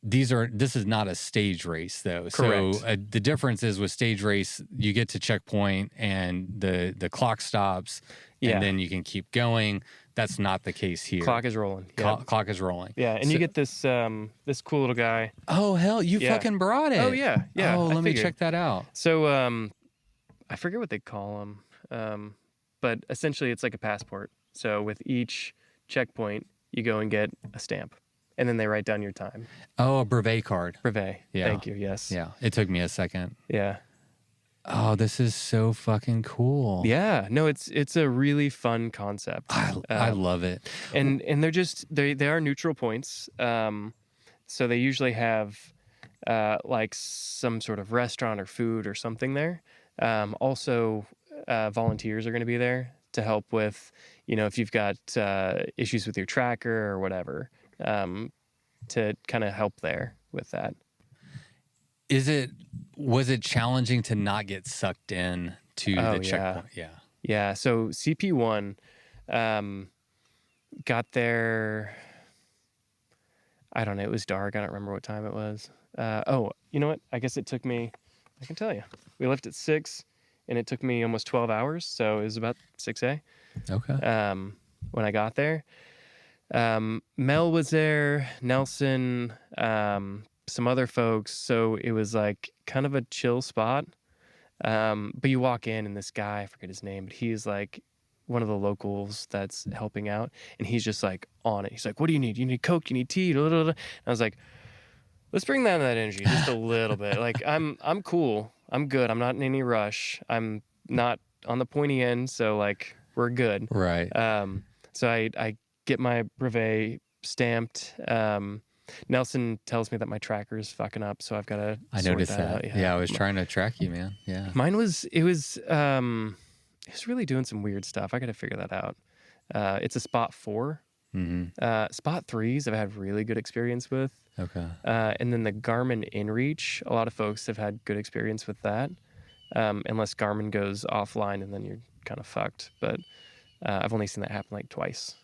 This is not a stage race though. Correct. So the difference is with stage race, you get to checkpoint and the clock stops, and then you can keep going. That's not the case here. Clock is rolling. Clock is rolling. Yeah, and you get this this cool little guy. Oh hell, you fucking brought it. Oh yeah. Oh, let me check that out. So I forget what they call them, but essentially it's like a passport. So with each checkpoint, you go and get a stamp, and then they write down your time. Oh, a brevet card. Brevet. Yeah. Thank you. Yes. Yeah. It took me a second. Yeah. Oh, this is so fucking cool. Yeah, no, it's a really fun concept. I love it. And they're just they are neutral points. So they usually have like some sort of restaurant or food or something there. Also, volunteers are going to be there to help with, if you've got issues with your tracker or whatever, to kind of help there with that. Was it challenging to not get sucked in to the checkpoint? Yeah. Yeah. So CP1 got there. I don't know. It was dark. I don't remember what time it was. You know what? I guess it took me, I can tell you. We left at 6 and it took me almost 12 hours. So it was about 6 a.m. Okay. When I got there. Mel was there, Nelson, some other folks. So it was like kind of a chill spot. But you walk in and this guy, I forget his name, but he's like one of the locals that's helping out. And he's just like on it. He's like, what do you need? You need Coke? You need tea? And I was like, let's bring down that energy just a little bit. Like I'm cool. I'm good. I'm not in any rush. I'm not on the pointy end. So like we're good. Right. So I get my brevet stamped. Nelson tells me that my tracker is fucking up, so I've got to. I noticed that. Out. Yeah, I was trying to track you, man. Yeah. Mine was really doing some weird stuff. I got to figure that out. It's a spot 4. Mm-hmm. Spot 3s I've had really good experience with. Okay. And then the Garmin InReach, a lot of folks have had good experience with that. Unless Garmin goes offline and then you're kind of fucked. But I've only seen that happen like twice.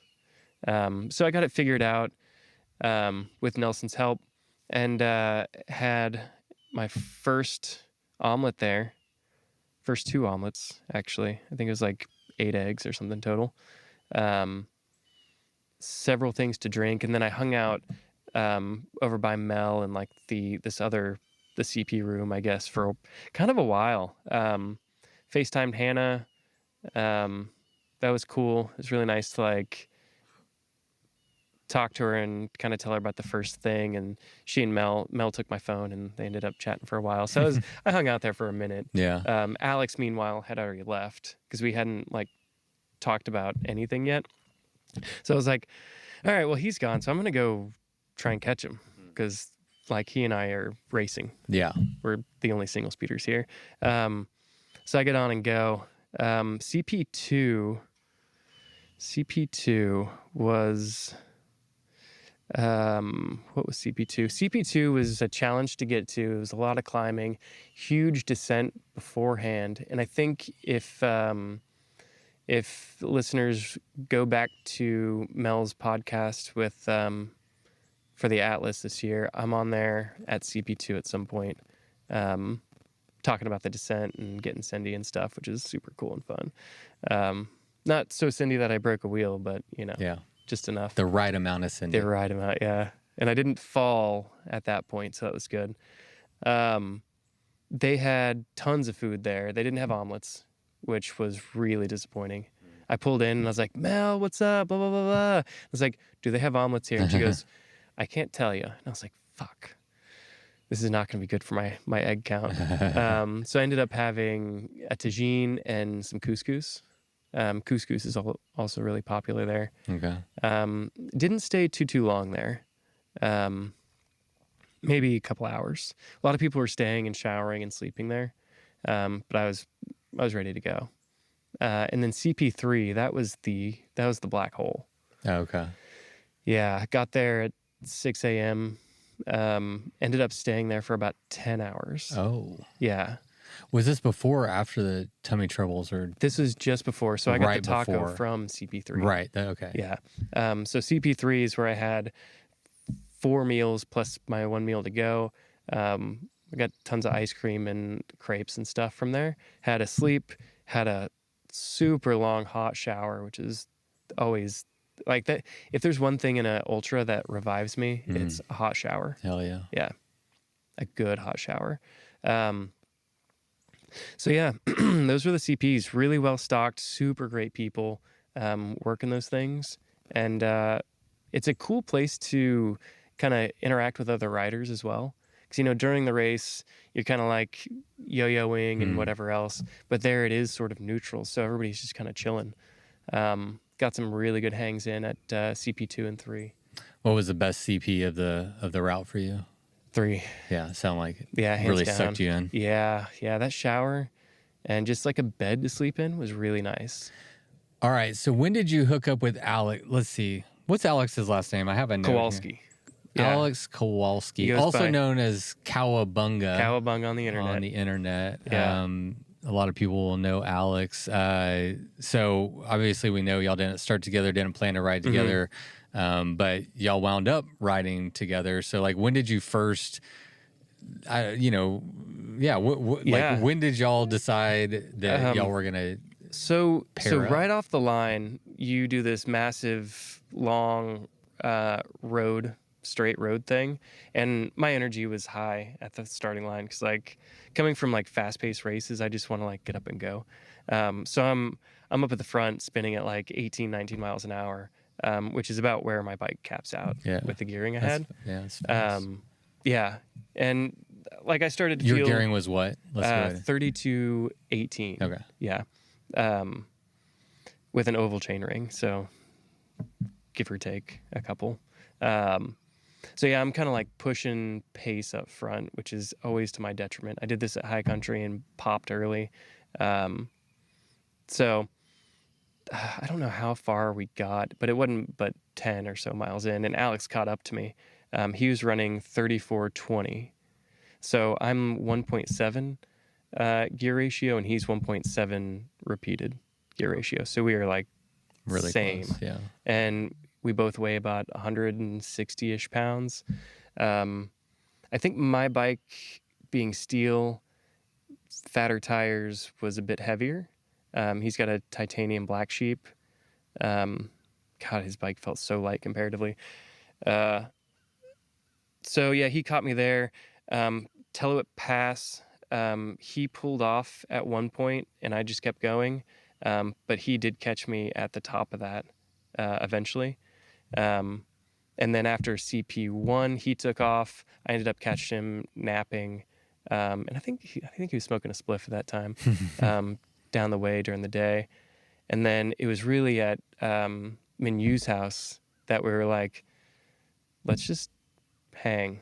So I got it figured out with Nelson's help and had my first omelet there. First 2 omelets, actually. I think it was like 8 eggs or something total. Several things to drink. And then I hung out over by Mel and like the CP room, I guess, for kind of a while. FaceTimed Hannah. That was cool. It was really nice to like talk to her and kind of tell her about the first thing. And she and Mel took my phone and they ended up chatting for a while. So I hung out there for a minute. Yeah. Alex, meanwhile, had already left because we hadn't like talked about anything yet. So I was like, all right, well, he's gone. So I'm going to go try and catch him because like he and I are racing. Yeah. We're the only single speeders here. So I get on and go. CP2 was, what was CP2? CP2 was a challenge to get to. It was a lot of climbing, huge descent beforehand. And I think if listeners go back to Mel's podcast with, for the Atlas this year, I'm on there at CP2 at some point, talking about the descent and getting Cindy and stuff, which is super cool and fun. Not so Cindy that I broke a wheel, but Yeah. just enough. The right amount of Cindy. The right amount, yeah. And I didn't fall at that point, so that was good. They had tons of food there. They didn't have omelets, which was really disappointing. I pulled in and I was like, Mel, what's up? Blah, blah, blah, blah. I was like, do they have omelets here? And she goes, I can't tell you. And I was like, fuck. This is not going to be good for my egg count. So I ended up having a tagine and some couscous. Couscous is also really popular there. Okay. Didn't stay too long there. Maybe a couple hours. A lot of people were staying and showering and sleeping there. But I was ready to go. And then CP3, that was the black hole. Oh, okay. Yeah, I got there at 6 a.m. Ended up staying there for about 10 hours. Oh. Yeah. Was this before or after the tummy troubles or? This was just before. So I got Right the taco before. from CP3. Right. Okay. Yeah. So CP3 is where I had 4 meals plus my 1 meal to go. I got tons of ice cream and crepes and stuff from there. Had a sleep, had a super long hot shower, which is always like that. If there's one thing in an ultra that revives me, it's a hot shower. Hell yeah. Yeah. A good hot shower. So yeah, those were the CPs. Really well stocked, super great people working those things. And it's a cool place to kind of interact with other riders as well. Because, during the race, you're kind of like yo-yoing and whatever else. But there it is sort of neutral. So everybody's just kind of chilling. Got some really good hangs in at CP2 and 3. What was the best CP of the route for you? 3. Yeah, sound like it. Yeah, hands Really down. sucked you in. Yeah, that shower and just like a bed to sleep in was really nice. All right. So when did you hook up with Alex? Let's see. What's Alex's last name? I have a note here. Kowalski. Yeah. Alex Kowalski, He goes also by known as Cowabunga. Cowabunga on the internet. On the internet. Yeah. A lot of people will know Alex. So obviously we know y'all didn't start together, didn't plan to ride together, but y'all wound up riding together. So like, when did you first, like when did y'all decide that y'all were gonna So pair up? right off the line, you do this massive, long straight road thing, and my energy was high at the starting line because like coming from like fast-paced races, I just want to like get up and go. So I'm up at the front spinning at like 18, 19 miles an hour, which is about where my bike caps out with the gearing ahead. That's fast. And like I started to Your feel gearing was what? Let's go ahead. 32-18. Okay. Yeah. With an oval chain ring, so give or take a couple. So yeah, I'm kind of like pushing pace up front, which is always to my detriment. I did this at high country and popped early. So I don't know how far we got, but it wasn't but 10 or so miles in, and Alex caught up to me. He was running 34-20. So I'm 1.7 gear ratio, and he's 1.7 repeated gear ratio. So we are like Really same. close, yeah. And we both weigh about 160-ish pounds. I think my bike, being steel, fatter tires, was a bit heavier. He's got a titanium black sheep. God, his bike felt so light comparatively. So yeah, he caught me there. Teluit Pass, he pulled off at one point, and I just kept going. But he did catch me at the top of that eventually. And then after CP1, he took off. I ended up catching him napping, and I think he was smoking a spliff at that time, down the way during the day. And then it was really at Minu's house that we were like, let's just hang.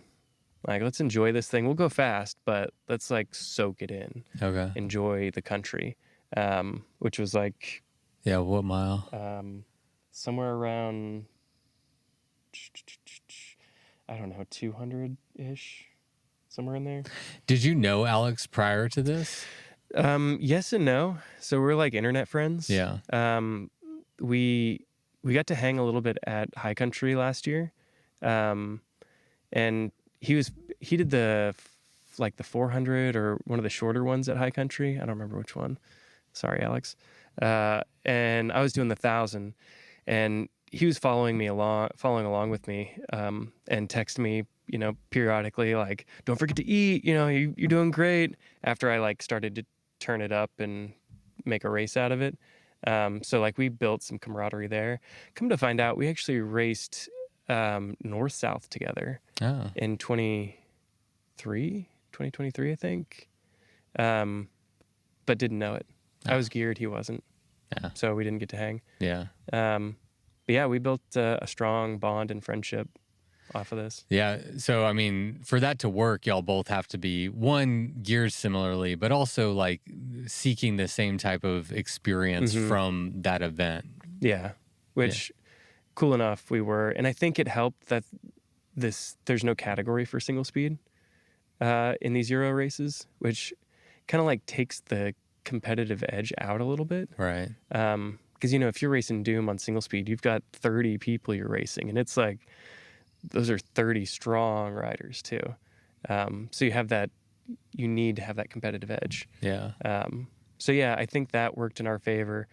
Like, let's enjoy this thing. We'll go fast, but let's like soak it in. Okay. Enjoy the country, which was like, Yeah. What mile? somewhere around, I don't know, 200-ish, somewhere in there. Did you know Alex prior to this? Yes and no. So we're like internet friends. Yeah. We got to hang a little bit at High Country last year, and he did the 400 or one of the shorter ones at High Country. I don't remember which one. Sorry, Alex. And I was doing the 1,000, and he was following along with me, and texted me, periodically, like, don't forget to eat, you're doing great, after I like started to turn it up and make a race out of it. So like we built some camaraderie there. Come to find out, we actually raced north-south together in 2023, I think. But didn't know it. I was geared, he wasn't. Yeah. So we didn't get to hang. Yeah. But yeah, we built a strong bond and friendship off of this. Yeah. So, I mean, for that to work, y'all both have to be, one, geared similarly, but also like seeking the same type of experience from that event. Yeah. Which, cool enough, we were. And I think it helped that there's no category for single speed in these Euro races, which kind of like takes the competitive edge out a little bit. Right. Because, if you're racing Doom on single speed, you've got 30 people you're racing, and it's like, those are 30 strong riders too. So you need to have that competitive edge. Yeah. So yeah, I think that worked in our favor.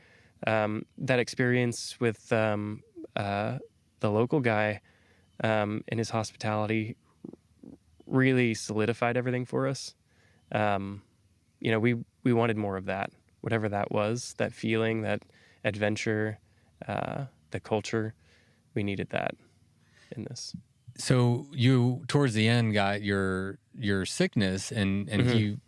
That experience with the local guy and his hospitality really solidified everything for us. We wanted more of that, whatever that was, that feeling, that adventure, the culture. We needed that in this. So you, towards the end, got your your sickness, and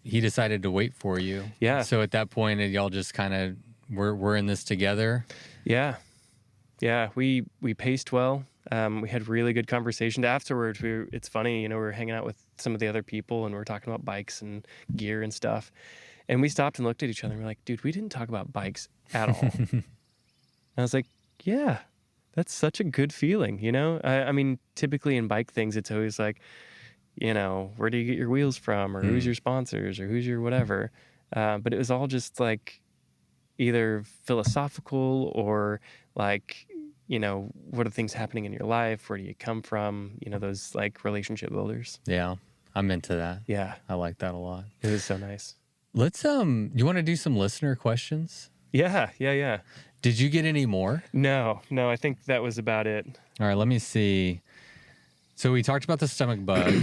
he decided to wait for you. Yeah. So at that point, y'all just kind of we're in this together. Yeah. Yeah. We paced well. We had really good conversation. Afterwards, it's funny, we were hanging out with some of the other people and we were talking about bikes and gear and stuff. And we stopped and looked at each other and we're like, dude, we didn't talk about bikes at all. And I was like, yeah, that's such a good feeling, I mean, typically in bike things, it's always like, where do you get your wheels from, or who's your sponsors, or who's your whatever. But it was all just like either philosophical or like, what are things happening in your life? Where do you come from? Those like relationship builders. Yeah, I'm into that. Yeah. I like that a lot. It was so nice. Let's you want to do some listener questions? Yeah. Did you get any more? No, I think that was about it. All right, let me see. So we talked about the stomach bug.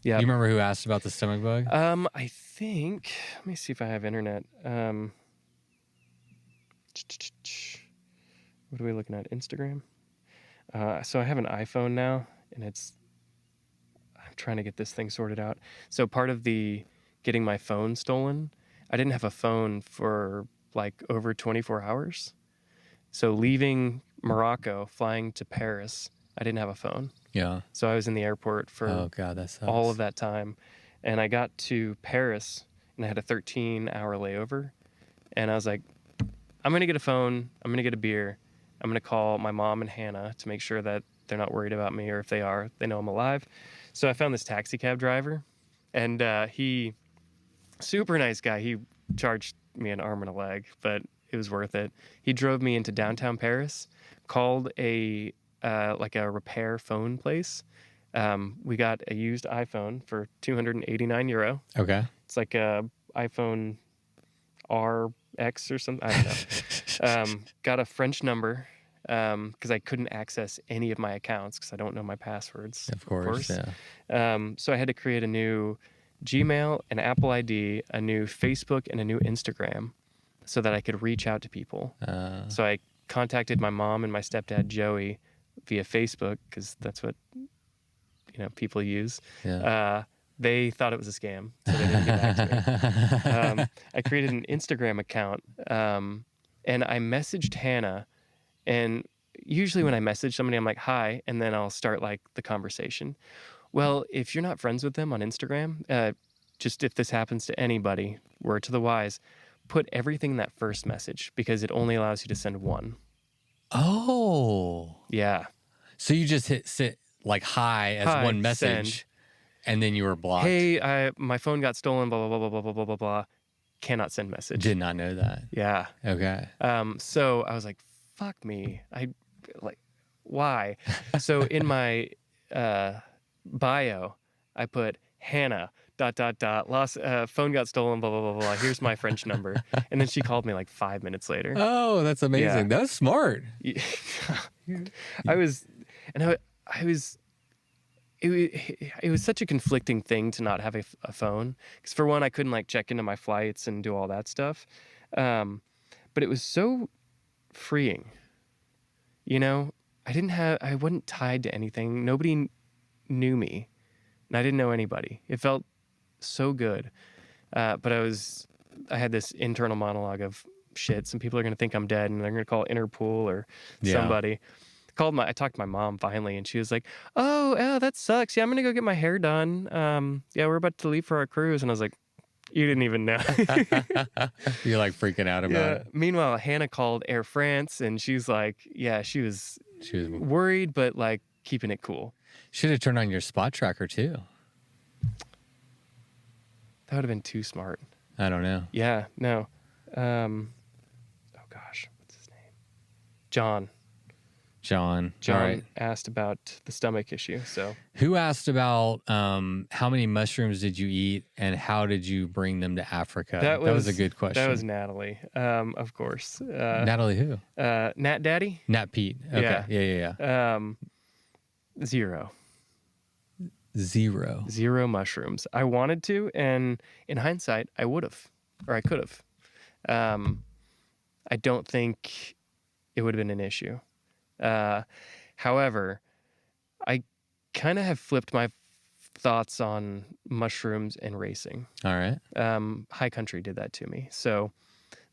Yeah. You remember who asked about the stomach bug? I think, let me see if I have internet. What are we looking at? Instagram? So I have an iPhone now, and I'm trying to get this thing sorted out. So part of the getting my phone stolen, I didn't have a phone for like over 24 hours. So leaving Morocco, flying to Paris, I didn't have a phone. Yeah. So I was in the airport for that sucks. all of that time. And I got to Paris and I had a 13-hour layover. And I was like, I'm going to get a phone. I'm going to get a beer. I'm going to call my mom and Hannah to make sure that they're not worried about me, or if they are, they know I'm alive. So I found this taxi cab driver, and he, super nice guy. He charged me an arm and a leg, but it was worth it. He drove me into downtown Paris, called a repair phone place. We got a used iPhone for €289. Okay. It's like a iPhone RX or something. I don't know. Got a French number because I couldn't access any of my accounts because I don't know my passwords. Of course. Yeah. So I had to create a new Gmail, an Apple ID, a new Facebook, and a new Instagram so that I could reach out to people. So I contacted my mom and my stepdad, Joey, via Facebook because that's what people use. Yeah. They thought it was a scam, so they didn't get back to me. I created an Instagram account, and I messaged Hannah. And usually when I message somebody, I'm like, hi, and then I'll start like the conversation. Well, if you're not friends with them on Instagram, just if this happens to anybody, word to the wise, put everything in that first message because it only allows you to send one. Oh. Yeah. So you just hit like hi as one message, send. And then you were blocked. Hey, my phone got stolen, blah, blah, blah, blah, blah, blah, blah, blah. Cannot send message. Did not know that. Yeah. Okay. So I was like, fuck me. Why? So in my bio, I put Hannah, ... lost, phone got stolen, blah, blah, blah, blah. Here's my French number. And then she called me like 5 minutes later. Oh, that's amazing. Yeah. That's smart. I was it was such a conflicting thing to not have a phone. Because for one, I couldn't like check into my flights and do all that stuff. But it was so freeing. I wasn't tied to anything. Nobody knew me. And I didn't know anybody. It felt so good. But I had this internal monologue of shit. Some people are going to think I'm dead and they're going to call Interpol or somebody. I talked to my mom finally, and she was like, oh, yeah, that sucks. Yeah, I'm going to go get my hair done. Yeah, we're about to leave for our cruise. And I was like, you didn't even know. You're like freaking out about it. Meanwhile, Hannah called Air France, and she's like, yeah, she was worried, but like keeping it cool. Should have turned on your spot tracker too. That would have been too smart. I don't know. Yeah, no. Oh gosh, what's his name? John. John. All right. Asked about the stomach issue. So who asked about how many mushrooms did you eat and how did you bring them to Africa? That was a good question. That was Natalie, of course. Natalie who? Nat Daddy? Nat Pete. Okay. Yeah. Zero. Zero mushrooms. I wanted to, and in hindsight, I would have, or I could have. I don't think it would have been an issue. However, I kind of have flipped my thoughts on mushrooms and racing. All right. High country did that to me. So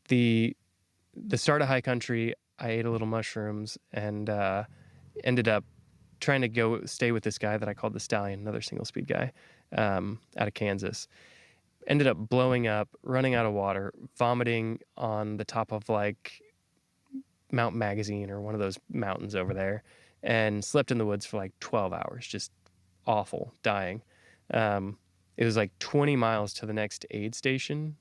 the start of high country, I ate a little mushrooms and ended up trying to go stay with this guy that I called the Stallion, another single speed guy, out of Kansas. Ended up blowing up, running out of water, vomiting on the top of like Mount Magazine or one of those mountains over there, and slept in the woods for like 12 hours, just awful, dying. It was like 20 miles to the next aid station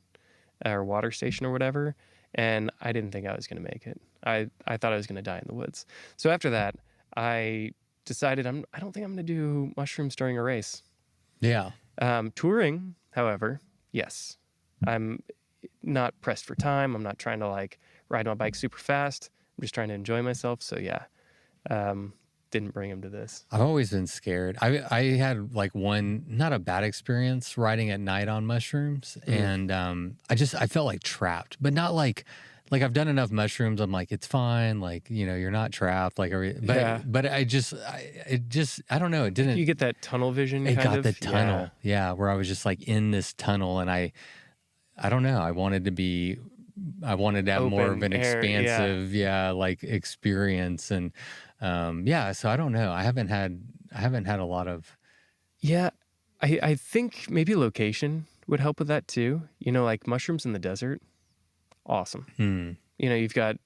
or water station or whatever, and I didn't think I was going to make it. I thought I was going to die in the woods. So after that, I decided I don't think I'm going to do mushrooms during a race. Yeah. Touring, however, yes. I'm not pressed for time. I'm not trying to like ride my bike super fast. I'm just trying to enjoy myself. So yeah, didn't bring him to this. I've always been scared. I had like one, not a bad experience riding at night on mushrooms. And I felt like trapped, but not like I've done enough mushrooms. I'm like, it's fine. Like, you're not trapped. Like, but I don't know. It didn't. You get that tunnel vision. It kind got of? the tunnel. Yeah. Where I was just like in this tunnel, and I don't know. I wanted to have more of Open an air, expansive, like experience. And, so I don't know. I haven't had a lot of. Yeah. I think maybe location would help with that too. Like mushrooms in the desert. Awesome. You've got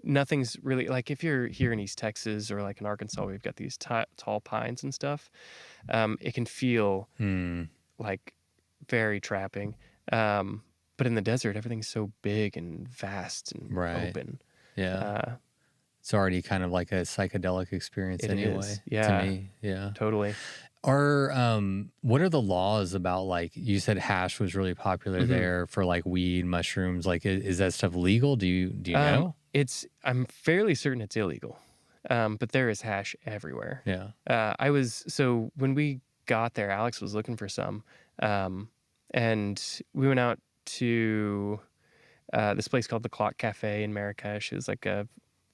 nothing's really like if you're here in East Texas or like in Arkansas, we've got these tall pines and stuff. It can feel like very trapping. But in the desert, everything's so big and vast and open. Yeah. It's already kind of like a psychedelic experience anyway. Yeah. To me. Yeah. Totally. What are the laws about, like, you said hash was really popular there for like weed, mushrooms, like is that stuff legal? Do you know? I'm fairly certain it's illegal. But there is hash everywhere. Yeah. So when we got there, Alex was looking for some, and we went out to this place called the Clock Cafe in Marrakesh. It was like a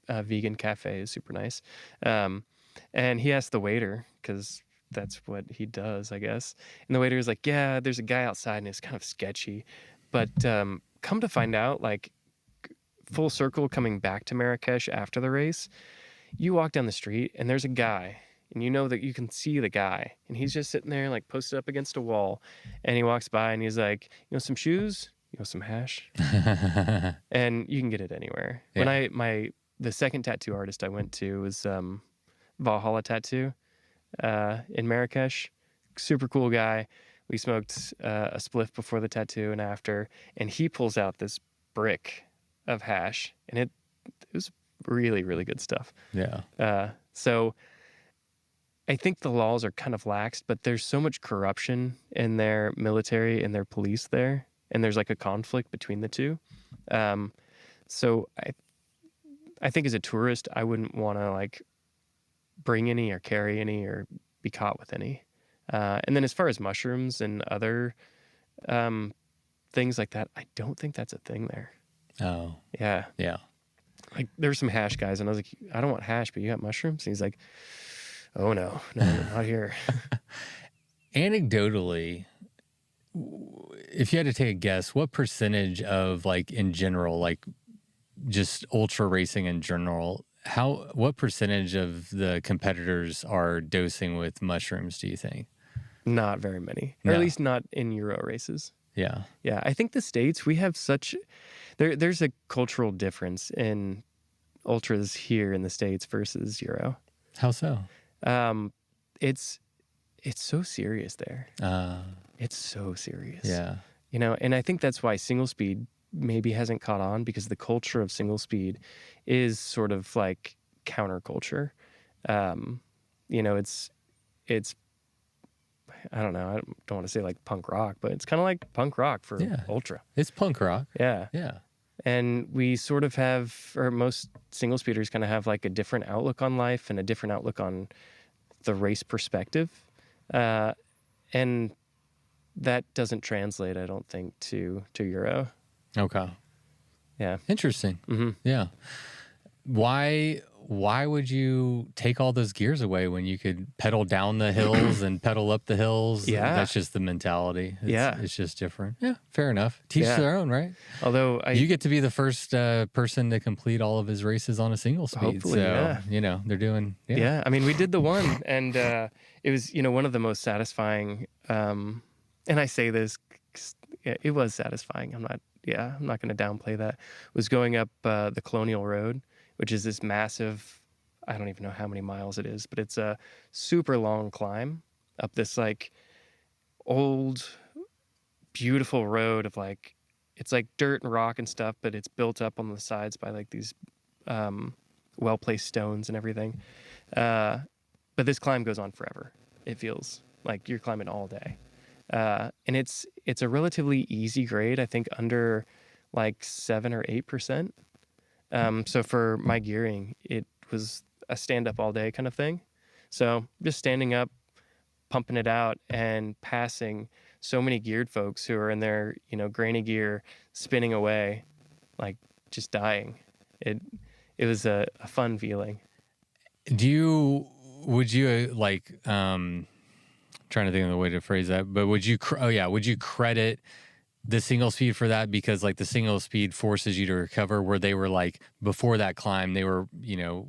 vegan cafe. It was super nice. And he asked the waiter, because that's what he does, I guess. And the waiter was like, yeah, there's a guy outside and it's kind of sketchy. But come to find out, like full circle coming back to Marrakesh after the race, you walk down the street and there's a guy, and you know that you can see the guy, and he's just sitting there like posted up against a wall, and he walks by and he's like, some shoes, some hash. And you can get it anywhere. Yeah. When the second tattoo artist I went to was Valhalla Tattoo in Marrakesh. Super cool guy. We smoked a spliff before the tattoo and after, and he pulls out this brick of hash, and it was really, really good stuff. Yeah. So I think the laws are kind of lax, but there's so much corruption in their military and their police there, and there's like a conflict between the two. So I think as a tourist, I wouldn't want to like bring any or carry any or be caught with any. And then as far as mushrooms and other things like that, I don't think that's a thing there. Oh. Yeah. Yeah. Like there were some hash guys, and I was like, I don't want hash, but you got mushrooms? And he's like, oh no, not here. Anecdotally, if you had to take a guess, what percentage of like in general, like just ultra racing in general, what percentage of the competitors are dosing with mushrooms, do you think? Not very many, or No. at least not in Euro races. Yeah. Yeah, I think the States, we have there's a cultural difference in ultras here in the States versus Euro. How so? It's so serious there. It's so serious. Yeah. And I think that's why single speed maybe hasn't caught on, because the culture of single speed is sort of like counterculture. It's I don't know. I don't want to say like punk rock, but it's kind of like punk rock for ultra. It's punk rock. Yeah. Yeah. And we sort of have, or most single speeders kind of have like a different outlook on life and a different outlook on the race perspective. And that doesn't translate, I don't think, to Euro. Okay. Yeah. Interesting. Mm-hmm. Yeah. Why why would you take all those gears away when you could pedal down the hills and pedal up the hills? Yeah. That's just the mentality. It's just different. Yeah, fair enough. Teach Yeah. their own, right? Although You get to be the first person to complete all of his races on a single speed. Hopefully, so, yeah. you know, they're doing, yeah, I mean, we did the one, and it was, you know, one of the most satisfying. And I say this, 'cause it was satisfying. I'm not going to downplay that. Was going up the Colonial Road, which is this massive, I don't even know how many miles it is, but it's a super long climb up this like old, beautiful road of like, it's like dirt and rock and stuff, but it's built up on the sides by like these well-placed stones and everything. But this climb goes on forever. It feels like you're climbing all day. And it's a relatively easy grade, I think under like 7 or 8%. So for my gearing, it was a stand up all day kind of thing. So just standing up, pumping it out, and passing so many geared folks who are in their, you know, grainy gear, spinning away, like just dying. It was a fun feeling. Would you trying to think of the way to phrase that, but would you credit the single speed for that? Because like the single speed forces you to recover, where they were like, before that climb, they were, you know,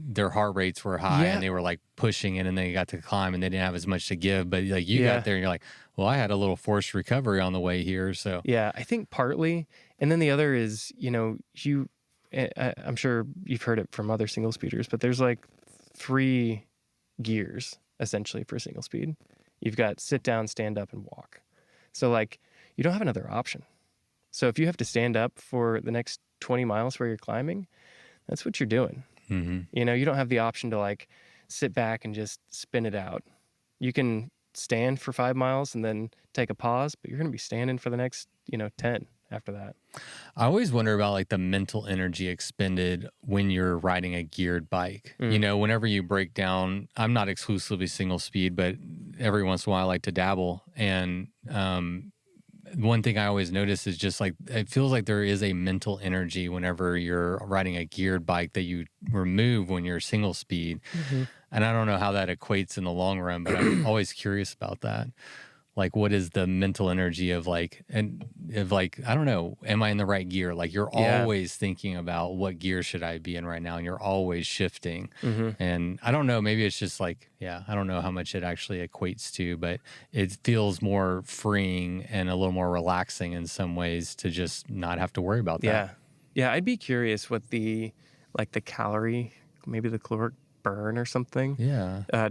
their heart rates were high and they were like pushing it, and then you got to climb and they didn't have as much to give. But like you got there and you're like, well, I had a little forced recovery on the way here. So yeah, I think partly. And then the other is, you know, I'm sure you've heard it from other single speeders, but there's like 3 gears essentially for single speed. You've got sit down, stand up, and walk. So like you don't have another option. So if you have to stand up for the next 20 miles where you're climbing, that's what you're doing. mm-hmm. You know, you don't have the option to like sit back and just spin it out. You can stand for 5 miles and then take a pause, but you're going to be standing for the next, you know, 10 after that. I always wonder about like the mental energy expended when you're riding a geared bike. You know, whenever you break down, I'm not exclusively single speed, but every once in a while I like to dabble. And one thing I always notice is just like, it feels like there is a mental energy whenever you're riding a geared bike that you remove when you're single speed. And I don't know how that equates in the long run, but I'm always curious about that. Like, what is the mental energy of like, I don't know, am I in the right gear? Like, you're always thinking about what gear should I be in right now, and you're always shifting. And I don't know, maybe it's just like, I don't know how much it actually equates to, but it feels more freeing and a little more relaxing in some ways to just not have to worry about that. Yeah, I'd be curious what the calorie, maybe the caloric burn or something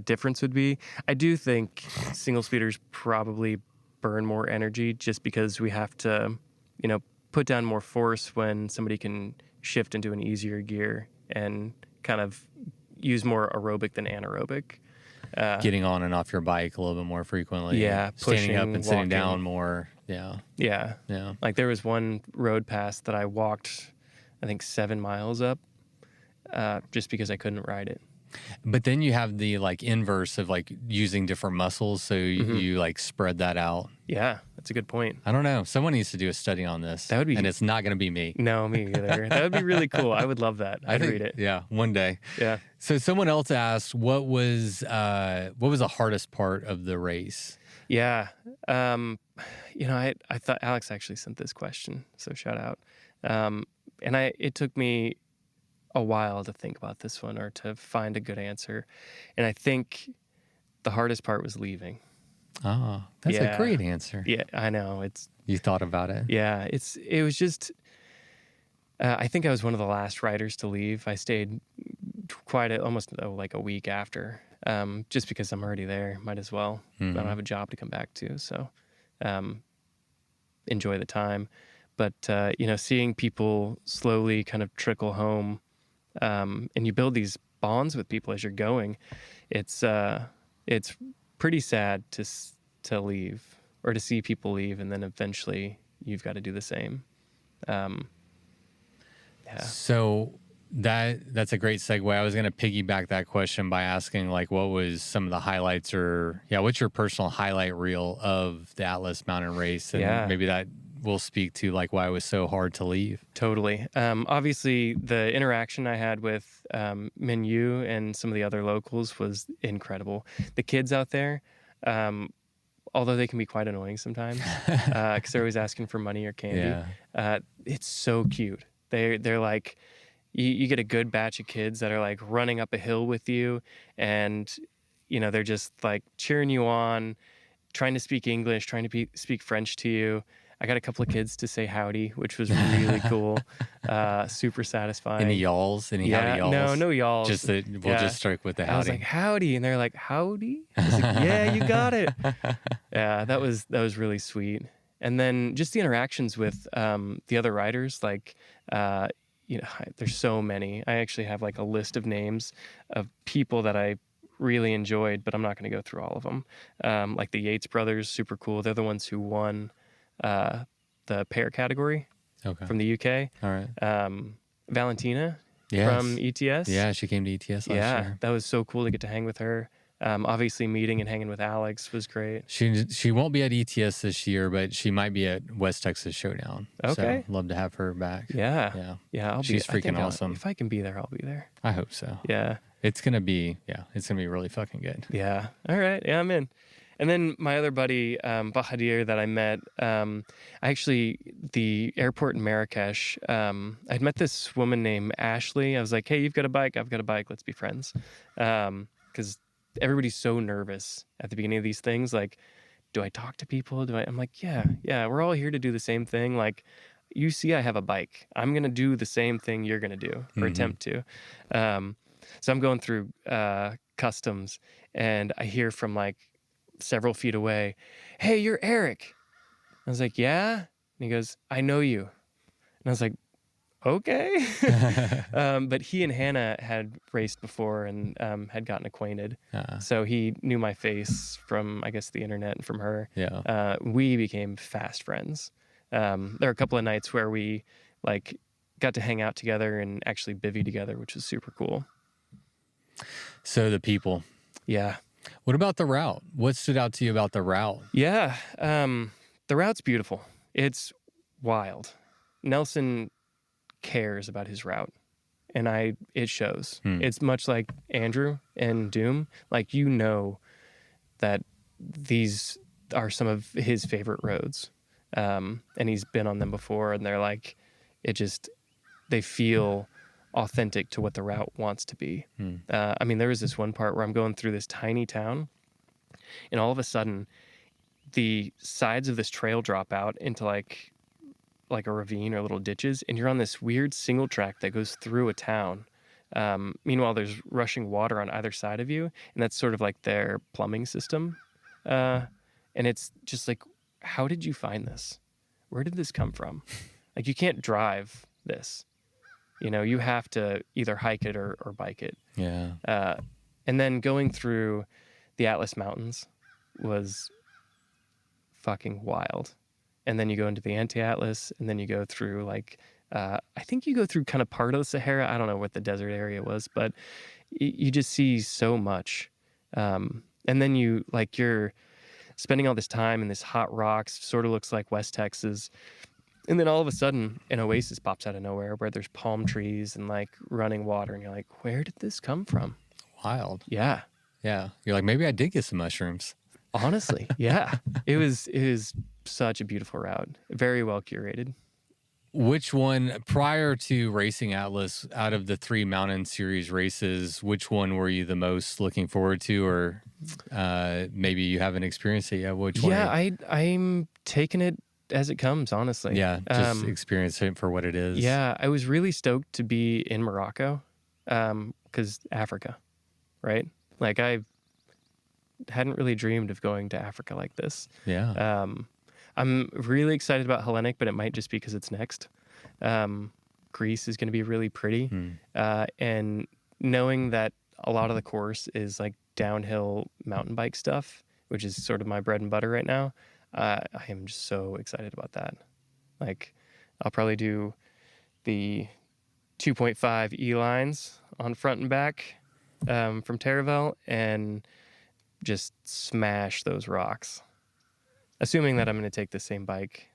difference would be. I do think single speeders probably burn more energy just because we have to, you know, put down more force when somebody can shift into an easier gear and kind of use more aerobic than anaerobic. Getting on and off your bike a little bit more frequently. Standing up and sitting down more. Yeah. Like there was one road pass that I walked, I think 7 miles up, just because I couldn't ride it. But then you have the like inverse of like using different muscles, so you like spread that out. Yeah, that's a good point. I don't know. Someone needs to do a study on this. That would be, and it's not going to be me. No, me either. That would be really cool. I would love that. I'd read it. Yeah, one day. Yeah. So someone else asked, what was the hardest part of the race? Yeah. You know, I thought Alex actually sent this question, so shout out. And it took me a while to think about this one or to find a good answer. And I think the hardest part was leaving. Oh, that's a great answer. Yeah, I know. You thought about it. Yeah, it was just, I think I was one of the last riders to leave. I stayed almost like a week after, just because I'm already there. Might as well. I don't have a job to come back to. So enjoy the time. But, you know, seeing people slowly kind of trickle home, and you build these bonds with people as you're going, it's pretty sad to leave or to see people leave, and then eventually you've got to do the same. So that's a great segue. I was going to piggyback that question by asking like, what was some of the highlights, or what's your personal highlight reel of the Atlas Mountain Race, and maybe that will speak to like why it was so hard to leave. Totally. Obviously, the interaction I had with Min Yu and some of the other locals was incredible. The kids out there, although they can be quite annoying sometimes, because they're always asking for money or candy. Yeah. It's so cute. They're like, you get a good batch of kids that are like running up a hill with you, and they're just like cheering you on, trying to speak English, trying to speak French to you. I got a couple of kids to say howdy, which was really cool. Super satisfying. Any y'alls? Any howdy y'alls? No y'alls. Just that we'll just start with the howdy. I was like, howdy, and they're like, howdy? I was like, yeah, you got it. Yeah, that was really sweet. And then just the interactions with the other riders, like, there's so many. I actually have like a list of names of people that I really enjoyed, but I'm not going to go through all of them. Like the Yates brothers, super cool. They're the ones who won the pair category from the UK. All right. Valentina Yes. from ETS. Yeah, she came to ETS last year. That was so cool to get to hang with her. Obviously, meeting and hanging with Alex was great. She won't be at ETS this year, but she might be at West Texas Showdown. Okay. So love to have her back. Yeah. She's freaking awesome. If I can be there, I'll be there. I hope so. Yeah. It's gonna be really fucking good. Yeah. All right. Yeah, I'm in. And then my other buddy, Bahadir, that I met, the airport in Marrakesh, I'd met this woman named Ashley. I was like, hey, you've got a bike, I've got a bike, let's be friends. Because everybody's so nervous at the beginning of these things. Like, do I talk to people? I'm like, yeah, we're all here to do the same thing. Like, you see I have a bike. I'm going to do the same thing you're going to do, or attempt to. So I'm going through customs, and I hear from like several feet away, hey, you're Eric. I was like, yeah? And he goes, I know you. And I was like, okay. But he and Hannah had raced before and had gotten acquainted. So he knew my face from, I guess, the internet and from her. Yeah. We became fast friends. There were a couple of nights where we like got to hang out together and actually bivvy together, which was super cool. So the people. Yeah. What about the route? What stood out to you about the route? Yeah. The route's beautiful. It's wild. Nelson cares about his route, and it shows. It's much like Andrew and Doom. Like, that these are some of his favorite roads, and he's been on them before, and they're like, they feel authentic to what the route wants to be. I mean, there was this one part where I'm going through this tiny town, and all of a sudden the sides of this trail drop out into like a ravine or little ditches, and you're on this weird single track that goes through a town. Meanwhile, there's rushing water on either side of you, and that's sort of like their plumbing system. And it's just like, how did you find this? Where did this come from? Like, you can't drive this. You have to either hike it or bike it. Yeah. And then going through the Atlas Mountains was fucking wild. And then you go into the Anti-Atlas, and then you go through like, I think you go through kind of part of the Sahara. I don't know what the desert area was, but you just see so much. And then you're spending all this time in this hot rocks, sort of looks like West Texas. And then all of a sudden, an oasis pops out of nowhere where there's palm trees and like running water. And you're like, where did this come from? Wild. Yeah. Yeah. You're like, maybe I did get some mushrooms. Honestly. Yeah. It was such a beautiful route. Very well curated. Which one, prior to racing Atlas, out of the 3 Mountain Series races, which one were you the most looking forward to? Or maybe you haven't experienced it yet? Which one? Yeah, I'm taking it as it comes, honestly. Yeah, just experience it for what it is. Yeah, I was really stoked to be in Morocco, because Africa, right? Like, I hadn't really dreamed of going to Africa like this. Yeah. I'm really excited about Hellenic, but it might just be because it's next. Greece is going to be really pretty. And knowing that a lot of the course is like downhill mountain bike stuff, which is sort of my bread and butter right now, I am just so excited about that. Like, I'll probably do the 2.5 E-lines on front and back from Terravel and just smash those rocks. Assuming that I'm going to take the same bike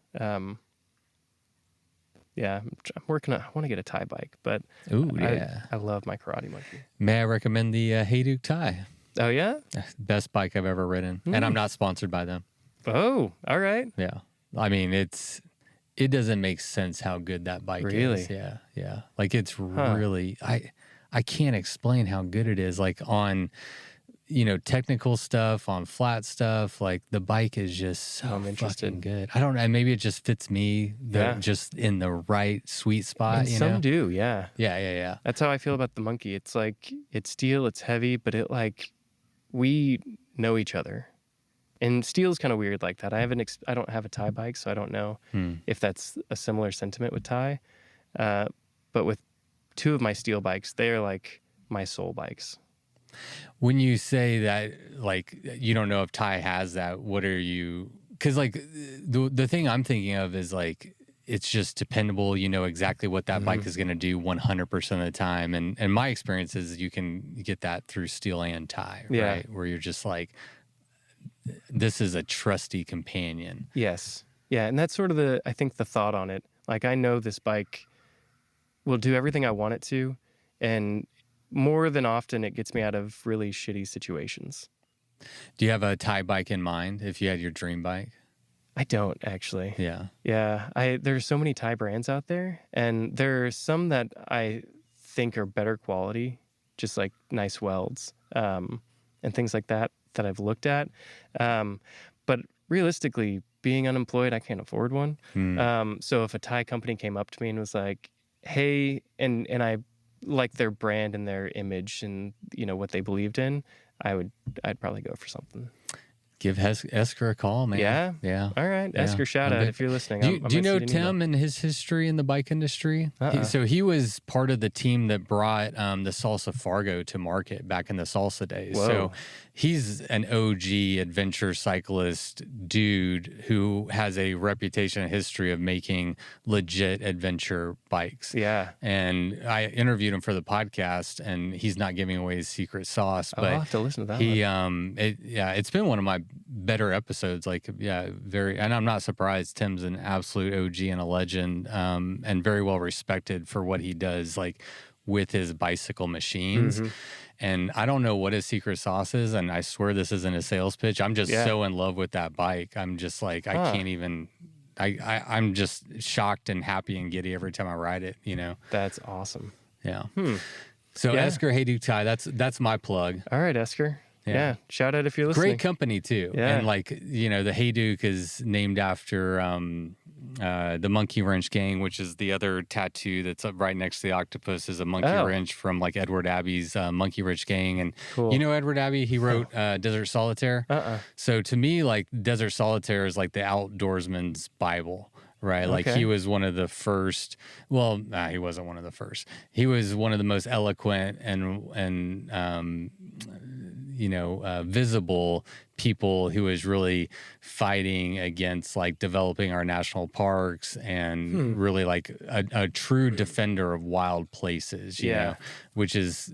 Yeah, I'm working on. I want to get a Thai bike, but Ooh, yeah. I love my Karate Monkey. May I recommend the Hayduk Thai? Oh yeah. Best bike I've ever ridden, and I'm not sponsored by them. Oh, all right. Yeah, I mean it doesn't make sense how good that bike Really? is. Yeah, yeah. Like it's really I can't explain how good it is. Like on technical stuff, on flat stuff, like the bike is just so I'm interested. fucking good. I don't know, maybe it just fits me just in the right sweet spot. And some do, yeah. Yeah. That's how I feel about the Monkey. It's like it's steel, it's heavy, but it like we know each other. And steel's kind of weird like that. I don't have a Thai bike, so I don't know if that's a similar sentiment with Thai. But with two of my steel bikes, they are like my soul bikes. When you say that, like, you don't know if Thai has that, what are you? Because like the thing I'm thinking of is like it's just dependable. You know exactly what that bike is going to do 100% of the time. And my experience is you can get that through steel and Thai, right? Where you're just like, this is a trusty companion. Yes. Yeah, and that's sort of I think the thought on it. Like I know this bike will do everything I want it to, and more than often it gets me out of really shitty situations. Do you have a Thai bike in mind if you had your dream bike? I don't actually. Yeah. Yeah, there's so many Thai brands out there, and there are some that I think are better quality, just like nice welds, and things like that I've looked at. But realistically, being unemployed, I can't afford one. So if a Thai company came up to me and was like, "Hey," and I like their brand and their image and what they believed in, I'd probably go for something. Give Esker a call, man. Yeah. All right, Yeah. Esker, shout out if you're listening. Do you know Tim and his history in the bike industry? So he was part of the team that brought the Salsa Fargo to market back in the salsa days. Whoa. So he's an OG adventure cyclist dude who has a reputation and history of making legit adventure bikes. Yeah. And I interviewed him for the podcast, and he's not giving away his secret sauce, but I'll have to listen to that one. It's been one of my better episodes. And I'm not surprised. Tim's an absolute OG and a legend, and very well respected for what he does, like with his bicycle machines. And I don't know what his secret sauce is, and I swear this isn't a sales pitch. I'm just so in love with that bike. I'm just like, I can't even. I'm just shocked and happy and giddy every time I ride it. That's awesome. Yeah. So Esker Hayduk Thai, that's my plug. All right, Esker. Yeah. Shout out if you're listening. Great company too. Yeah. And the Hayduk is named after the Monkey Wrench Gang, which is the other tattoo that's up right next to the octopus is a monkey wrench from like Edward Abbey's Monkey Wrench Gang. And Edward Abbey, he wrote Desert Solitaire. So to me, like Desert Solitaire is like the outdoorsman's Bible. Right. Like he was one of the first. Well, he wasn't one of the first. He was one of the most eloquent and visible people who was really fighting against like developing our national parks and really like a true defender of wild places, you know, which is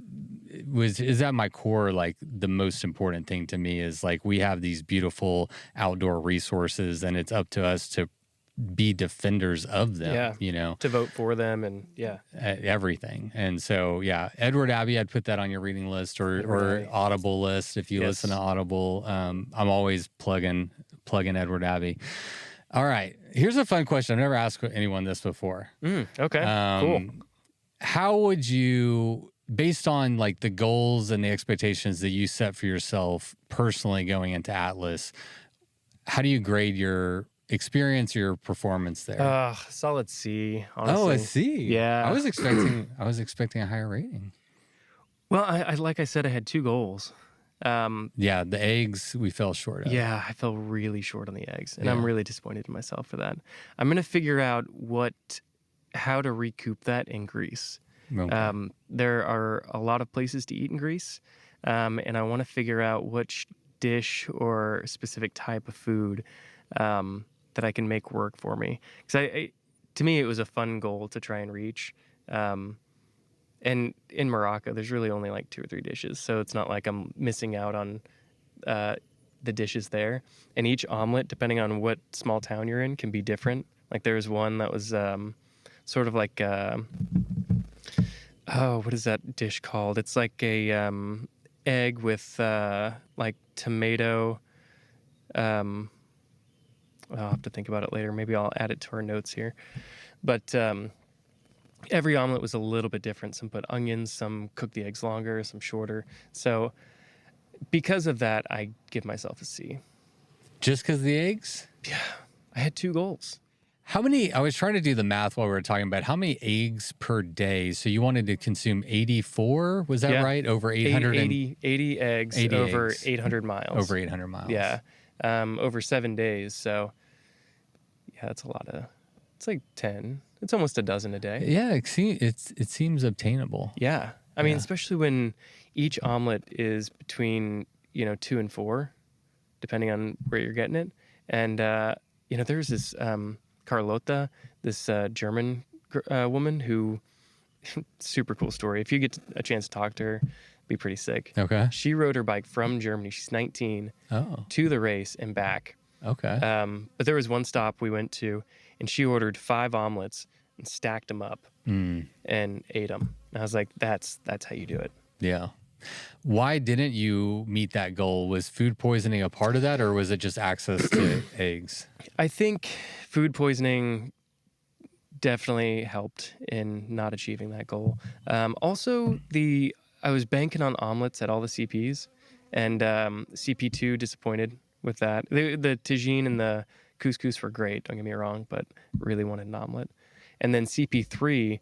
at my core, like the most important thing to me is like we have these beautiful outdoor resources and it's up to us to be defenders of them, to vote for them and everything. And so, Edward Abbey, I'd put that on your reading list or Audible list. If you listen to Audible, I'm always plugging Edward Abbey. All right. Here's a fun question. I've never asked anyone this before. Okay. Cool. How would you, based on like the goals and the expectations that you set for yourself personally going into Atlas, how do you grade your experience, your performance there? Solid C, honestly. Oh, a C. Yeah. I was expecting a higher rating. Well, I like I said, I had two goals. The eggs we fell short of. Yeah, I fell really short on the eggs, and I'm really disappointed in myself for that. I'm gonna figure out how to recoup that in Greece. Okay. There are a lot of places to eat in Greece, and I want to figure out which dish or specific type of food that I can make work for me. Because to me, it was a fun goal to try and reach. And in Morocco, there's really only like 2 or 3 dishes, so it's not like I'm missing out on the dishes there. And each omelet, depending on what small town you're in, can be different. Like there was one that was sort of like what is that dish called? It's like a egg with like tomato. I'll have to think about it later. Maybe I'll add it to our notes here. But every omelet was a little bit different. Some put onions, some cooked the eggs longer, some shorter. So because of that, I give myself a C. Just because the eggs? I had 2 goals. How many? I was trying to do the math while we were talking about how many eggs per day. So you wanted to consume 84? Was that Yeah. right? Over 800? 80 eggs 80 over eggs. 800 miles. Over 800 miles. Yeah. Over 7 days. So yeah, that's a lot of. It's like 10. It's almost a dozen a day. Yeah, it seems obtainable. Yeah. I mean, Yeah. especially when each omelet is between, 2 and 4, depending on where you're getting it. And, there's this Carlota, this German woman who, super cool story. If you get a chance to talk to her, be pretty sick. Okay. She rode her bike from Germany. She's 19 Oh, to the race and back. okay. But there was one stop we went to, and she ordered 5 omelets and stacked them up and ate them. And I was like, that's how you do it. Yeah. Why didn't you meet that goal? Was food poisoning a part of that, or was it just access to eggs? I think food poisoning definitely helped in not achieving that goal. Also, I was banking on omelets at all the CPs, and CP2 disappointed with that. The tagine and the couscous were great, don't get me wrong, but really wanted an omelet. And then CP3,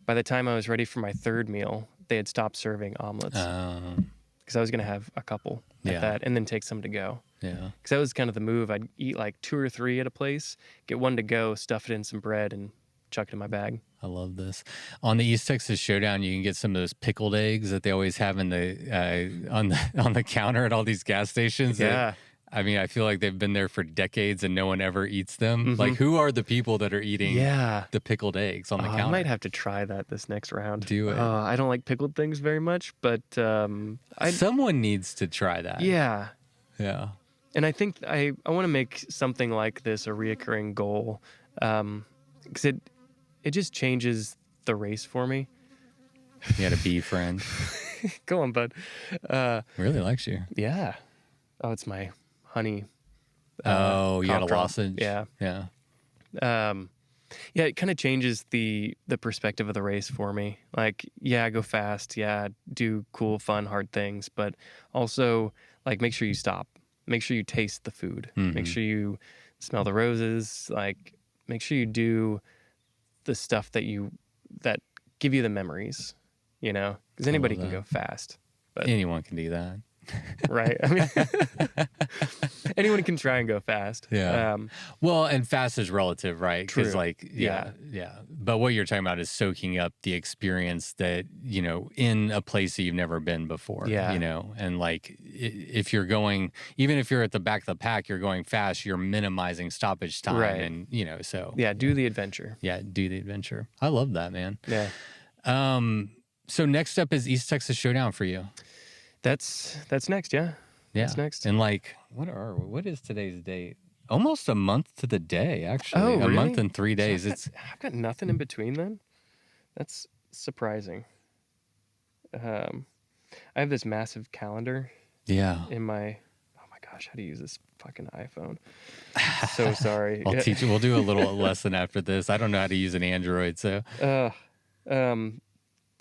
by the time I was ready for my 3rd meal, they had stopped serving omelets because I was going to have a couple at that and then take some to go. Yeah. Because that was kind of the move. I'd eat like 2 or 3 at a place, get one to go, stuff it in some bread, and chuck it in my bag. I love this. On the East Texas Showdown, you can get some of those pickled eggs that they always have in the on the counter at all these gas stations. Yeah. I mean, I feel like they've been there for decades and no one ever eats them. Like, who are the people that are eating the pickled eggs on the counter? I might have to try that this next round. Do it. I don't like pickled things very much, but Someone needs to try that. yeah. Yeah. And I think I want to make something like this a reoccurring goal because it just changes the race for me. You had a bee friend. Go on, bud. Really likes you. Yeah. Oh, it's my honey. You had a cocktail. lozenge. Yeah. Yeah. Yeah, it kind of changes the perspective of the race for me. Like, yeah, go fast. Yeah, do cool, fun, hard things. But also, like, make sure you stop. Make sure you taste the food. Make sure you smell the roses. Like, make sure you do the stuff that give you the memories, Because anybody can go fast. But Anyone can do that. right. I mean, anyone can try and go fast. Yeah. Well, and fast is relative, right? Because, True. yeah. But what you're talking about is soaking up the experience that, in a place that you've never been before. Yeah. And like, if you're going, even if you're at the back of the pack, you're going fast, you're minimizing stoppage time. Right. And, so. Yeah, do the adventure. Yeah, do the adventure. I love that, man. Yeah. So next up is East Texas Showdown for you. That's next, yeah. Yeah. That's next. And like, what is today's date? Almost a month to the day, actually. Oh, A really? month and 3 days. I've got nothing in between then. That's surprising. I have this massive calendar Yeah. in my. Oh my gosh, how to use this fucking iPhone? So sorry. I'll teach you. We'll do a little lesson after this. I don't know how to use an Android, so.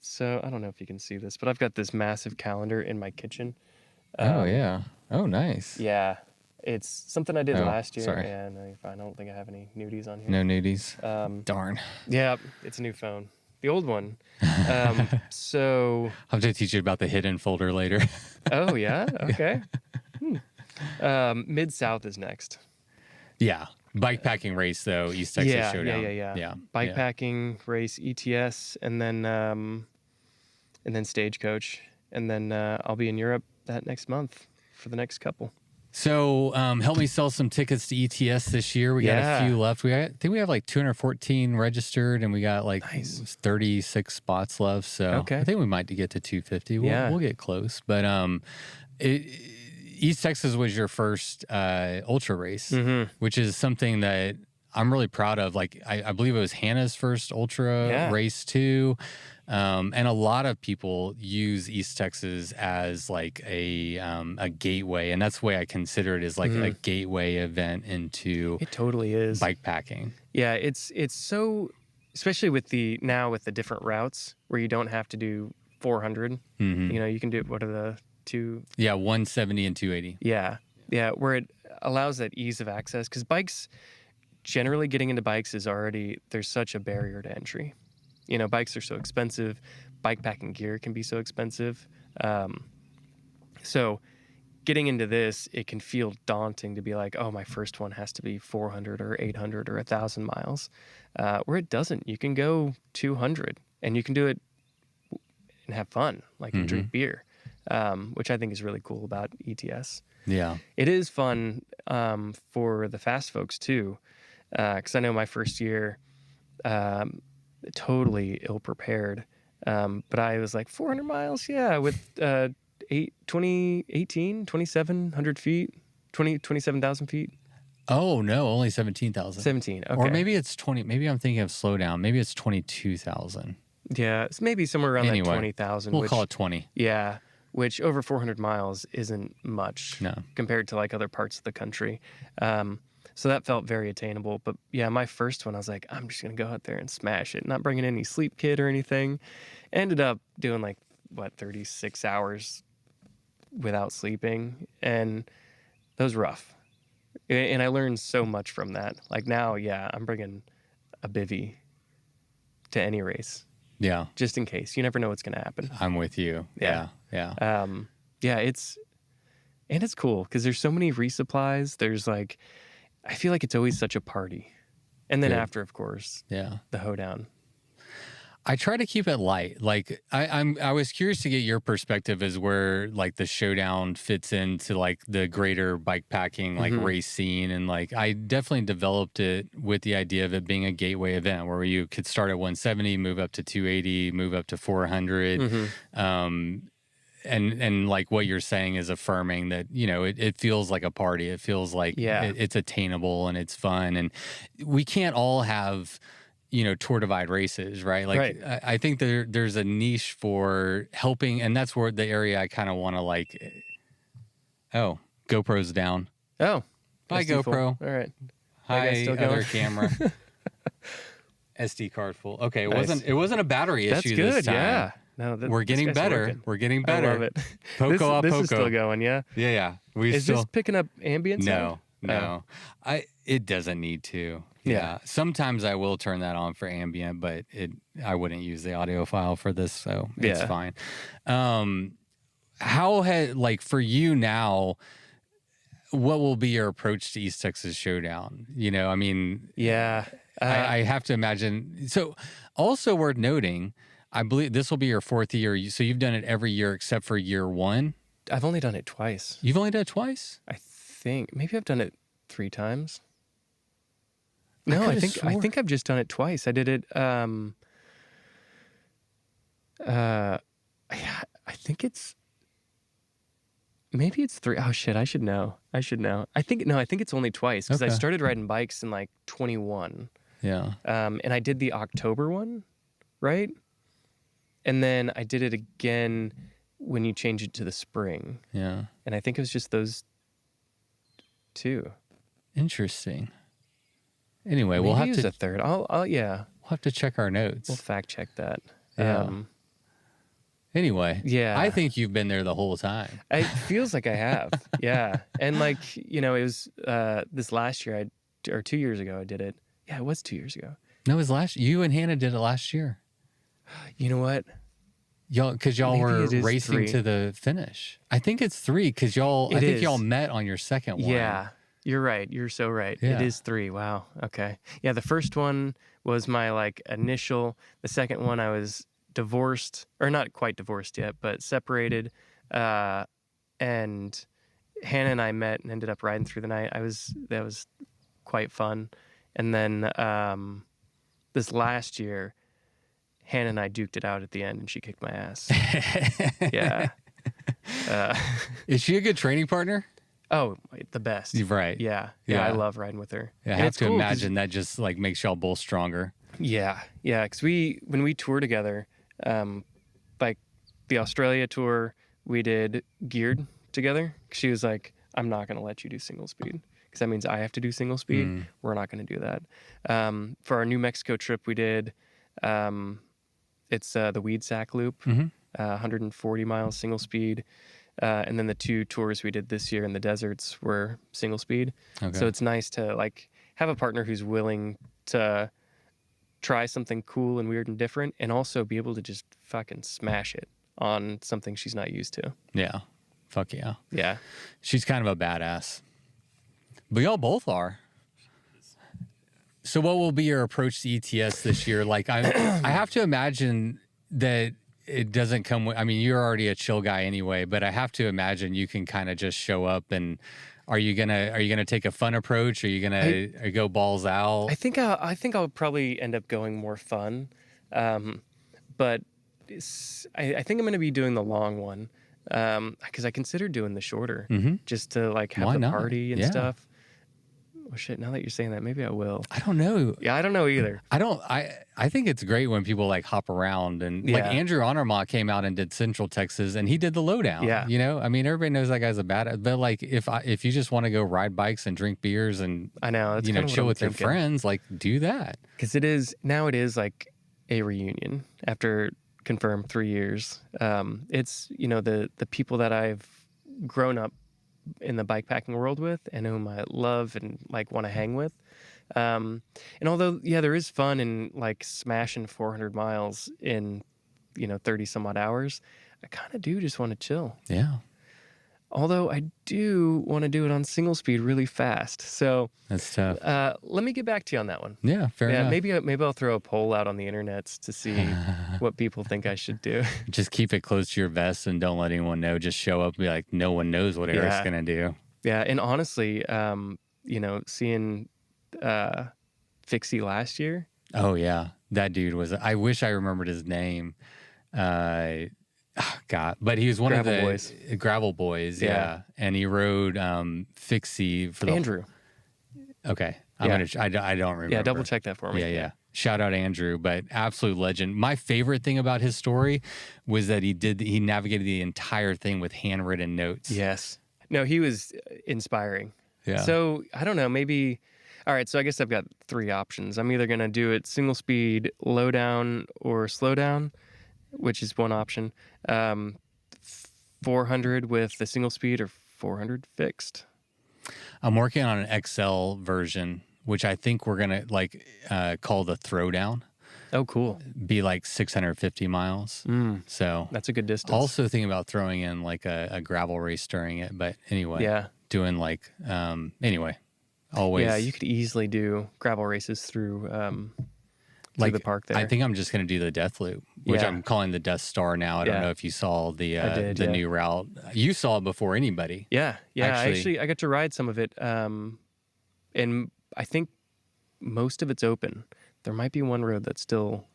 So I don't know if you can see this, but I've got this massive calendar in my kitchen. Oh yeah. Oh nice. Yeah, it's something I did Oh, last year, sorry. and I don't think I have any nudies on here. No nudies. Darn. Yeah, it's a new phone. The old one. So. I'll have to teach you about the hidden folder later. Oh yeah. Okay. Mid-South is next. Yeah. Bikepacking race though, East Texas Showdown. Yeah. Bikepacking race, ETS, and then Stagecoach, and then I'll be in Europe that next month for the next couple. So help me sell some tickets to ETS this year. We got a few left. I think we have like 214 registered, and we got like 36 spots left. So I think we might get to 250. We'll get close. But East Texas was your first ultra race, which is something that I'm really proud of. Like, I believe it was Hannah's first ultra Yeah. race too. And a lot of people use East Texas as like a gateway, and that's the way I consider it, is like a gateway event into It totally is. bike packing. Yeah, it's so, especially with the different routes where you don't have to do 400. Mm-hmm. You know, you can do, what are the two? Yeah, 170 and 280. Yeah, where it allows that ease of access, because bikes, generally getting into bikes is already, there's such a barrier to entry. You know, bikes are so expensive. Bike packing gear can be so expensive. So getting into this, it can feel daunting to be like, oh, my first one has to be 400 or 800 or 1,000 miles, where it doesn't. You can go 200 and you can do it and have fun, like and drink beer, which I think is really cool about ETS. Yeah. It is fun for the fast folks too, because I know my first year, totally ill prepared, but I was like 400 miles, yeah, with 2,700 feet, 27,000 feet. Oh no, only 17,000. 17, okay. Or maybe it's 20. Maybe I'm thinking of slowdown. Maybe it's 22,000. Yeah, it's maybe somewhere around Anyway, that 20,000. We'll call it 20. Yeah, which over 400 miles isn't much No. compared to like other parts of the country. So that felt very attainable. But yeah, my first one, I was like, I'm just going to go out there and smash it, not bringing any sleep kit or anything. Ended up doing like, 36 hours without sleeping. And that was rough. And I learned so much from that. Like now, yeah, I'm bringing a bivy to any race, Yeah, just in case. You never know what's going to happen. I'm with you. Yeah. Yeah. Yeah, it's cool because there's so many resupplies. There's like, I feel like it's always such a party. And then Good. after, of course, Yeah. the hoedown. I try to keep it light. Like I was curious to get your perspective as where like the showdown fits into like the greater bike packing like race scene, and like I definitely developed it with the idea of it being a gateway event where you could start at 170, move up to 280, move up to 400. And like what you're saying is affirming that, you know, it feels like a party. It feels like it's attainable and it's fun, and we can't all have, you know, Tour Divide races, right? Like I think there's a niche for helping, and that's where the area I kind of want to like. Oh, GoPro's down. Oh, Bye, SD full. GoPro. All right. Hi, still other going? camera. SD card full. Okay, it Nice. wasn't a battery That's issue good. this time. Yeah. No, We're this getting guy's better. working. We're getting I better. love it. Poco this Poco. is still going, yeah? Yeah. We Is still this picking up ambient sound? No. It doesn't need to. Yeah. Sometimes I will turn that on for ambient, but I wouldn't use the audio file for this, so it's fine. How had, like, for you now, what will be your approach to East Texas Showdown? You know, I mean, Yeah. I have to imagine. So also worth noting, I believe this will be your fourth year. So you've done it every year except for year one. I've only done it twice. You've only done it twice? I think maybe I've done it 3 times. No, I think I've just done it twice. I did it. I think it's maybe it's 3. Oh shit! I should know. I think it's only twice because I Okay. started riding bikes in like 21. Yeah. And I did the October one, right? And then I did it again when you change it to the spring. Yeah. And I think it was just those 2. Interesting. Anyway, we'll Maybe have it was to a third. We'll check our notes. fact check that. Yeah. Anyway, Yeah. I think you've been there the whole time. It feels like I have. Yeah. And like, you know, it was this last year or 2 years ago I did it. Yeah, it was 2 years ago. No, it was you and Hannah did it last year. You know what? Because y'all Maybe were it is racing 3. to the finish. I think it's 3 because I think y'all met on your second one. Yeah. You're right. You're so right. Yeah. It is 3. Wow. Okay. Yeah, the first one was my like initial. The second one I was divorced, or not quite divorced yet, but separated. And Hannah and I met and ended up riding through the night. That was quite fun. And then this last year, Hannah and I duked it out at the end, and she kicked my ass. Yeah. Is she a good training partner? Oh, the best. Right. Yeah. Yeah. I love riding with her. I And have it's to cool 'cause- imagine that just like makes y'all both stronger. Yeah. Because when we tour together, like the Australia tour, we did geared together. She was like, I'm not going to let you do single speed because that means I have to do single speed. We're not going to do that. For our New Mexico trip, we did, it's the Weed Sack Loop, 140 miles single speed. And then the 2 tours we did this year in the deserts were single speed. Okay. So it's nice to like have a partner who's willing to try something cool and weird and different and also be able to just fucking smash it on something she's not used to. Yeah. Fuck yeah. Yeah. She's kind of a badass. But y'all both are. So what will be your approach to ETS this year? Like I have to imagine that it doesn't come with, I mean, you're already a chill guy anyway, but I have to imagine you can kind of just show up and are you gonna take a fun approach? Are you gonna go balls out? I think I'll probably end up going more fun. But I think I'm going to be doing the long one. Because I considered doing the shorter just to like have Why the not? party and Yeah. stuff. Oh shit! Now that you're saying that, maybe I will. I don't know. Yeah, I don't know either. I think it's great when people like hop around and like Yeah. Andrew Honorma came out and did Central Texas and he did the lowdown. Yeah. You know, I mean, everybody knows that guy's a badass, but like if you just want to go ride bikes and drink beers and I know. That's kind of chill with your friends, like do that. Because it is like a reunion after confirmed 3 years. It's the people that I've grown up in the bikepacking world with and whom I love and like want to hang with. And although there is fun in like smashing 400 miles in 30 some odd hours, I kind of do just want to chill. Yeah. Although I do want to do it on single speed really fast. So That's tough. let me get back to you on that one. Yeah, fair enough. Maybe I'll throw a poll out on the internet to see what people think I should do. Just keep it close to your vest and don't let anyone know. Just show up and be like, no one knows what Eric's Yeah. gonna do. Yeah, and honestly, seeing Fixie last year. Oh yeah, that dude was. I wish I remembered his name. God, but he was one Gravel of the Boys. Gravel Boys. Yeah, Yeah. and he rode Fixie for the Andrew. Okay, Yeah. I don't remember. Yeah, double check that for me. Yeah. Shout out Andrew, but absolute legend. My favorite thing about his story was that he navigated the entire thing with handwritten notes. Yes. No, he was inspiring. Yeah. So I don't know, maybe. All right, so I guess I've got 3 options. I'm either going to do it single speed, low down, or slow down, which is one option. 400 with the single speed or 400 fixed. I'm working on an XL version, which I think we're gonna like call the throwdown. Oh, cool. Be like 650 miles. So That's a good distance. also thinking about throwing in like a gravel race during it. But anyway, Yeah. doing like always. Yeah, you could easily do gravel races through like the park there. I think I'm just going to do the Death Loop, which Yeah. I'm calling the Death Star now. I don't Yeah. know if you saw the did, yeah. new route. You saw it before anybody. Yeah. Actually- I got to ride some of it, and I think most of it's open. There might be one road that's still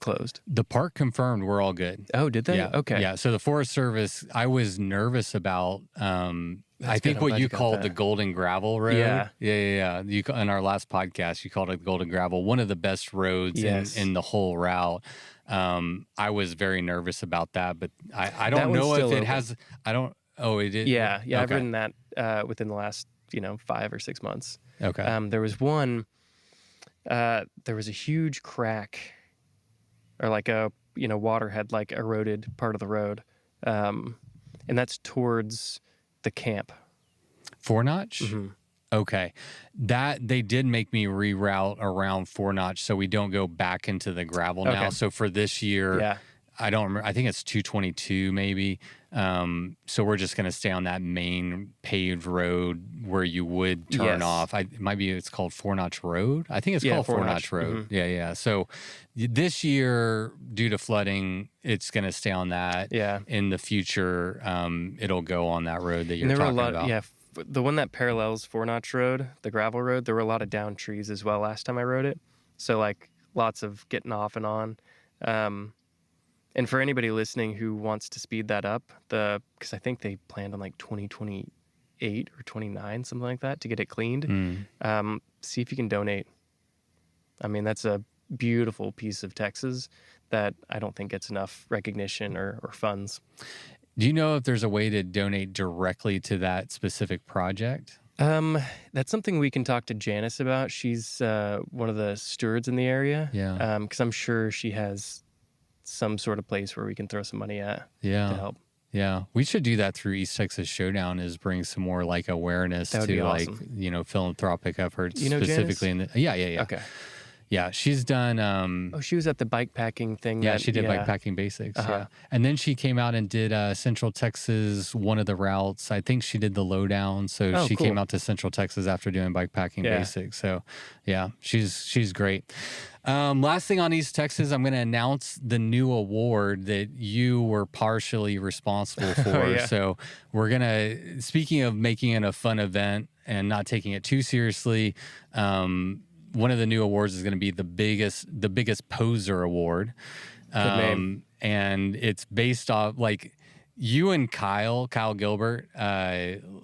closed. The park confirmed we're all good. Oh, did they? Yeah. Okay. Yeah. So the Forest Service, I was nervous about. I think good. I'm what glad you you got called that. the Golden Gravel Road. Yeah. Yeah. You in our last podcast, you called it the Golden Gravel, one of the best roads Yes. in the whole route. I was very nervous about that, but I That don't one's know if still it open. has. I don't. Oh, it did. Yeah. I've Okay. ridden that within the last 5 or 6 months. Okay. There was one. There was a huge crack, or like a water had like eroded part of the road, and that's towards the camp. 4 Notch. Mm-hmm. Okay, that they did make me reroute around 4 Notch, so we don't go back into the gravel now. Okay. So for this year, Yeah. I don't remember. I think it's 222 maybe. So we're just gonna stay on that main paved road where you would turn Yes. off. It might be it's called 4 Notch Road. I think it's Yeah, called 4 4 Notch Notch. Road. Yeah. So this year, due to flooding, it's gonna stay on that. Yeah. In the future, it'll go on that road that you're And there were a talking lot. about. Yeah. The one that parallels 4 Notch Road, the gravel road, there were a lot of down trees as well last time I rode it. So like lots of getting off and on. And for anybody listening who wants to speed that up, because I think they planned on like 2028 28 or 29, something like that, to get it cleaned. See if you can donate. I mean, that's a beautiful piece of Texas that I don't think gets enough recognition or funds. Do you know if there's a way to donate directly to that specific project? That's something we can talk to Janice about. She's one of the stewards in the area. Yeah. Because I'm sure she has some sort of place where we can throw some money at Yeah. to help. Yeah, we should do that through East Texas Showdown, is bring some more like awareness That would to be like, awesome. you know, philanthropic efforts You know specifically in the, yeah. Okay. Yeah, she's done Oh, she was at the bikepacking thing. yeah, she did bikepacking basics. Yeah. And then she came out and did Central Texas, one of the routes. I think she did the lowdown. So she came cool. out to Central Texas after doing bikepacking Yeah. basics. So yeah, she's great. Last thing on East Texas, I'm going to announce the new award that you were partially responsible for. Yeah. So we're going to, speaking of making it a fun event and not taking it too seriously, one of the new awards is going to be the biggest poser award. Good name. And it's based off like you and Kyle Gilbert,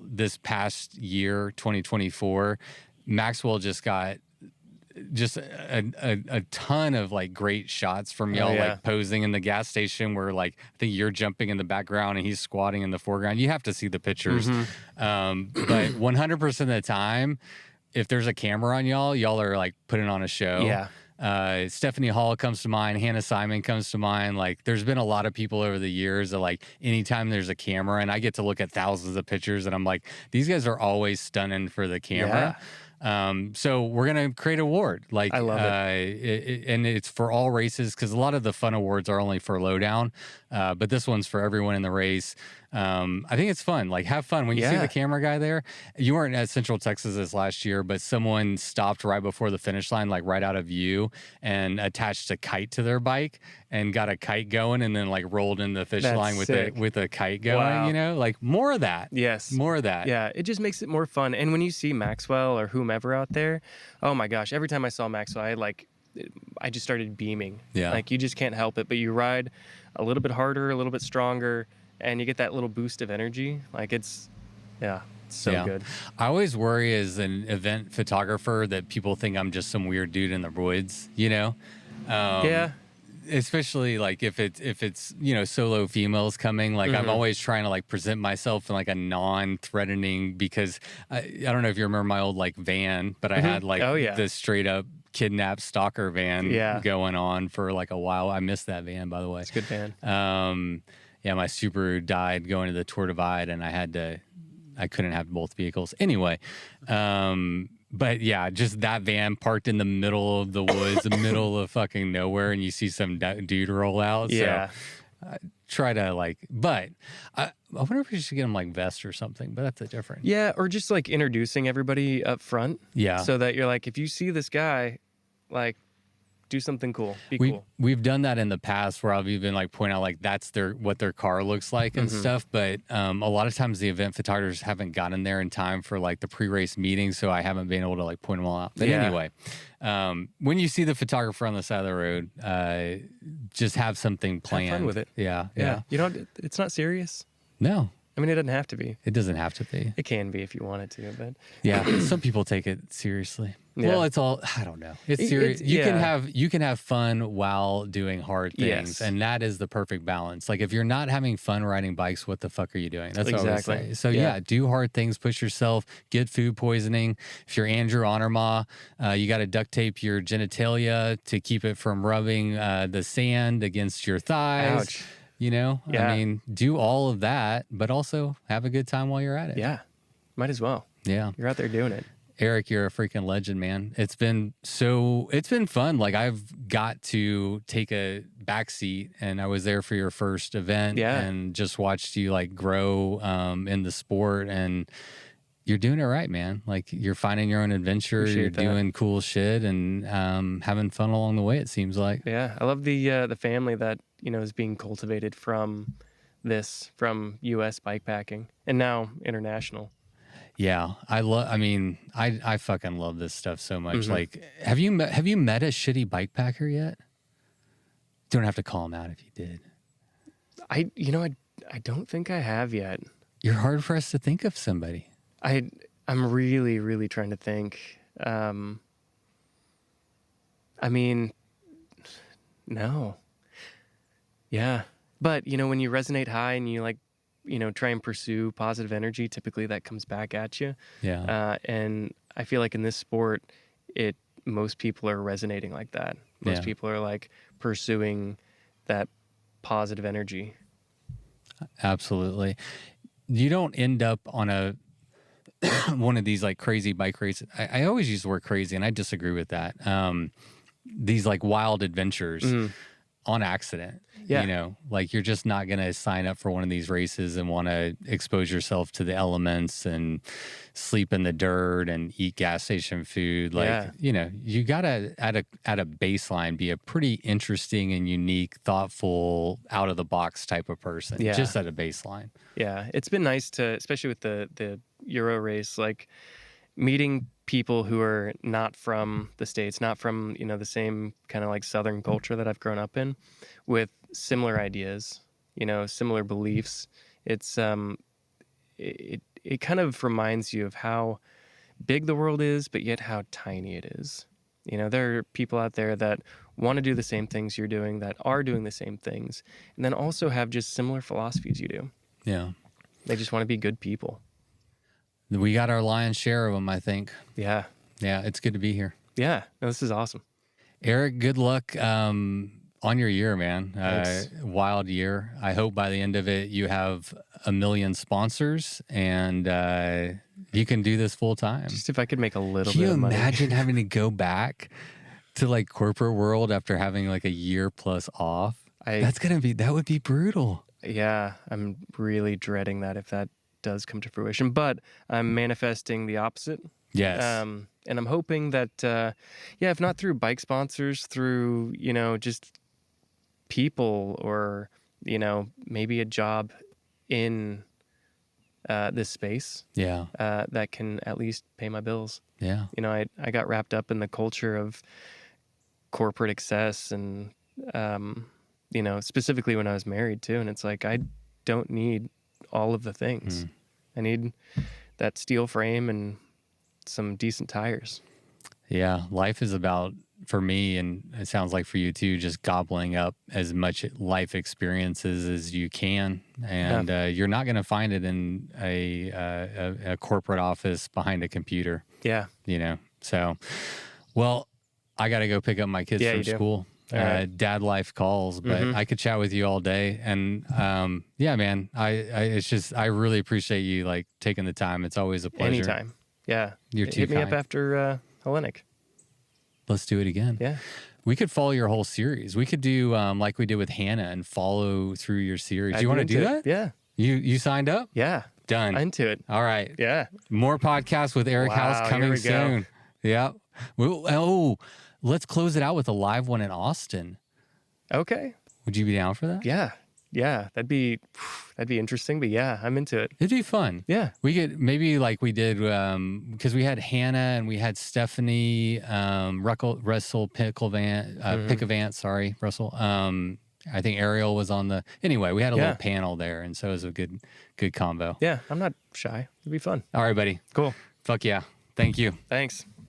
this past year, 2024, Maxwell just got a ton of like great shots from y'all, like posing in the gas station where like I think you're jumping in the background and he's squatting in the foreground. You have to see the pictures. But 100% of the time, if there's a camera on y'all are like putting on a show. Yeah. Stephanie Hall comes to mind. Hannah Simon comes to mind. Like, there's been a lot of people over the years that, like, anytime there's a camera, and I get to look at thousands of pictures, and I'm like, these guys are always stunning for the camera. So we're gonna create an award. Like, I love it. And it's for all races because a lot of the fun awards are only for lowdown, but this one's for everyone in the race. I think it's fun. Like, have fun when you see the camera guy there. You weren't at Central Texas this last year, but someone stopped right before the finish line, like right out of view, and attached a kite to their bike and got a kite going, and then like rolled in the finish line with a kite going. Wow. You know, like more of that. Yes. More of that. Yeah, it just makes it more fun. And when you see Maxwell or whomever out there, oh my gosh, every time I saw Maxwell, I just started beaming. Yeah. Like, you just can't help it. But you ride a little bit harder, a little bit stronger, and you get that little boost of energy. Like, it's so good. I always worry as an event photographer that people think I'm just some weird dude in the woods, you know? Yeah. Especially like if it's you know, solo females coming, like I'm always trying to like present myself in like a non-threatening, because I don't know if you remember my old like van, but I had like this straight up kidnap stalker van going on for like a while. I missed that van, by the way. It's a good van. Yeah, my Subaru died going to the Tour Divide, and I couldn't have both vehicles anyway. But yeah, just that van parked in the middle of the woods, the middle of fucking nowhere, and you see some dude roll out. Yeah. So I try to like, but I wonder if we should get him like vest or something, but that's a different. Yeah, or just like introducing everybody up front. Yeah. So that you're like, if you see this guy, like, do something cool. Be cool. We've done that in the past where I've even like point out like that's what their car looks like and stuff. But a lot of times the event photographers haven't gotten there in time for like the pre-race meeting, so I haven't been able to like point them all out. But anyway, when you see the photographer on the side of the road, just have something planned. Have fun with it. Yeah. You know, it's not serious. No, I mean, it doesn't have to be. it doesn't have to be. It can be if you want it to, but Yeah, some people take it seriously. Yeah. Well, it's all, I don't know. It's serious. You can have fun while doing hard things, Yes. and that is the perfect balance. Like, if you're not having fun riding bikes, what the fuck are you doing? That's what I would Exactly. say. So yeah, do hard things, push yourself, get food poisoning. If you're Andrew Honorma, you got to duct tape your genitalia to keep it from rubbing the sand against your thighs. Ouch. You know, Yeah. I mean, do all of that, but also have a good time while you're at it. yeah, might as well. Yeah. You're out there doing it. Eric, you're a freaking legend, man. It's been fun. Like, I've got to take a back seat, and I was there for your first event and just watched you like grow in the sport, and you're doing it right, man. Like, you're finding your own adventure. Appreciate you're that. doing cool shit and having fun along the way, it seems like. Yeah, I love the family that, you know, is being cultivated from U.S. bikepacking and now international. Yeah, I fucking love this stuff so much. Like, have you met a shitty bikepacker yet? Don't have to call him out if you did. I don't think I have yet. You're hard for us to think of somebody. I'm really, really trying to think. I mean, no. Yeah. But, when you resonate high and you try and pursue positive energy, typically that comes back at you. Yeah. And I feel like in this sport, most people are resonating like that. Most Yeah. people are like pursuing that positive energy. Absolutely. You don't end up on one of these like crazy bike races. I always use the word crazy, and I disagree with that. These like wild adventures on accident. Yeah. Like you're just not going to sign up for one of these races and want to expose yourself to the elements and sleep in the dirt and eat gas station food. Like, you got to at a baseline be a pretty interesting and unique, thoughtful, out of the box type of person. Yeah. Just at a baseline. Yeah. It's been nice to, especially with the Euro race, like meeting people who are not from the States, not from, the same kind of like Southern culture that I've grown up in, with similar ideas, similar beliefs. It's, it kind of reminds you of how big the world is, but yet how tiny it is. There are people out there that want to do the same things you're doing, that are doing the same things, and then also have just similar philosophies you do. Yeah. They just want to be good people. We got our lion's share of them, I think. Yeah. Yeah, it's good to be here. Yeah. No, this is awesome. Eric, good luck on your year, man. Thanks. Wild year. I hope by the end of it you have 1 million sponsors and you can do this full time. Just if I could make a little Can bit you of money. imagine having to go back to like corporate world after having like a year plus off? That would be brutal. Yeah, I'm really dreading that if that does come to fruition, but I'm manifesting the opposite. Yes. And I'm hoping that, if not through bike sponsors, through, just people or, maybe a job in this space. Yeah. That can at least pay my bills. Yeah. I got wrapped up in the culture of corporate excess and, specifically when I was married too. And it's like, I don't need all of the things. I need that steel frame and some decent tires. Yeah. Life is about, for me, and it sounds like for you too, just gobbling up as much life experiences as you can. And you're not going to find it in a corporate office behind a computer. Yeah. So, well, I got to go pick up my kids from school. Right. Dad life calls, but I could chat with you all day. And man, I really appreciate you like taking the time. It's always a pleasure. Anytime. Yeah. You're too Hit me kind. up after Hellenic. Let's do it again. Yeah. We could follow your whole series. We could do like we did with Hannah and follow through your series. I'd You want to be do into that? it. Yeah. You signed up? Yeah. Done. I'm into it. All right. Yeah. More podcasts with Eric Wow, House here coming we go. soon. Yeah. Let's close it out with a live one in Austin. Okay. Would you be down for that? Yeah. Yeah. That'd be interesting, but yeah, I'm into it. It'd be fun. Yeah. We could maybe like we did because we had Hannah and we had Stephanie, Russell Pickavant, sorry, Russell. I think Ariel was on anyway, we had a little panel there, and so it was a good combo. Yeah. I'm not shy. It'd be fun. All right, buddy. Cool. Fuck yeah. Thank you. Thanks.